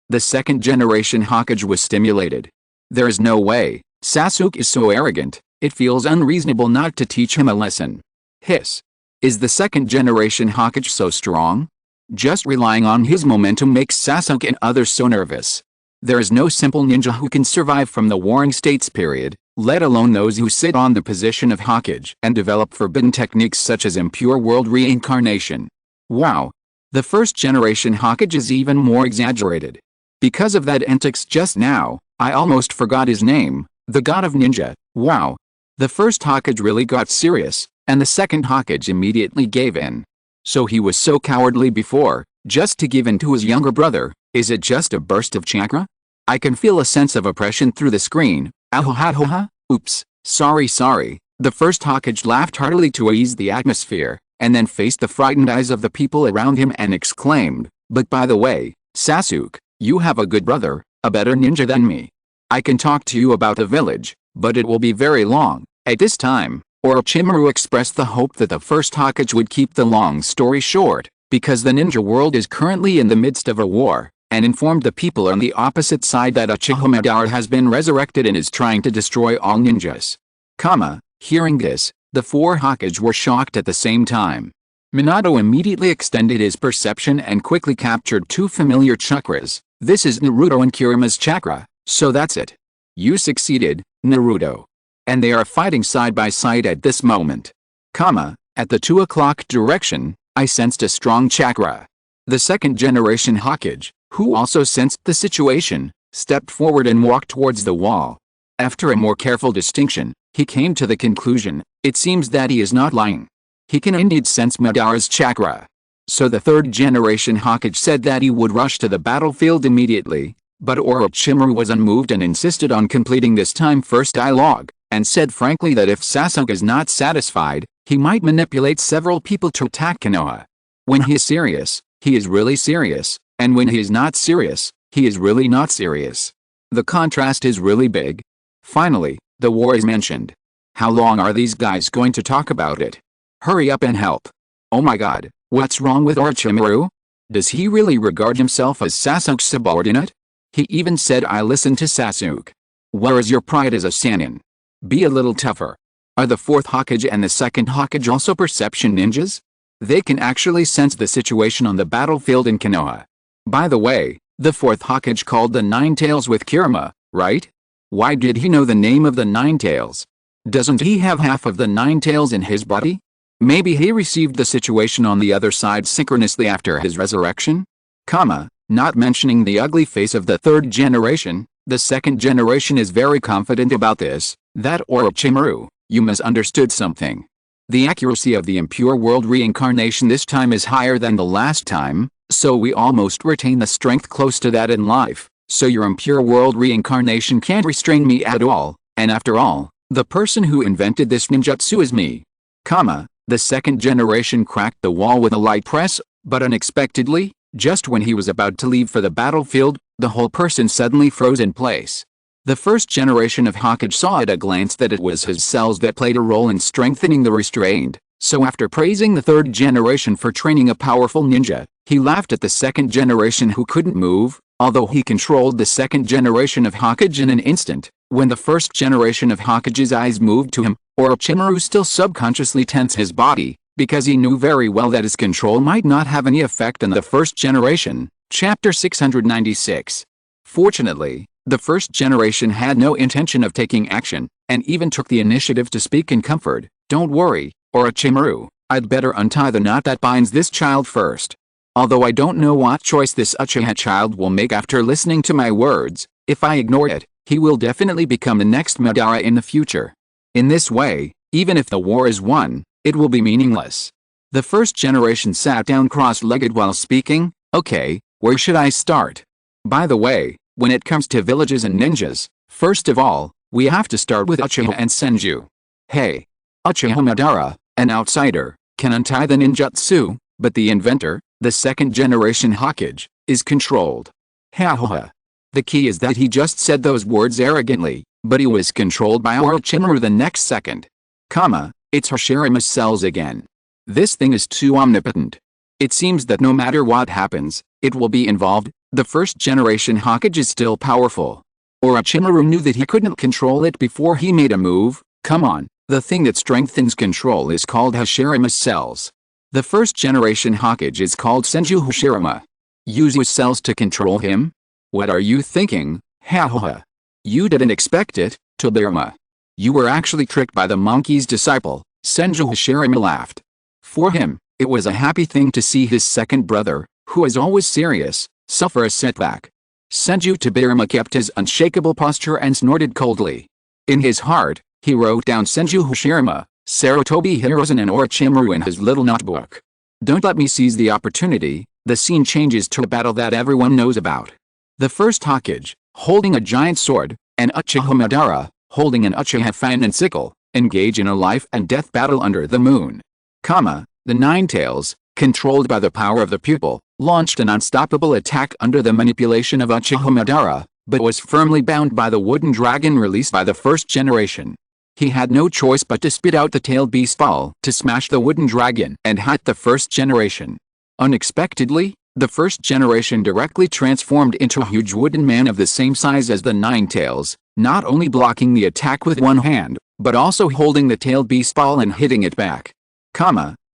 The second generation Hokage was stimulated. There is no way. Sasuke is so arrogant, it feels unreasonable not to teach him a lesson. Hiss. Is the second generation Hokage so strong? Just relying on his momentum makes Sasuke and others so nervous. There is no simple ninja who can survive from the Warring States period, let alone those who sit on the position of Hokage and develop forbidden techniques such as impure world reincarnation. Wow. The first generation Hokage is even more exaggerated. Because of that antics just now, I almost forgot his name, the god of ninja. Wow. The first Hokage really got serious, and the second Hokage immediately gave in. So he was so cowardly before, just to give in to his younger brother. Is it just a burst of chakra? I can feel a sense of oppression through the screen. Ahohahoha, oops, sorry. The first Hokage laughed heartily to ease the atmosphere, and then faced the frightened eyes of the people around him and exclaimed, but by the way, Sasuke, you have a good brother, a better ninja than me. I can talk to you about the village, but it will be very long. At this time, Orochimaru expressed the hope that the first Hokage would keep the long story short, because the ninja world is currently in the midst of a war, and informed the people on the opposite side that Uchiha Madara has been resurrected and is trying to destroy all ninjas. Hearing this, the four Hokage were shocked at the same time. Minato immediately extended his perception and quickly captured two familiar chakras. This is Naruto and Kurama's chakra, so that's it. You succeeded, Naruto. And they are fighting side by side at this moment. At the 2 o'clock direction, I sensed a strong chakra. The second generation Hokage, who also sensed the situation, stepped forward and walked towards the wall. After a more careful distinction, he came to the conclusion, it seems that he is not lying. He can indeed sense Madara's chakra. So the third generation Hokage said that he would rush to the battlefield immediately, but Orochimaru was unmoved and insisted on completing this time-first dialogue, and said frankly that if Sasuke is not satisfied, he might manipulate several people to attack Konoha. When he is serious, he is really serious, and when he is not serious, He is really not serious. The contrast is really big. Finally, the war is mentioned. How long are these guys going to talk about it? Hurry up and help. Oh my god, what's wrong with Orochimaru? Does he really regard himself as Sasuke's subordinate? He even said I listened to Sasuke. Where is your pride as a Sannin? Be a little tougher. Are the fourth Hokage and the second Hokage also perception ninjas? They can actually sense the situation on the battlefield in Konoha. By the way, the fourth Hokage called the Nine Tails with Kirama, right? Why did he know the name of the Nine Tails? Doesn't he have half of the Nine Tails in his body? Maybe he received the situation on the other side synchronously after his resurrection? Not mentioning the ugly face of the third generation, the second generation is very confident about this, that Orochimaru, you misunderstood something. The accuracy of the impure world reincarnation this time is higher than the last time, so we almost retain the strength close to that in life, so your impure world reincarnation can't restrain me at all, and after all, the person who invented this ninjutsu is me. The second generation cracked the wall with a light press, but unexpectedly, just when he was about to leave for the battlefield, the whole person suddenly froze in place. The first generation of Hokage saw at a glance that it was his cells that played a role in strengthening the restraint, so after praising the third generation for training a powerful ninja, he laughed at the second generation who couldn't move, although he controlled the second generation of Hokage in an instant. When the first generation of Hokage's eyes moved to him, Orochimaru still subconsciously tensed his body, because he knew very well that his control might not have any effect on the first generation. Chapter 696. Fortunately, the first generation had no intention of taking action, and even took the initiative to speak in comfort. Don't worry, Orochimaru, I'd better untie the knot that binds this child first. Although I don't know what choice this Uchiha child will make after listening to my words, if I ignore it, he will definitely become the next Madara in the future. In this way, even if the war is won, it will be meaningless. The first generation sat down cross-legged while speaking. Okay, where should I start? By the way, when it comes to villages and ninjas, first of all, we have to start with Uchiha and Senju. Hey, Uchiha Madara, an outsider, can untie the ninjutsu, but the inventor, the second generation Hokage, is controlled. Ha. The key is that he just said those words arrogantly, but he was controlled by Orochimaru the next second. It's Hashirama's cells again. This thing is too omnipotent. It seems that no matter what happens, it will be involved. The first generation Hokage is still powerful. Orochimaru knew that he couldn't control it before he made a move. Come on, the thing that strengthens control is called Hashirama's cells. The first generation Hokage is called Senju Hashirama. Use his cells to control him? What are you thinking? Ha. You didn't expect it, Tobirama. You were actually tricked by the monkey's disciple. Senju Hashirama laughed. For him, it was a happy thing to see his second brother, who is always serious, suffer a setback. Senju Tobirama kept his unshakable posture and snorted coldly. In his heart, he wrote down Senju Hashirama, Sarutobi Hiruzen and Orochimaru in his little notebook. Don't let me seize the opportunity. The scene changes to a battle that everyone knows about. The first Hokage, holding a giant sword, and Uchiha Madara, holding an Uchiha fan and sickle, engage in a life and death battle under the moon. The Nine Tails, controlled by the power of the pupil, launched an unstoppable attack under the manipulation of Uchiha Madara, but was firmly bound by the wooden dragon released by the first generation. He had no choice but to spit out the tailed beast ball to smash the wooden dragon and hit the first generation. Unexpectedly, the first generation directly transformed into a huge wooden man of the same size as the Nine Tails, not only blocking the attack with one hand, but also holding the tailed beast ball and hitting it back.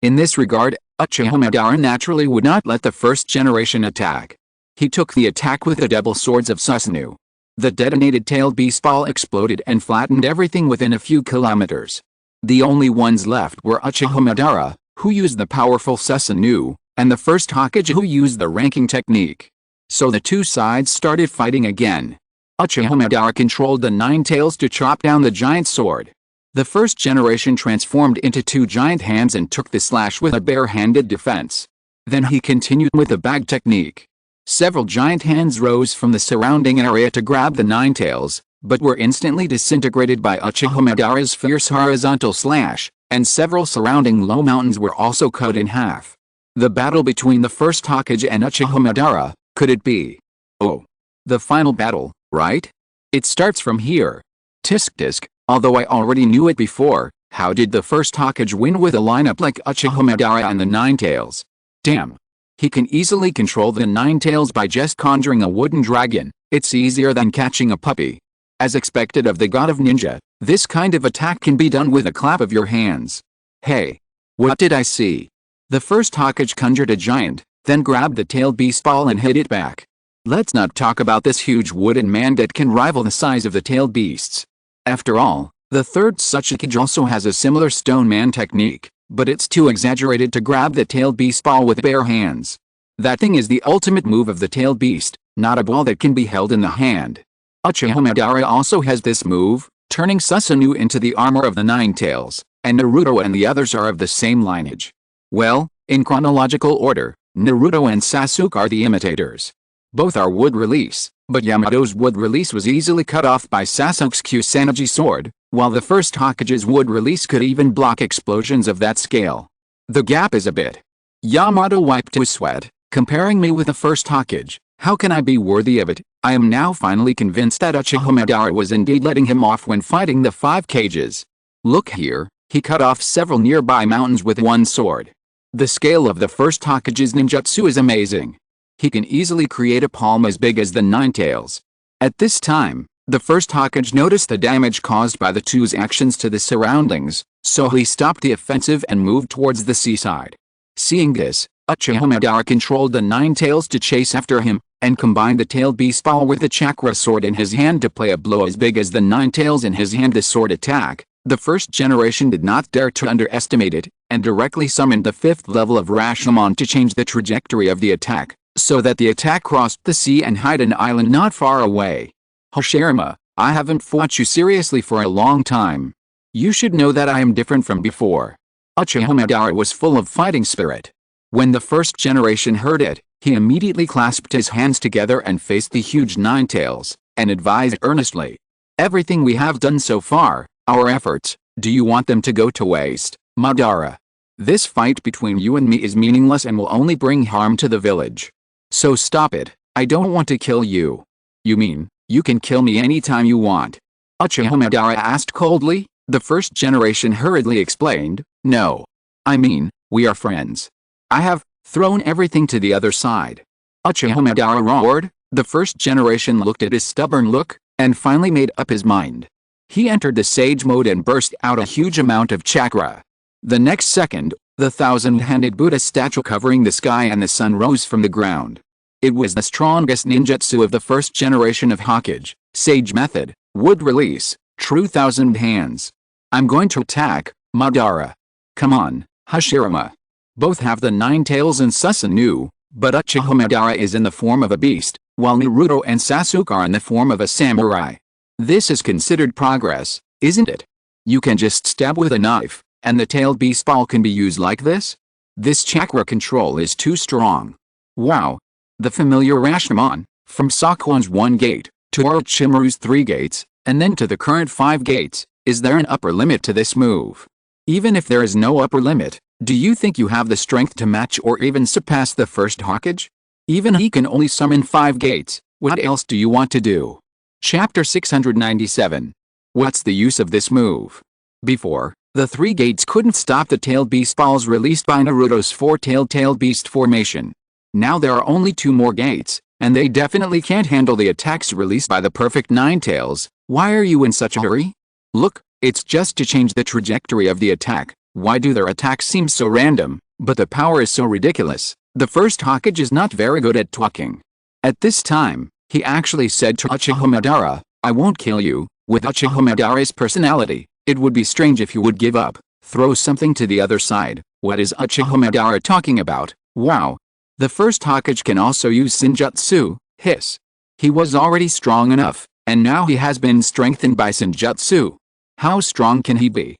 In this regard, Uchiha Madara naturally would not let the first generation attack. He took the attack with the double swords of Susanoo. The detonated tailed beast ball exploded and flattened everything within a few kilometers. The only ones left were Uchiha Madara, who used the powerful Susanoo, and the first Hokage who used the ranking technique. So the two sides started fighting again. Uchiha Madara controlled the Nine Tails to chop down the giant sword. The first generation transformed into two giant hands and took the slash with a bare-handed defense. Then he continued with the bag technique. Several giant hands rose from the surrounding area to grab the Nine Tails, but were instantly disintegrated by Uchiha Madara's fierce horizontal slash, and several surrounding low mountains were also cut in half. The battle between the first Hokage and Uchiha Madara, could it be? Oh. The final battle, right? It starts from here. Tisk tisk, although I already knew it before, how did the first Hokage win with a lineup like Uchiha Madara and the Ninetales? Damn. He can easily control the Ninetales by just conjuring a wooden dragon. It's easier than catching a puppy. As expected of the god of ninja, this kind of attack can be done with a clap of your hands. Hey. What did I see? The first Hokage conjured a giant, then grabbed the tailed beast ball and hit it back. Let's not talk about this huge wooden man that can rival the size of the tailed beasts. After all, the third Hokage also has a similar stone man technique, but it's too exaggerated to grab the tailed beast ball with bare hands. That thing is the ultimate move of the tailed beast, not a ball that can be held in the hand. Uchiha Madara also has this move, turning Susanoo into the armor of the Ninetales, and Naruto and the others are of the same lineage. Well, in chronological order, Naruto and Sasuke are the imitators. Both are wood release, but Yamato's wood release was easily cut off by Sasuke's Kusanagi sword, while the first Hokage's wood release could even block explosions of that scale. The gap is a bit. Yamato wiped his sweat, comparing me with the first Hokage. How can I be worthy of it? I am now finally convinced that Uchiha Madara was indeed letting him off when fighting the 5 Kages. Look here, he cut off several nearby mountains with one sword. The scale of the first Hokage's ninjutsu is amazing. He can easily create a palm as big as the Ninetales. At this time, the first Hokage noticed the damage caused by the two's actions to the surroundings, so he stopped the offensive and moved towards the seaside. Seeing this, Uchiha Madara controlled the Ninetales to chase after him, and combined the tailed beast ball with the chakra sword in his hand to play a blow as big as the Ninetales in his hand. The sword attack, the first generation did not dare to underestimate it, and directly summoned the 5th level of Rashomon to change the trajectory of the attack, so that the attack crossed the sea and hit an island not far away. Hashirama, I haven't fought you seriously for a long time. You should know that I am different from before. Uchiha Madara was full of fighting spirit. When the first generation heard it, he immediately clasped his hands together and faced the huge Ninetales, and advised earnestly. Everything we have done so far, our efforts, do you want them to go to waste, Madara? This fight between you and me is meaningless and will only bring harm to the village. So stop it. I don't want to kill you. You mean, you can kill me anytime you want? Uchiha Madara asked coldly. The first generation hurriedly explained, no. I mean, we are friends. I have thrown everything to the other side. Uchiha Madara roared. The first generation looked at his stubborn look, and finally made up his mind. He entered the sage mode and burst out a huge amount of chakra. The next second, the 1,000-handed Buddha statue covering the sky and the sun rose from the ground. It was the strongest ninjutsu of the first generation of Hokage, Sage Method, Wood Release, True 1,000 Hands. I'm going to attack, Madara. Come on, Hashirama. Both have the Ninetales and Susanoo, but Uchiha Madara is in the form of a beast, while Naruto and Sasuke are in the form of a samurai. This is considered progress, isn't it? You can just stab with a knife, and the tailed beast ball can be used like this? This chakra control is too strong. Wow. The familiar Rashomon, from Sakuon's 1 gate, to Orochimaru's 3 gates, and then to the current 5 gates, is there an upper limit to this move? Even if there is no upper limit, do you think you have the strength to match or even surpass the first Hokage? Even he can only summon 5 gates, what else do you want to do? Chapter 697. What's the use of this move? Before, the 3 gates couldn't stop the tailed beast balls released by Naruto's 4-tailed tailed beast formation. Now there are only 2 more gates, and they definitely can't handle the attacks released by the perfect Ninetales. Why are you in such a hurry? Look, it's just to change the trajectory of the attack. Why do their attacks seem so random, but the power is so ridiculous? The first Hokage is not very good at talking. At this time, he actually said to Uchiha Madara, I won't kill you. With Uchiha Madara's personality, it would be strange if you would give up, throw something to the other side. What is Uchiha Madara talking about? Wow. The first Hokage can also use Senjutsu, hiss. He was already strong enough, and now he has been strengthened by Senjutsu. How strong can he be?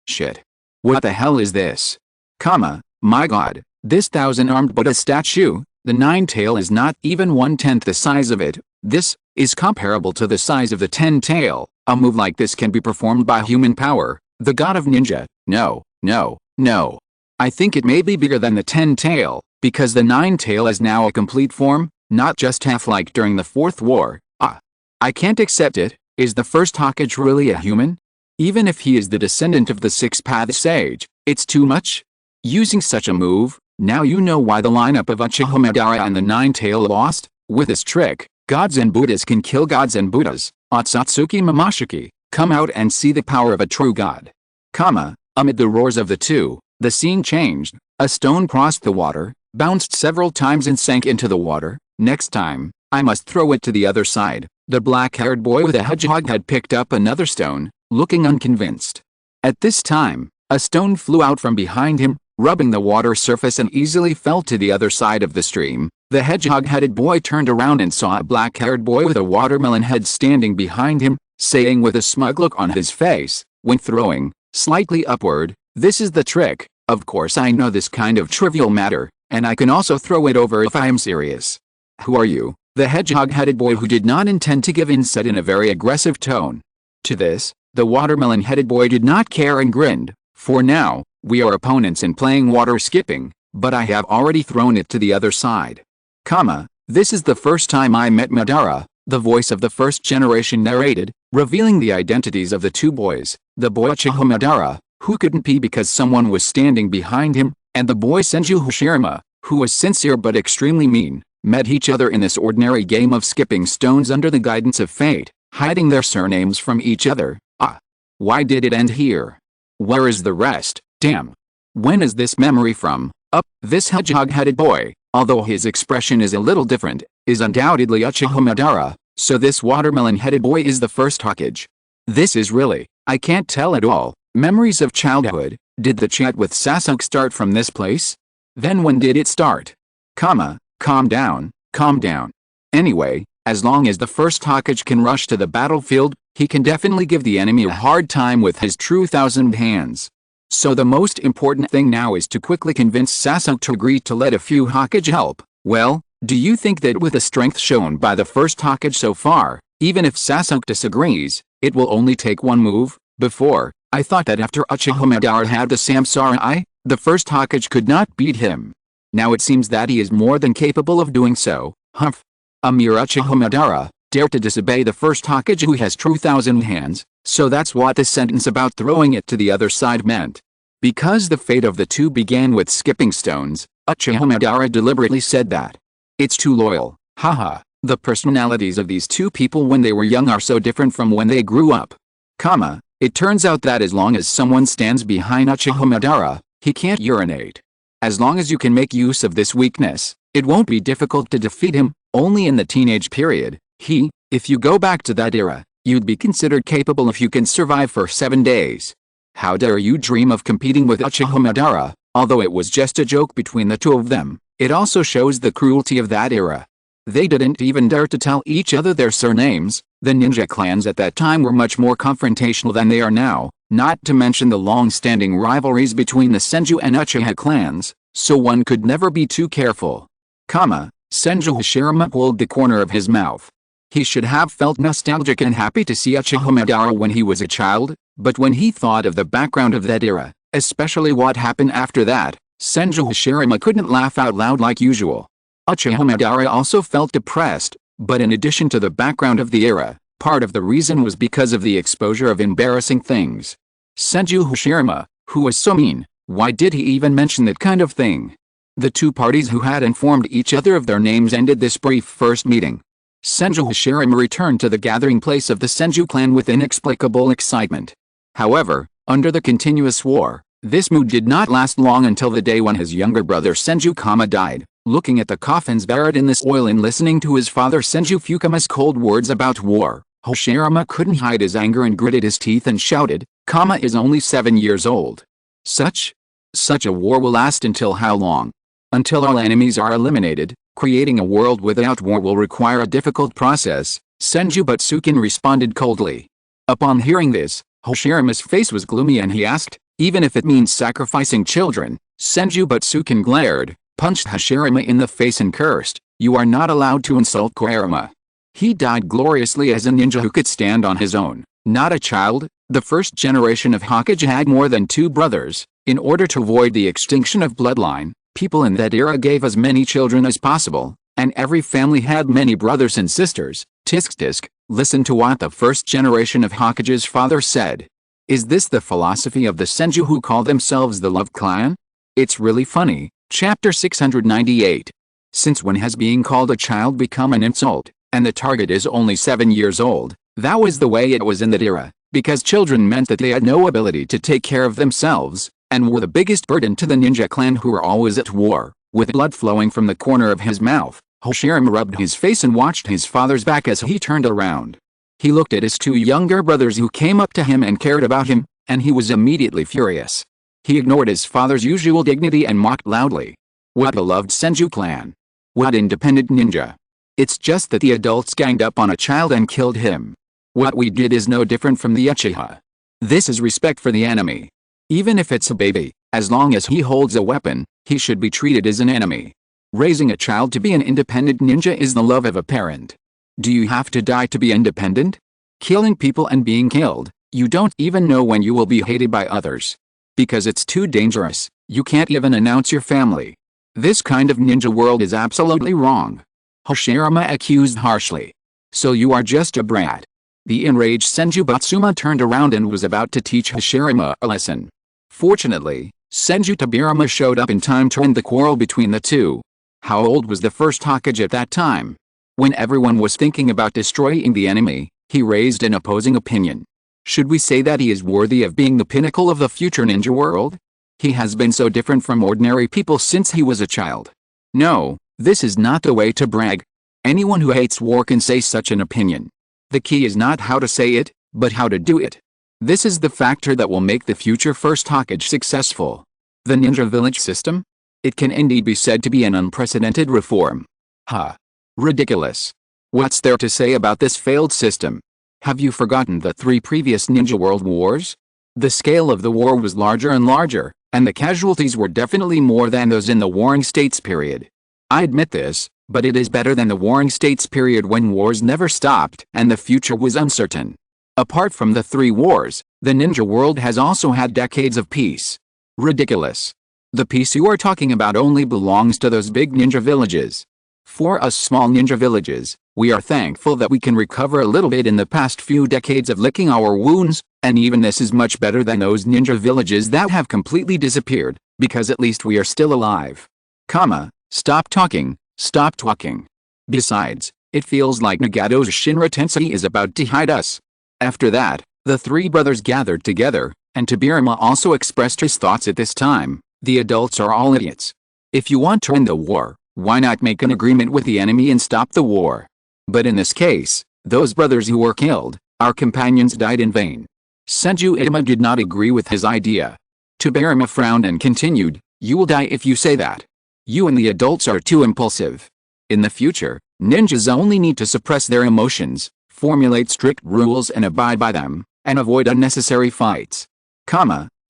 Shit. What the hell is this? My god, this 1,000-armed Buddha statue, the Ninetail is not even 1/10 the size of it. This is comparable to the size of the 10-tail. A move like this can be performed by human power, the god of ninja. No. I think it may be bigger than the 10-tail, because the Ninetail is now a complete form. not just half like during the Fourth War. I can't accept it. Is the first Hokage really a human? Even if he is the descendant of the Six-Path Sage, it's too much? Using such a move, now you know why the lineup of Uchiha Madara and the Nine-Tail lost? With this trick, gods and Buddhas can kill gods and Buddhas. Otsutsuki Momoshiki, come out and see the power of a true god. Amid the roars of the two, the scene changed. A stone crossed the water, bounced several times and sank into the water. Next time, I must throw it to the other side. The black-haired boy with a hedgehog had picked up another stone, looking unconvinced. At this time, a stone flew out from behind him, rubbing the water surface and easily fell to the other side of the stream. The hedgehog-headed boy turned around and saw a black-haired boy with a watermelon head standing behind him, saying with a smug look on his face, when throwing, slightly upward, "This is the trick. Of course I know this kind of trivial matter, and I can also throw it over if I am serious." "Who are you?" the hedgehog-headed boy who did not intend to give in said in a very aggressive tone. To this, the watermelon-headed boy did not care and grinned. "For now, we are opponents in playing water skipping, but I have already thrown it to the other side. This is the first time I met Madara," the voice of the first generation narrated, revealing the identities of the two boys, the boy Uchiha Madara, who couldn't pee because someone was standing behind him, and the boy Senju Hashirama, who was sincere but extremely mean, met each other in this ordinary game of skipping stones under the guidance of fate, hiding their surnames from each other. Why did it end here? Where is the rest? Damn. When is this memory from? This hedgehog-headed boy, although his expression is a little different, is undoubtedly Uchiha Madara, so this watermelon-headed boy is the first Hokage. This is really, I can't tell at all, memories of childhood. Did the chat with Sasuke start from this place? Then when did it start? Calm down, calm down. Anyway, as long as the first Hokage can rush to the battlefield, he can definitely give the enemy a hard time with his true thousand hands. So the most important thing now is to quickly convince Sasuke to agree to let a few Hokage help. Well, do you think that with the strength shown by the first Hokage so far, even if Sasuke disagrees, it will only take one move? Before, I thought that after Uchiha Madara had the Samsara Eye, the first Hokage could not beat him. Now it seems that he is more than capable of doing so. A mere Uchiha Madara dared to disobey the first Hokage who has true thousand hands, so that's what the sentence about throwing it to the other side meant. Because the fate of the two began with skipping stones, Uchiha Madara deliberately said that. It's too loyal. The personalities of these two people when they were young are so different from when they grew up. It turns out that as long as someone stands behind Uchiha Madara, he can't urinate. As long as you can make use of this weakness, it won't be difficult to defeat him. Only in the teenage period, if you go back to that era, you'd be considered capable if you can survive for 7 days. How dare you dream of competing with Uchiha Madara? Although it was just a joke between the two of them, it also shows the cruelty of that era. They didn't even dare to tell each other their surnames. The ninja clans at that time were much more confrontational than they are now, not to mention the long-standing rivalries between the Senju and Uchiha clans, so one could never be too careful. Senju Hashirama pulled the corner of his mouth. He should have felt nostalgic and happy to see Uchiha Madara when he was a child, but when he thought of the background of that era, especially what happened after that, Senju Hashirama couldn't laugh out loud like usual. Uchiha Madara also felt depressed, but in addition to the background of the era, part of the reason was because of the exposure of embarrassing things. Senju Hashirama, who was so mean, why did he even mention that kind of thing? The two parties who had informed each other of their names ended this brief first meeting. Senju Hashirama returned to the gathering place of the Senju clan with inexplicable excitement. However, under the continuous war, this mood did not last long until the day when his younger brother Senju Kama died. Looking at the coffins buried in this oil and listening to his father Senju Fukama's cold words about war, Hashirama couldn't hide his anger and gritted his teeth and shouted, "Kama is only 7 years old. Such a war will last until how long? Until all enemies are eliminated. Creating a world without war will require a difficult process," Senju Butsukin responded coldly. Upon hearing this, Hashirama's face was gloomy and he asked, "Even if it means sacrificing children?" Senju Butsukin glared, punched Hashirama in the face and cursed, "You are not allowed to insult Koirama. He died gloriously as a ninja who could stand on his own, not a child." The first generation of Hokage had more than 2 brothers. In order to avoid the extinction of bloodline, people in that era gave as many children as possible. And every family had many brothers and sisters. Tisk tisk, listen to what the first generation of Hokage's father said. Is this the philosophy of the Senju who call themselves the Love Clan? It's really funny. Chapter 698. Since when has being called a child become an insult, and the target is only 7 years old? That was the way it was in that era, because children meant that they had no ability to take care of themselves, and were the biggest burden to the ninja clan who were always at war. With blood flowing from the corner of his mouth, Hashirama rubbed his face and watched his father's back as he turned around. He looked at his 2 younger brothers who came up to him and cared about him, and he was immediately furious. He ignored his father's usual dignity and mocked loudly. What beloved Senju clan? What independent ninja? It's just that the adults ganged up on a child and killed him. What we did is no different from the Uchiha. This is respect for the enemy. Even if it's a baby, as long as he holds a weapon, he should be treated as an enemy. Raising a child to be an independent ninja is the love of a parent. Do you have to die to be independent? Killing people and being killed, you don't even know when you will be hated by others. Because it's too dangerous, you can't even announce your family. This kind of ninja world is absolutely wrong. Hashirama accused harshly. So you are just a brat. The enraged Senju Batsuma turned around and was about to teach Hashirama a lesson. Fortunately, Senju Tobirama showed up in time to end the quarrel between the two. How old was the first Hokage at that time? When everyone was thinking about destroying the enemy, he raised an opposing opinion. Should we say that he is worthy of being the pinnacle of the future ninja world? He has been so different from ordinary people since he was a child. No, this is not the way to brag. Anyone who hates war can say such an opinion. The key is not how to say it, but how to do it. This is the factor that will make the future first Hokage successful. The ninja village system? It can indeed be said to be an unprecedented reform. Ridiculous. What's there to say about this failed system? Have you forgotten the 3 previous ninja world wars? The scale of the war was larger and larger, and the casualties were definitely more than those in the Warring States period. I admit this, but it is better than the Warring States period when wars never stopped and the future was uncertain. Apart from the 3 wars, the ninja world has also had decades of peace. Ridiculous. The peace you are talking about only belongs to those big ninja villages. For us small ninja villages, we are thankful that we can recover a little bit in the past few decades of licking our wounds, and even this is much better than those ninja villages that have completely disappeared, because at least we are still alive. Stop talking, stop talking. Besides, it feels like Nagato's Shinra Tensei is about to hide us. After that, the 3 brothers gathered together, and Tobirama also expressed his thoughts at this time. The adults are all idiots. If you want to end the war, why not make an agreement with the enemy and stop the war? But in this case, those brothers who were killed, our companions died in vain. Senju Itama did not agree with his idea. Tobirama frowned and continued, you will die if you say that. You and the adults are too impulsive. In the future, ninjas only need to suppress their emotions, formulate strict rules and abide by them, and avoid unnecessary fights.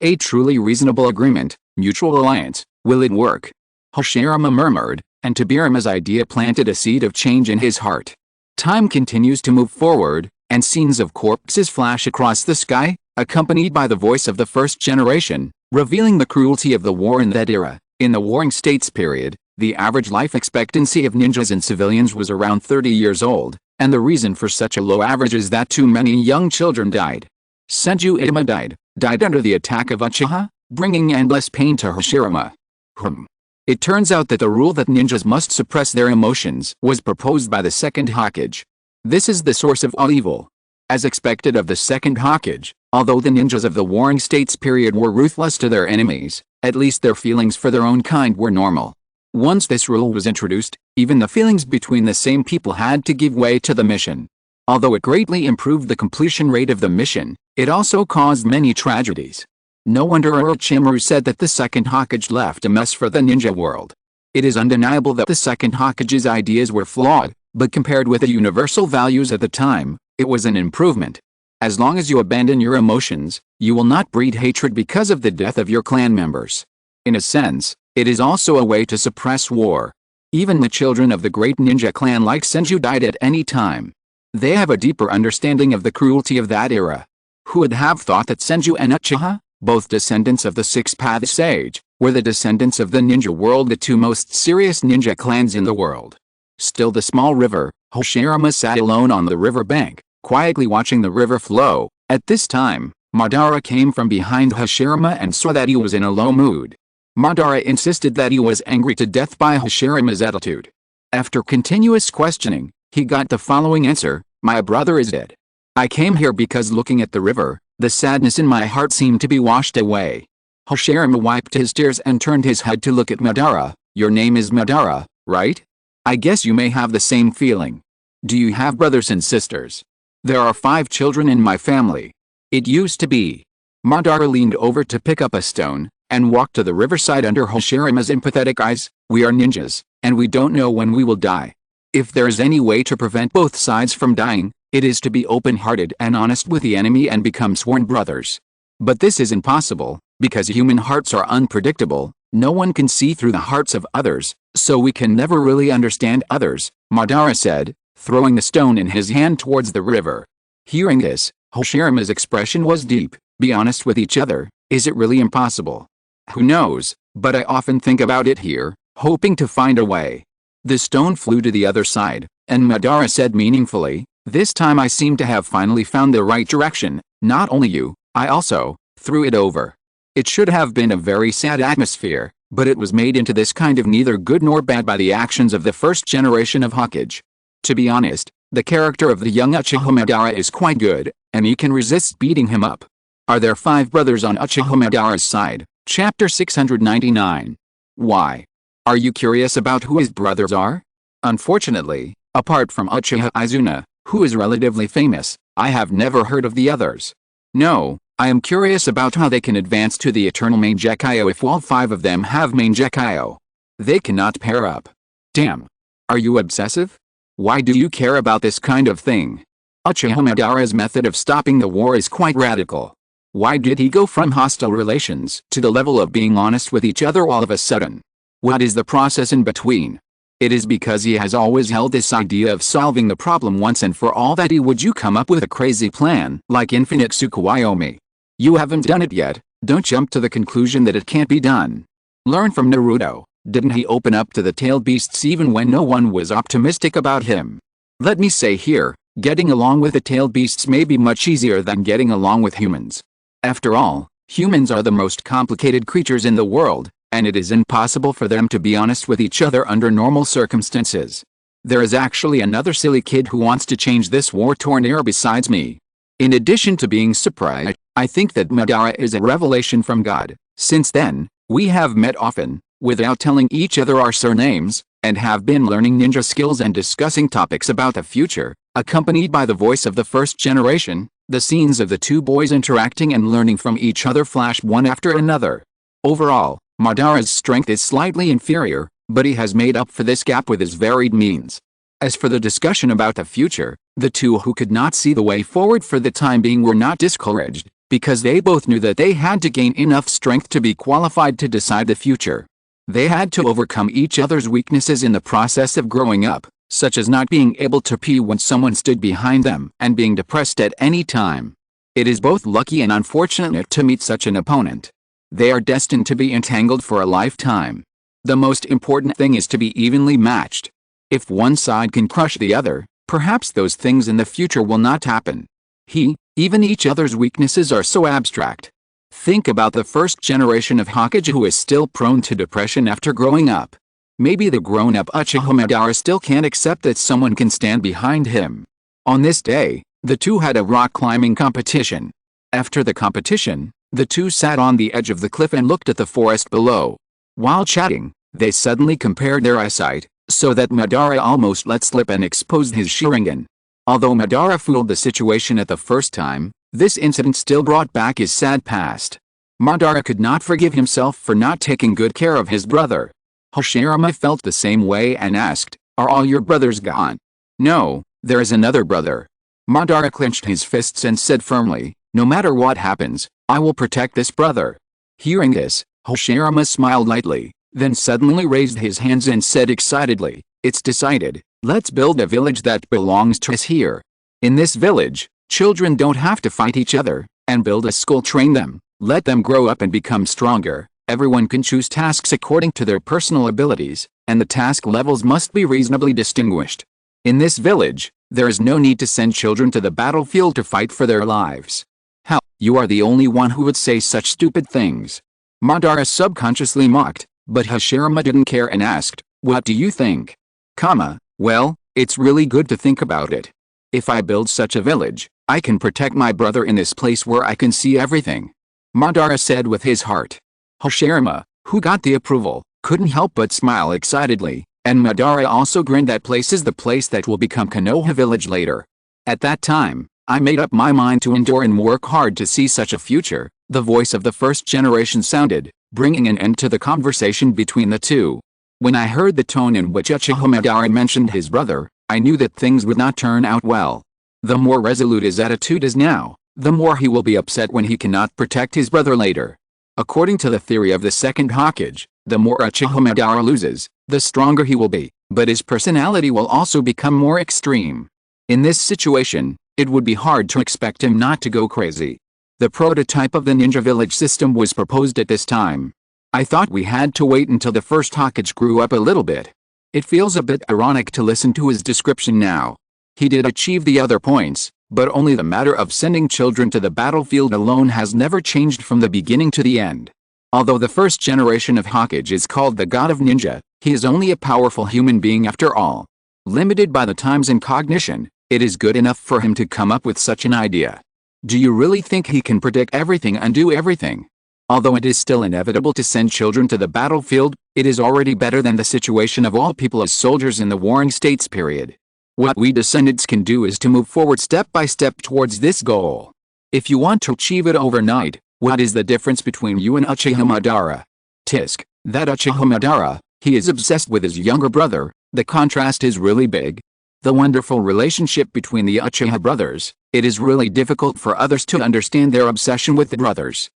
A truly reasonable agreement, mutual alliance, will it work? Hashirama murmured, and Tobirama's idea planted a seed of change in his heart. Time continues to move forward, and scenes of corpses flash across the sky, accompanied by the voice of the first generation, revealing the cruelty of the war in that era. In the Warring States period, the average life expectancy of ninjas and civilians was around 30 years old, and the reason for such a low average is that too many young children died. Senju Itama died under the attack of Uchiha, bringing endless pain to Hashirama. It turns out that the rule that ninjas must suppress their emotions was proposed by the second Hokage. This is the source of all evil. As expected of the second Hokage, although the ninjas of the Warring States period were ruthless to their enemies, at least their feelings for their own kind were normal. Once this rule was introduced, even the feelings between the same people had to give way to the mission. Although it greatly improved the completion rate of the mission, it also caused many tragedies. No wonder Orochimaru said that the second Hokage left a mess for the ninja world. It is undeniable that the second Hokage's ideas were flawed, but compared with the universal values at the time, it was an improvement. As long as you abandon your emotions, you will not breed hatred because of the death of your clan members. In a sense, it is also a way to suppress war. Even the children of the great ninja clan like Senju died at any time. They have a deeper understanding of the cruelty of that era. Who would have thought that Senju and Uchiha, both descendants of the Six-Path Sage, were the descendants of the ninja world, the 2 most serious ninja clans in the world? Still the small river, Hashirama sat alone on the river bank, quietly watching the river flow. At this time, Madara came from behind Hashirama and saw that he was in a low mood. Madara insisted that he was angry to death by Hashirama's attitude. After continuous questioning, he got the following answer: "My brother is dead. I came here because looking at the river, the sadness in my heart seemed to be washed away." Hashirama wiped his tears and turned his head to look at Madara. "Your name is Madara, right? I guess you may have the same feeling. Do you have brothers and sisters?" "There are 5 children in my family. It used to be." Madara leaned over to pick up a stone, and walked to the riverside under Hashirama's empathetic eyes. "We are ninjas, and we don't know when we will die. If there is any way to prevent both sides from dying, it is to be open-hearted and honest with the enemy and become sworn brothers. But this is impossible, because human hearts are unpredictable. No one can see through the hearts of others, so we can never really understand others," Madara said, throwing the stone in his hand towards the river. Hearing this, Hashirama's expression was deep. "Be honest with each other, is it really impossible? Who knows, but I often think about it here, hoping to find a way." The stone flew to the other side, and Madara said meaningfully, "This time I seem to have finally found the right direction. Not only you, I also threw it over." It should have been a very sad atmosphere, but it was made into this kind of neither good nor bad by the actions of the first generation of Hokage. To be honest, the character of the young Uchiha Madara is quite good, and he can resist beating him up. Are there 5 brothers on Uchiha Madara's side? Chapter 699. Why? Are you curious about who his brothers are? Unfortunately, apart from Uchiha Izuna, who is relatively famous, I have never heard of the others. No, I am curious about how they can advance to the eternal Mangekyo if all 5 of them have Mangekyo. They cannot pair up. Damn. Are you obsessive? Why do you care about this kind of thing? Uchiha Madara's method of stopping the war is quite radical. Why did he go from hostile relations to the level of being honest with each other all of a sudden? What is the process in between? It is because he has always held this idea of solving the problem once and for all that he would you come up with a crazy plan like infinite Tsukuyomi. You haven't done it yet, don't jump to the conclusion that it can't be done. Learn from Naruto. Didn't he open up to the tailed beasts even when no one was optimistic about him? Let me say here, getting along with the tailed beasts may be much easier than getting along with humans. After all, humans are the most complicated creatures in the world, and it is impossible for them to be honest with each other under normal circumstances. There is actually another silly kid who wants to change this war-torn era besides me. In addition to being surprised, I think that Madara is a revelation from God. Since then, we have met often, without telling each other our surnames, and have been learning ninja skills and discussing topics about the future, accompanied by the voice of the first generation. The scenes of the 2 boys interacting and learning from each other flash one after another. Overall, Madara's strength is slightly inferior, but he has made up for this gap with his varied means. As for the discussion about the future, the 2 who could not see the way forward for the time being were not discouraged, because they both knew that they had to gain enough strength to be qualified to decide the future. They had to overcome each other's weaknesses in the process of growing up, such as not being able to pee when someone stood behind them and being depressed at any time. It is both lucky and unfortunate to meet such an opponent. They are destined to be entangled for a lifetime. The most important thing is to be evenly matched. If one side can crush the other, perhaps those things in the future will not happen. Even each other's weaknesses are so abstract. Think about the first generation of Hokage who is still prone to depression after growing up. Maybe the grown-up Uchiha Madara still can't accept that someone can stand behind him. On this day, the 2 had a rock climbing competition. After the competition, the 2 sat on the edge of the cliff and looked at the forest below. While chatting, they suddenly compared their eyesight, so that Madara almost let slip and exposed his Sharingan. Although Madara fooled the situation at the first time, this incident still brought back his sad past. Madara could not forgive himself for not taking good care of his brother. Hashirama felt the same way and asked, "Are all your brothers gone?" "No, there is another brother." Madara clenched his fists and said firmly, "No matter what happens, I will protect this brother." Hearing this, Hashirama smiled lightly, then suddenly raised his hands and said excitedly, "It's decided, let's build a village that belongs to us here. In this village, children don't have to fight each other, and build a school, train them, let them grow up and become stronger, Everyone can choose tasks according to their personal abilities, and the task levels must be reasonably distinguished. In this village, there is no need to send children to the battlefield to fight for their lives. How, you are the only one who would say such stupid things. Madara subconsciously mocked, but Hashirama didn't care and asked, what do you think? Well, it's really good to think about it. If I build such a village, I can protect my brother in this place where I can see everything. Madara said with his heart. Hashirama, who got the approval, couldn't help but smile excitedly, and Madara also grinned. That place is the place that will become Konoha village later. At that time, I made up my mind to endure and work hard to see such a future. The voice of the first generation sounded, bringing an end to the conversation between the two. When I heard the tone in which Uchiha Madara mentioned his brother, I knew that things would not turn out well. The more resolute his attitude is now, the more he will be upset when he cannot protect his brother later. According to the theory of the second Hokage, the more Uchiha Madara loses, the stronger he will be, but his personality will also become more extreme. In this situation, it would be hard to expect him not to go crazy. The prototype of the ninja village system was proposed at this time. I thought we had to wait until the first Hokage grew up a little bit. It feels a bit ironic to listen to his description now. He did achieve the other points, but only the matter of sending children to the battlefield alone has never changed from the beginning to the end. Although the first generation of Hokage is called the God of Ninja, he is only a powerful human being after all. Limited by the times and cognition, it is good enough for him to come up with such an idea. Do you really think he can predict everything and do everything? Although it is still inevitable to send children to the battlefield, it is already better than the situation of all people as soldiers in the Warring States period. What we descendants can do is to move forward step by step towards this goal. If you want to achieve it overnight, what is the difference between you and Uchiha Madara? Tisk, that Uchiha Madara, he is obsessed with his younger brother. The contrast is really big. The wonderful relationship between the Uchiha brothers, it is really difficult for others to understand their obsession with the brothers.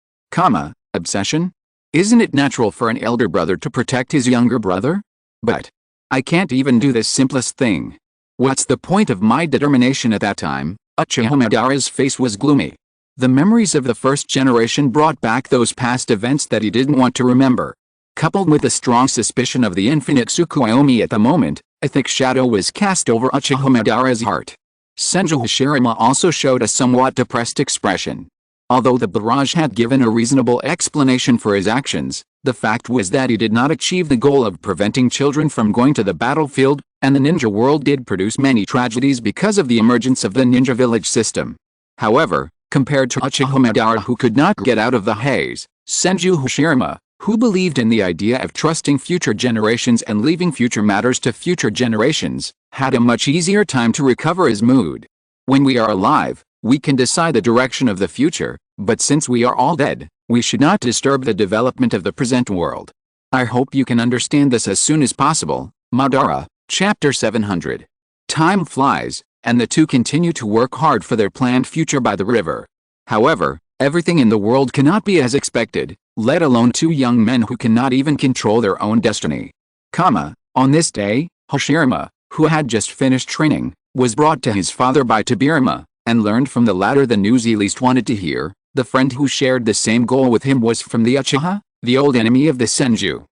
Obsession? Isn't it natural for an elder brother to protect his younger brother? But I can't even do this simplest thing. What's the point of my determination at that time? Uchiha Madara's face was gloomy. The memories of the first generation brought back those past events that he didn't want to remember. Coupled with a strong suspicion of the infinite Tsukuyomi at the moment, a thick shadow was cast over Uchiha Madara's heart. Senju Hashirama also showed a somewhat depressed expression. Although the barrage had given a reasonable explanation for his actions, the fact was that he did not achieve the goal of preventing children from going to the battlefield, and the ninja world did produce many tragedies because of the emergence of the ninja village system. However, compared to Uchiha Madara, who could not get out of the haze, Senju Hashirama, who believed in the idea of trusting future generations and leaving future matters to future generations, had a much easier time to recover his mood. When we are alive, we can decide the direction of the future, but since we are all dead, we should not disturb the development of the present world. I hope you can understand this as soon as possible. Madara, Chapter 700. Time flies, and the two continue to work hard for their planned future by the river. However, everything in the world cannot be as expected, let alone two young men who cannot even control their own destiny. On this day, Hashirama, who had just finished training, was brought to his father by Tobirama, and learned from the latter the news he least wanted to hear. The friend who shared the same goal with him was from the Uchiha, the old enemy of the Senju.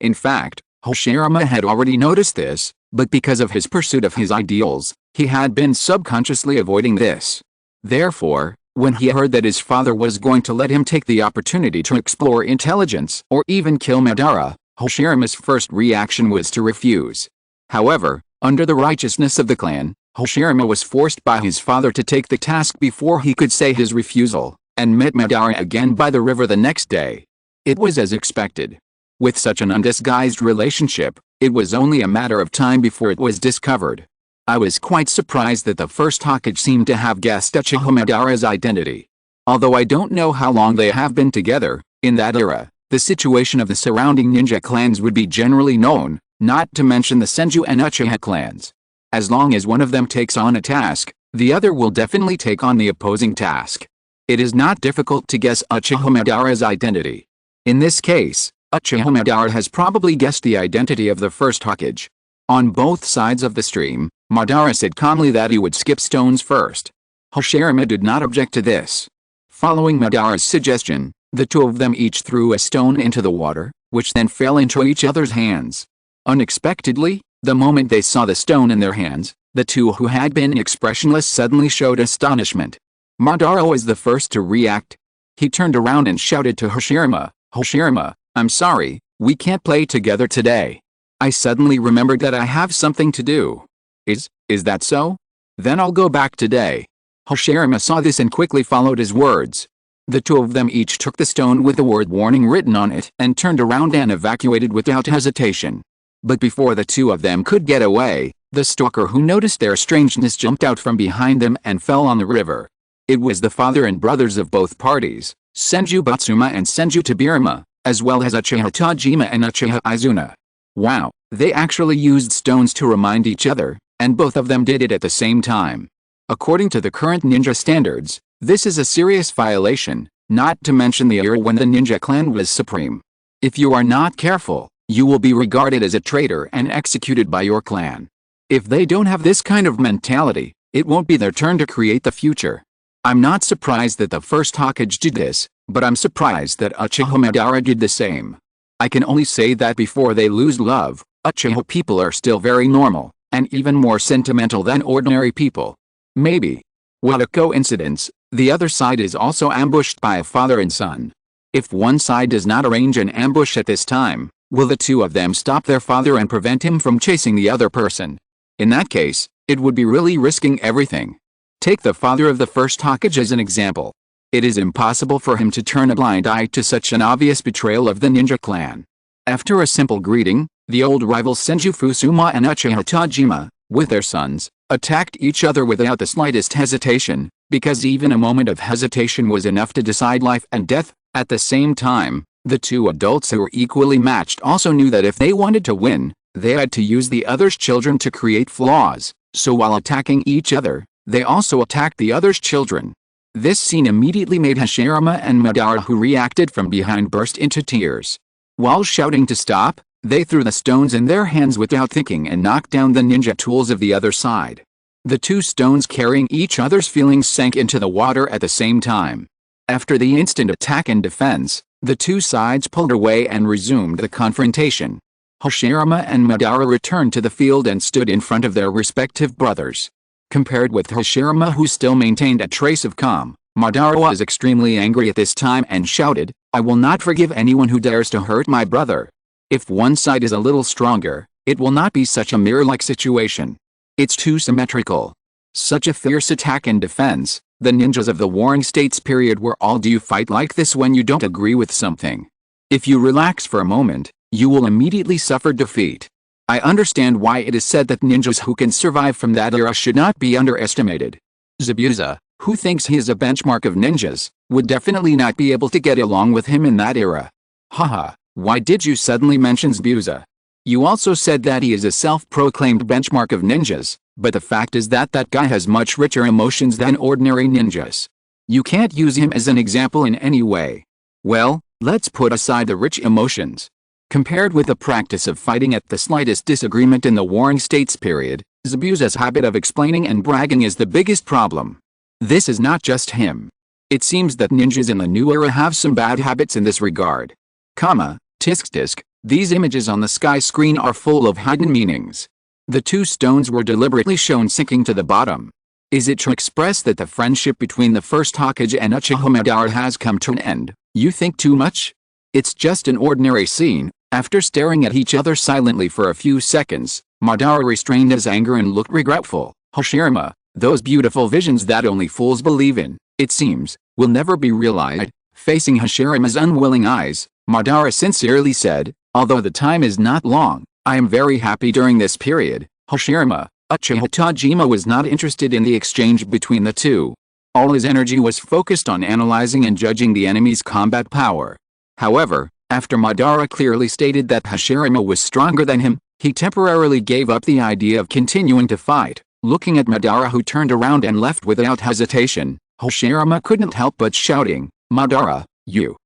In fact, Hashirama had already noticed this, but because of his pursuit of his ideals, he had been subconsciously avoiding this. Therefore, when he heard that his father was going to let him take the opportunity to explore intelligence or even kill Madara, Hashirama's first reaction was to refuse. However, under the righteousness of the clan, Hashirama was forced by his father to take the task before he could say his refusal, and met Madara again by the river the next day. It was as expected. With such an undisguised relationship, it was only a matter of time before it was discovered. I was quite surprised that the first Hokage seemed to have guessed Uchiha Madara's identity. Although I don't know how long they have been together, in that era, the situation of the surrounding ninja clans would be generally known, not to mention the Senju and Uchiha clans. As long as one of them takes on a task, the other will definitely take on the opposing task. It is not difficult to guess Uchiha Madara's identity. In this case, Uchiha Madara has probably guessed the identity of the first Hokage. On both sides of the stream, Madara said calmly that he would skip stones first. Hashirama did not object to this. Following Madara's suggestion, The two of them each threw a stone into the water, which then fell into each other's hands. Unexpectedly, the moment they saw the stone in their hands, the two who had been expressionless suddenly showed astonishment. Madara was the first to react. He turned around and shouted to Hashirama, "Hashirama, I'm sorry, we can't play together today. I suddenly remembered that I have something to do." Is that so? Then I'll go back today." Hashirama saw this and quickly followed his words. The two of them each took the stone with the word warning written on it and turned around and evacuated without hesitation. But before the two of them could get away, the stalker who noticed their strangeness jumped out from behind them and fell on the river. It was the father and brothers of both parties, Senju Batsuma and Senju Tobirama, as well as Uchiha Tajima and Uchiha Izuna. Wow, they actually used stones to remind each other, and both of them did it at the same time. According to the current ninja standards, this is a serious violation, not to mention the era when the ninja clan was supreme. If you are not careful, you will be regarded as a traitor and executed by your clan. If they don't have this kind of mentality, it won't be their turn to create the future. I'm not surprised that the first Hokage did this, but I'm surprised that Uchiha Madara did the same. I can only say that before they lose love, Uchiha people are still very normal, and even more sentimental than ordinary people. Maybe. What a coincidence, the other side is also ambushed by a father and son. If one side does not arrange an ambush at this time, will the two of them stop their father and prevent him from chasing the other person? In that case, it would be really risking everything. Take the father of the first Hokage as an example. It is impossible for him to turn a blind eye to such an obvious betrayal of the ninja clan. After a simple greeting, the old rivals Senju Fusuma and Uchiha Tajima, with their sons, attacked each other without the slightest hesitation, because even a moment of hesitation was enough to decide life and death. At the same time, the two adults who were equally matched also knew that if they wanted to win, they had to use the other's children to create flaws, so while attacking each other, they also attacked the other's children. This scene immediately made Hashirama and Madara, who reacted from behind, burst into tears. While shouting to stop, they threw the stones in their hands without thinking and knocked down the ninja tools of the other side. The two stones carrying each other's feelings sank into the water at the same time. After the instant attack and defense, the two sides pulled away and resumed the confrontation. Hashirama and Madara returned to the field and stood in front of their respective brothers. Compared with Hashirama, who still maintained a trace of calm, Madara was extremely angry at this time and shouted, "I will not forgive anyone who dares to hurt my brother. If one side is a little stronger, it will not be such a mirror-like situation. It's too symmetrical." Such a fierce attack and defense. The ninjas of the Warring States period were all, do you fight like this when you don't agree with something? If you relax for a moment, you will immediately suffer defeat. I understand why it is said that ninjas who can survive from that era should not be underestimated. Zabuza, who thinks he is a benchmark of ninjas, would definitely not be able to get along with him in that era. Haha, why did you suddenly mention Zabuza? You also said that he is a self-proclaimed benchmark of ninjas, but the fact is that that guy has much richer emotions than ordinary ninjas. You can't use him as an example in any way. Well, let's put aside the rich emotions. Compared with the practice of fighting at the slightest disagreement in the Warring States period, Zabuza's habit of explaining and bragging is the biggest problem. This is not just him. It seems that ninjas in the new era have some bad habits in this regard. Tisk, these images on the sky screen are full of hidden meanings. The two stones were deliberately shown sinking to the bottom. Is it to express that the friendship between the first Hokage and Uchiha Madara has come to an end? You think too much? It's just an ordinary scene. After staring at each other silently for a few seconds, Madara restrained his anger and looked regretful. Hashirama, those beautiful visions that only fools believe in, it seems, will never be realized. Facing Hashirama's unwilling eyes, Madara sincerely said, "Although the time is not long, I am very happy during this period." Hashirama, Uchiha Tajima, was not interested in the exchange between the two. All his energy was focused on analyzing and judging the enemy's combat power. However, after Madara clearly stated that Hashirama was stronger than him, he temporarily gave up the idea of continuing to fight. Looking at Madara, who turned around and left without hesitation, Hashirama couldn't help but shouting, "Madara, you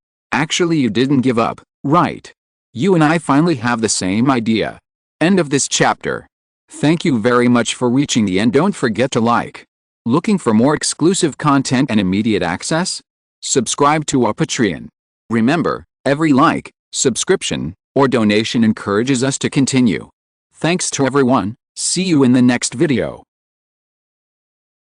didn't give up, right? You and I finally have the same idea." End of this chapter. Thank you very much for reaching the end. Don't forget to like. Looking for more exclusive content and immediate access? Subscribe to our Patreon. Remember, every like, subscription, or donation encourages us to continue. Thanks to everyone, see you in the next video.